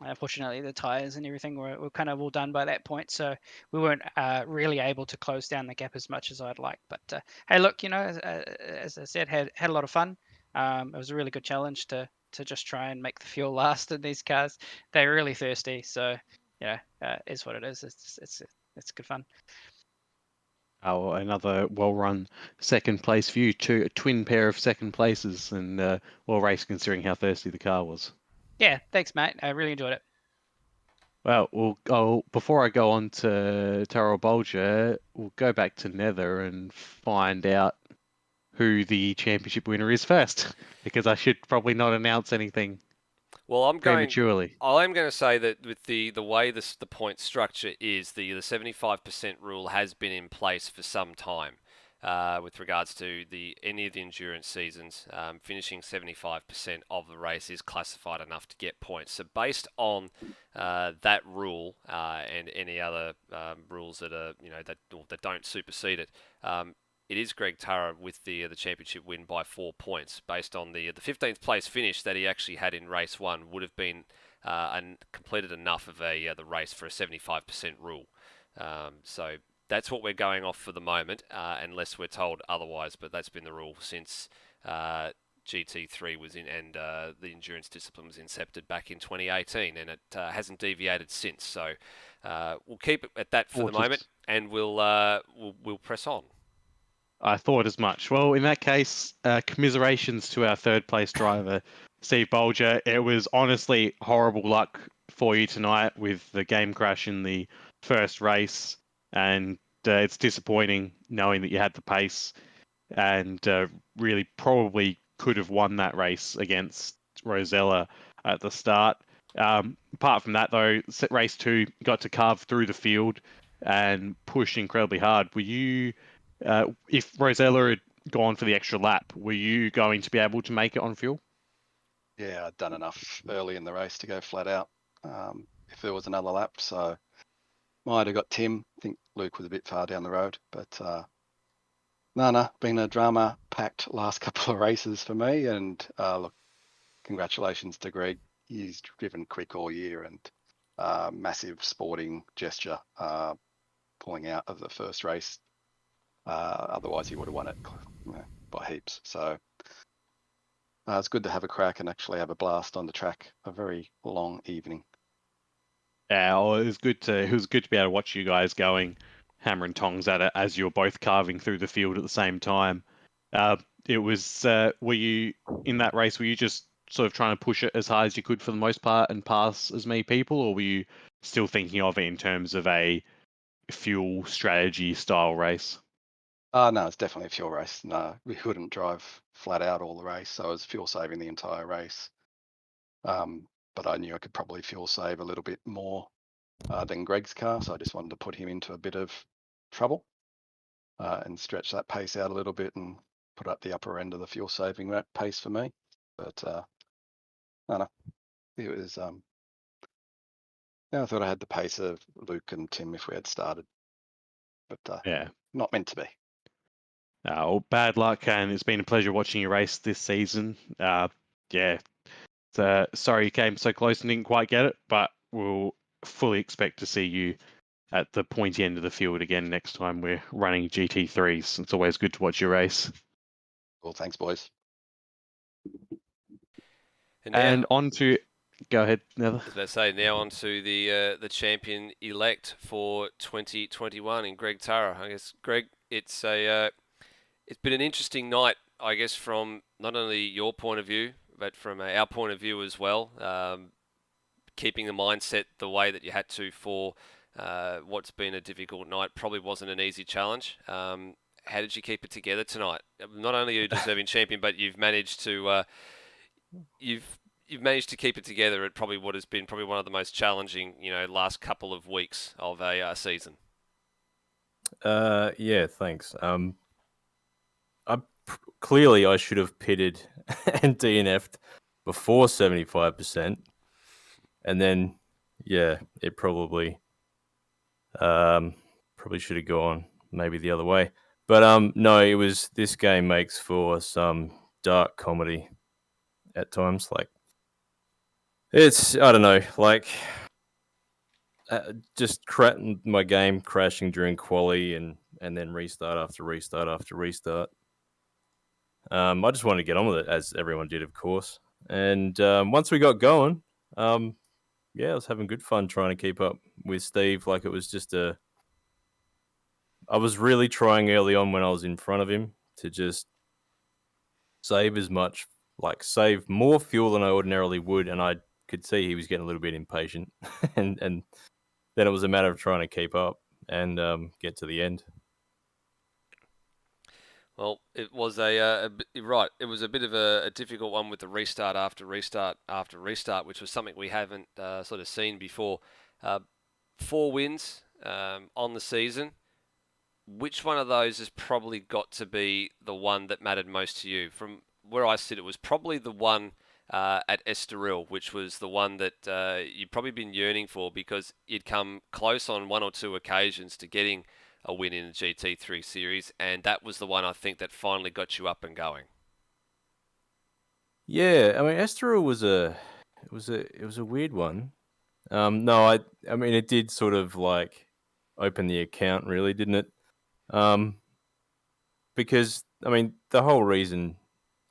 Unfortunately, the tyres and everything were kind of all done by that point, so we weren't really able to close down the gap as much as I'd like. But hey, look, as I said, had a lot of fun. It was a really good challenge to to just try and make the fuel last in these cars. They're really thirsty, so yeah, it's what it is. It's good fun. Oh, another well-run second place for you. A twin pair of second places, and well raced considering how thirsty the car was. Yeah, thanks, mate. I really enjoyed it. Well, before I go on to Taro Bolger, we'll go back to Nether and find out who the championship winner is first, because I should probably not announce anything Well, prematurely. I'm going to say that with the way the point structure is, the 75% rule has been in place for some time. With regards to any of the endurance seasons, finishing 75% of the race is classified enough to get points. So based on that rule and any other rules that are that don't supersede it, it is Greg Turra with the championship win by 4 points. Based on the 15th place finish that he actually had in race 1, would have been and completed enough of the race for a 75% rule. So that's what we're going off for the moment, unless we're told otherwise. But that's been the rule since GT3 was in, and the endurance discipline was incepted back in 2018, and it hasn't deviated since. So we'll keep it at that for the moment, and we'll press on. I thought as much. Well, in that case, commiserations to our third place driver, Steve Bolger. It was honestly horrible luck for you tonight with the game crash in the first race, and it's disappointing knowing that you had the pace and really probably could have won that race against Rosella at the start. Apart from that, though, race 2 got to carve through the field and push incredibly hard. Were you, if Rosella had gone for the extra lap, were you going to be able to make it on fuel? Yeah, I'd done enough early in the race to go flat out if there was another lap. So might have got Tim. I think Luke was a bit far down the road, but no, been a drama-packed last couple of races for me. And look, congratulations to Greg. He's driven quick all year, and massive sporting gesture pulling out of the first race. Otherwise, he would have won it by heaps. So it's good to have a crack and actually have a blast on the track. A very long evening. Yeah, well, it was good to be able to watch you guys going hammer and tongs at it as you're both carving through the field at the same time. It was were you in that race? Were you just sort of trying to push it as hard as you could for the most part and pass as many people, or were you still thinking of it in terms of a fuel strategy style race? No, it's definitely a fuel race. No, we couldn't drive flat out all the race, so I was fuel saving the entire race. But I knew I could probably fuel save a little bit more than Greg's car, so I just wanted to put him into a bit of trouble and stretch that pace out a little bit and put up the upper end of the fuel saving pace for me. But no, it was. I thought I had the pace of Luke and Tim if we had started, but Yeah, not meant to be. well, bad luck, and it's been a pleasure watching you race this season. Yeah, sorry you came so close and didn't quite get it, but we'll fully expect to see you at the pointy end of the field again next time we're running GT3s. It's always good to watch your race. Well, thanks, boys. And on to, go ahead, Nether. I was about to say, now on to the champion elect for 2021 in Greg Turra. I guess, Greg, it's been an interesting night, I guess, from not only your point of view, but from our point of view as well. Keeping the mindset the way that you had to for what's been a difficult night probably wasn't an easy challenge. How did you keep it together tonight? Not only are you deserving champion, but you've managed to you've managed to keep it together at probably what has been probably one of the most challenging last couple of weeks of a season. Yeah, thanks. Clearly I should have pitted and DNF'd before 75%, and then it probably should have gone maybe the other way. But no, this game makes for some dark comedy at times. Like, it's, I don't know, like just my game crashing during quali and then restart after restart after restart. I just wanted to get on with it, as everyone did, of course. And once we got going, yeah, I was having good fun trying to keep up with Steve. Like, it was just I was really trying early on when I was in front of him to just save save more fuel than I ordinarily would, and I could see he was getting a little bit impatient, and then it was a matter of trying to keep up and get to the end. Well, it was you're right. It was a bit of a difficult one with the restart after restart after restart, which was something we haven't sort of seen before. 4 wins on the season. Which one of those has probably got to be the one that mattered most to you? From where I sit, it was probably the one at Estoril, which was the one that you'd probably been yearning for because you'd come close on 1 or 2 occasions to getting a win in the GT3 series, and that was the one I think that finally got you up and going. Yeah, I mean, Estoril was a weird one. No, I mean, it did sort of like open the account, really, didn't it? Because I mean, the whole reason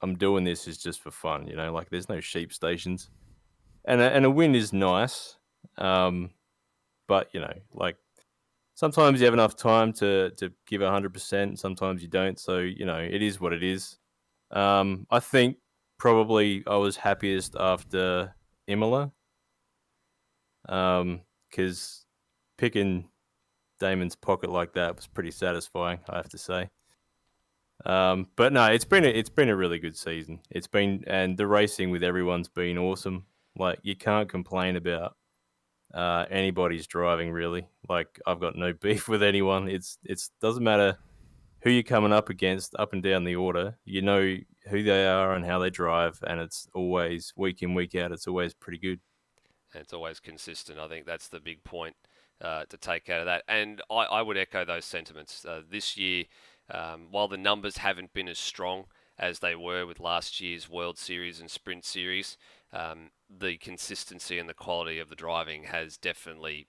I'm doing this is just for fun, you know. Like, there's no sheep stations, and a win is nice, but you know, like, sometimes you have enough time to give 100%, sometimes you don't. So you know, it is what it is. I think probably I was happiest after Imola, because picking Damon's pocket like that was pretty satisfying, I have to say. But no, it's been a really good season. And the racing with everyone's been awesome. Like, you can't complain about anybody's driving, really. Like, I've got no beef with anyone. It's doesn't matter who you're coming up against, up and down the order. You know who they are and how they drive, and it's always week in, week out. It's always pretty good. And it's always consistent. I think that's the big point to take out of that. And I would echo those sentiments. This year, while the numbers haven't been as strong as they were with last year's World Series and Sprint Series, the consistency and the quality of the driving has definitely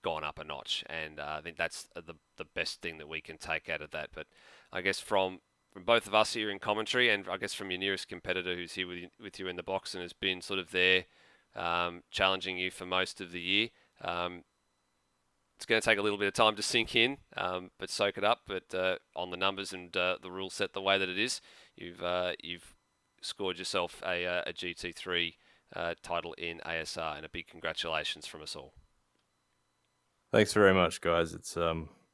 gone up a notch. And I think that's the best thing that we can take out of that. But I guess from both of us here in commentary, and I guess from your nearest competitor who's here with you in the box and has been sort of there challenging you for most of the year. It's going to take a little bit of time to sink in, but soak it up. But on the numbers and the rule set the way that it is, you've scored yourself a GT3 title in ASR, and a big congratulations from us all. Thanks very much, guys. It's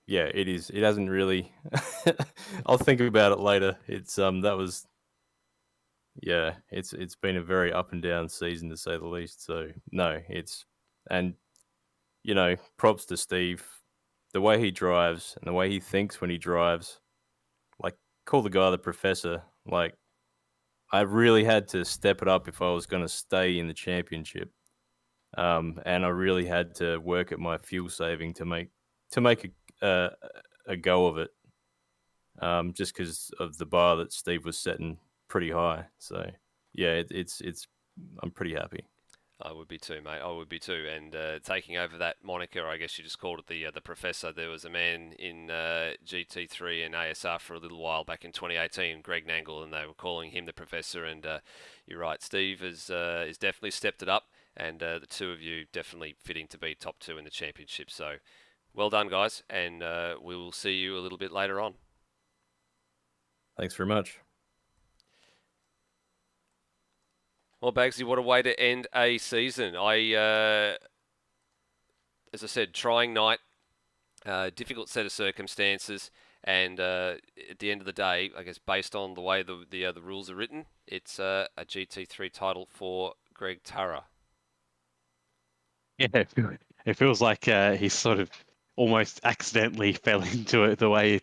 yeah, it is. It hasn't really. I'll think about it later. It's that was. Yeah, it's been a very up and down season, to say the least. So no, and you know, props to Steve, the way he drives and the way he thinks when he drives. Like, call the guy the professor. Like, I really had to step it up if I was going to stay in the championship, and I really had to work at my fuel saving to make a go of it. Just because of the bar that Steve was setting pretty high. So yeah, it's I'm pretty happy. I would be too, mate. I would be too. And taking over that moniker, I guess you just called it the professor. There was a man in GT3 and ASR for a little while back in 2018, Greg Nangle, and they were calling him the professor. And you're right, Steve has definitely stepped it up, and the two of you definitely fitting to be top 2 in the championship. So well done, guys, and we will see you a little bit later on. Thanks very much. Well, Bagsy, what a way to end a season. As I said, trying night, difficult set of circumstances, and at the end of the day, I guess based on the way the rules are written, it's a GT3 title for Greg Turra. Yeah, it feels like he sort of almost accidentally fell into it the way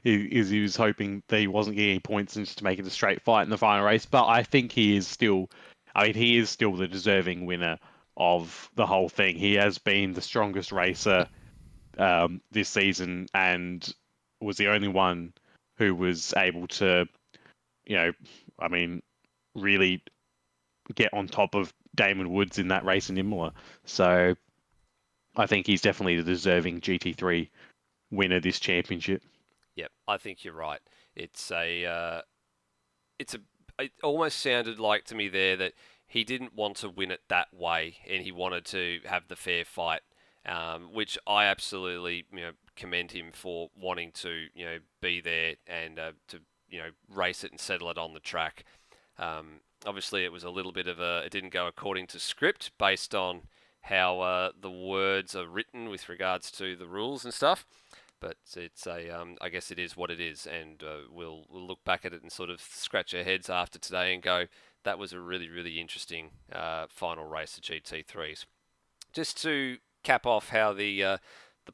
he was hoping that he wasn't getting any points and just to make it a straight fight in the final race. But I think he is still the deserving winner of the whole thing. He has been the strongest racer this season and was the only one who was able to, really get on top of Damon Woods in that race in Imola. So I think he's definitely the deserving GT3 winner this championship. Yep, I think you're right. It's it almost sounded like to me there that he didn't want to win it that way, and he wanted to have the fair fight, which I absolutely commend him for wanting to be there and to race it and settle it on the track. Obviously, it was a little bit of it didn't go according to script based on how the words are written with regards to the rules and stuff. But it's I guess it is what it is, and we'll look back at it and sort of scratch our heads after today and go, that was a really, really interesting final race of GT3s. Just to cap off how the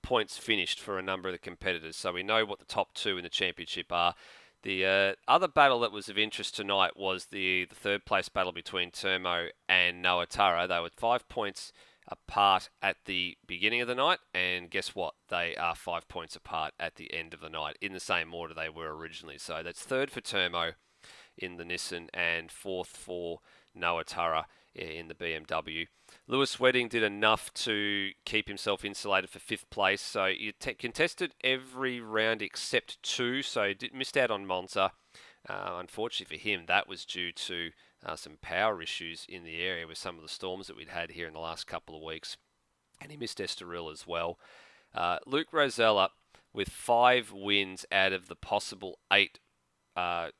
points finished for a number of the competitors, so we know what the top two in the championship are. The other battle that was of interest tonight was the third place battle between Turmo and Noah Turra. They were 5 points apart at the beginning of the night, and guess what? They are 5 points apart at the end of the night, in the same order they were originally. So that's third for Turmo in the Nissan and fourth for Noah Turra in the BMW. Lewis Wedding did enough to keep himself insulated for fifth place, so he contested every round except two, so he missed out on Monza. Unfortunately for him, that was due to some power issues in the area with some of the storms that we'd had here in the last couple of weeks. And he missed Estoril as well. Luke Rosella, with 5 wins out of the possible 8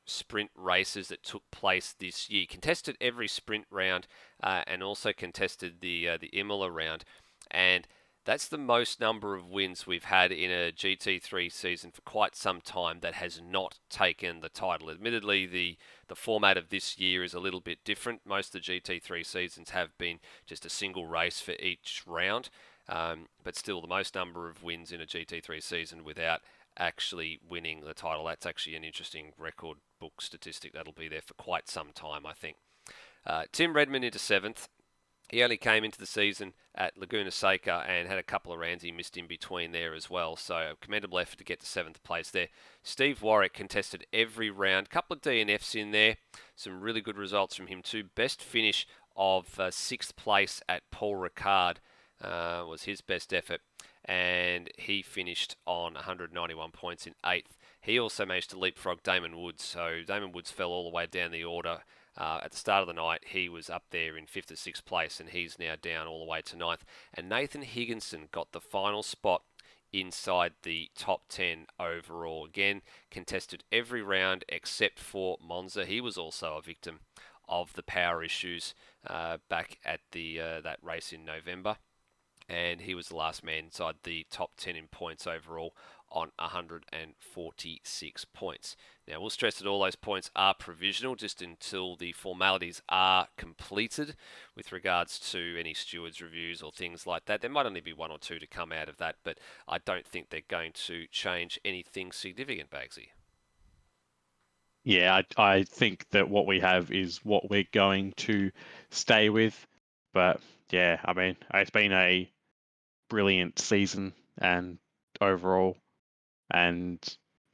sprint races that took place this year, contested every sprint round and also contested the Imola round. And that's the most number of wins we've had in a GT3 season for quite some time that has not taken the title. Admittedly, the format of this year is a little bit different. Most of the GT3 seasons have been just a single race for each round, but still the most number of wins in a GT3 season without actually winning the title. That's actually an interesting record book statistic that'll be there for quite some time, I think. Tim Redmond into 7th. He only came into the season at Laguna Seca and had a couple of rounds he missed in between there as well. So a commendable effort to get to 7th place there. Steve Warwick contested every round. Couple of DNFs in there. Some really good results from him too. Best finish of 6th place at Paul Ricard was his best effort. And he finished on 191 points in 8th. He also managed to leapfrog Damon Woods. So Damon Woods fell all the way down the order. At the start of the night, he was up there in 5th or 6th place, and he's now down all the way to 9th. And Nathan Higginson got the final spot inside the top 10 overall. Again, contested every round except for Monza. He was also a victim of the power issues back at that race in November. And he was the last man inside the top 10 in points overall on 146 points. Now, we'll stress that all those points are provisional just until the formalities are completed with regards to any stewards' reviews or things like that. There might only be 1 or 2 to come out of that, but I don't think they're going to change anything significant, Bagsy. Yeah, I think that what we have is what we're going to stay with. But yeah, I mean, it's been a brilliant season and overall, and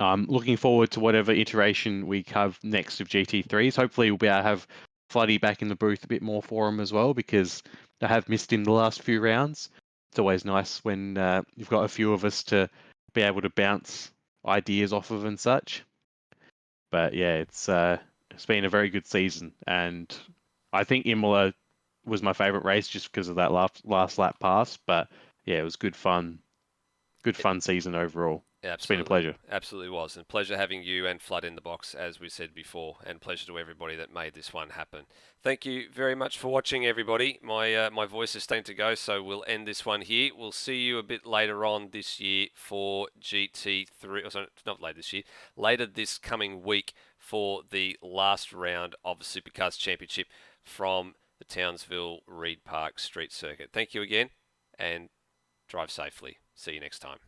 I'm looking forward to whatever iteration we have next of GT3s. Hopefully we'll be able to have Floody back in the booth a bit more for him as well, because I have missed him the last few rounds. It's always nice when you've got a few of us to be able to bounce ideas off of and such. But yeah, it's been a very good season, and I think Imola was my favourite race just because of that last lap pass. But yeah, it was good fun season overall. Absolutely. It's been a pleasure. Absolutely was. And pleasure having you and Flood in the box, as we said before, and pleasure to everybody that made this one happen. Thank you very much for watching, everybody. My voice is starting to go, so we'll end this one here. We'll see you a bit later on this year for GT3. Sorry, not later this year. Later this coming week for the last round of the Supercars Championship from the Townsville Reed Park Street Circuit. Thank you again, and drive safely. See you next time.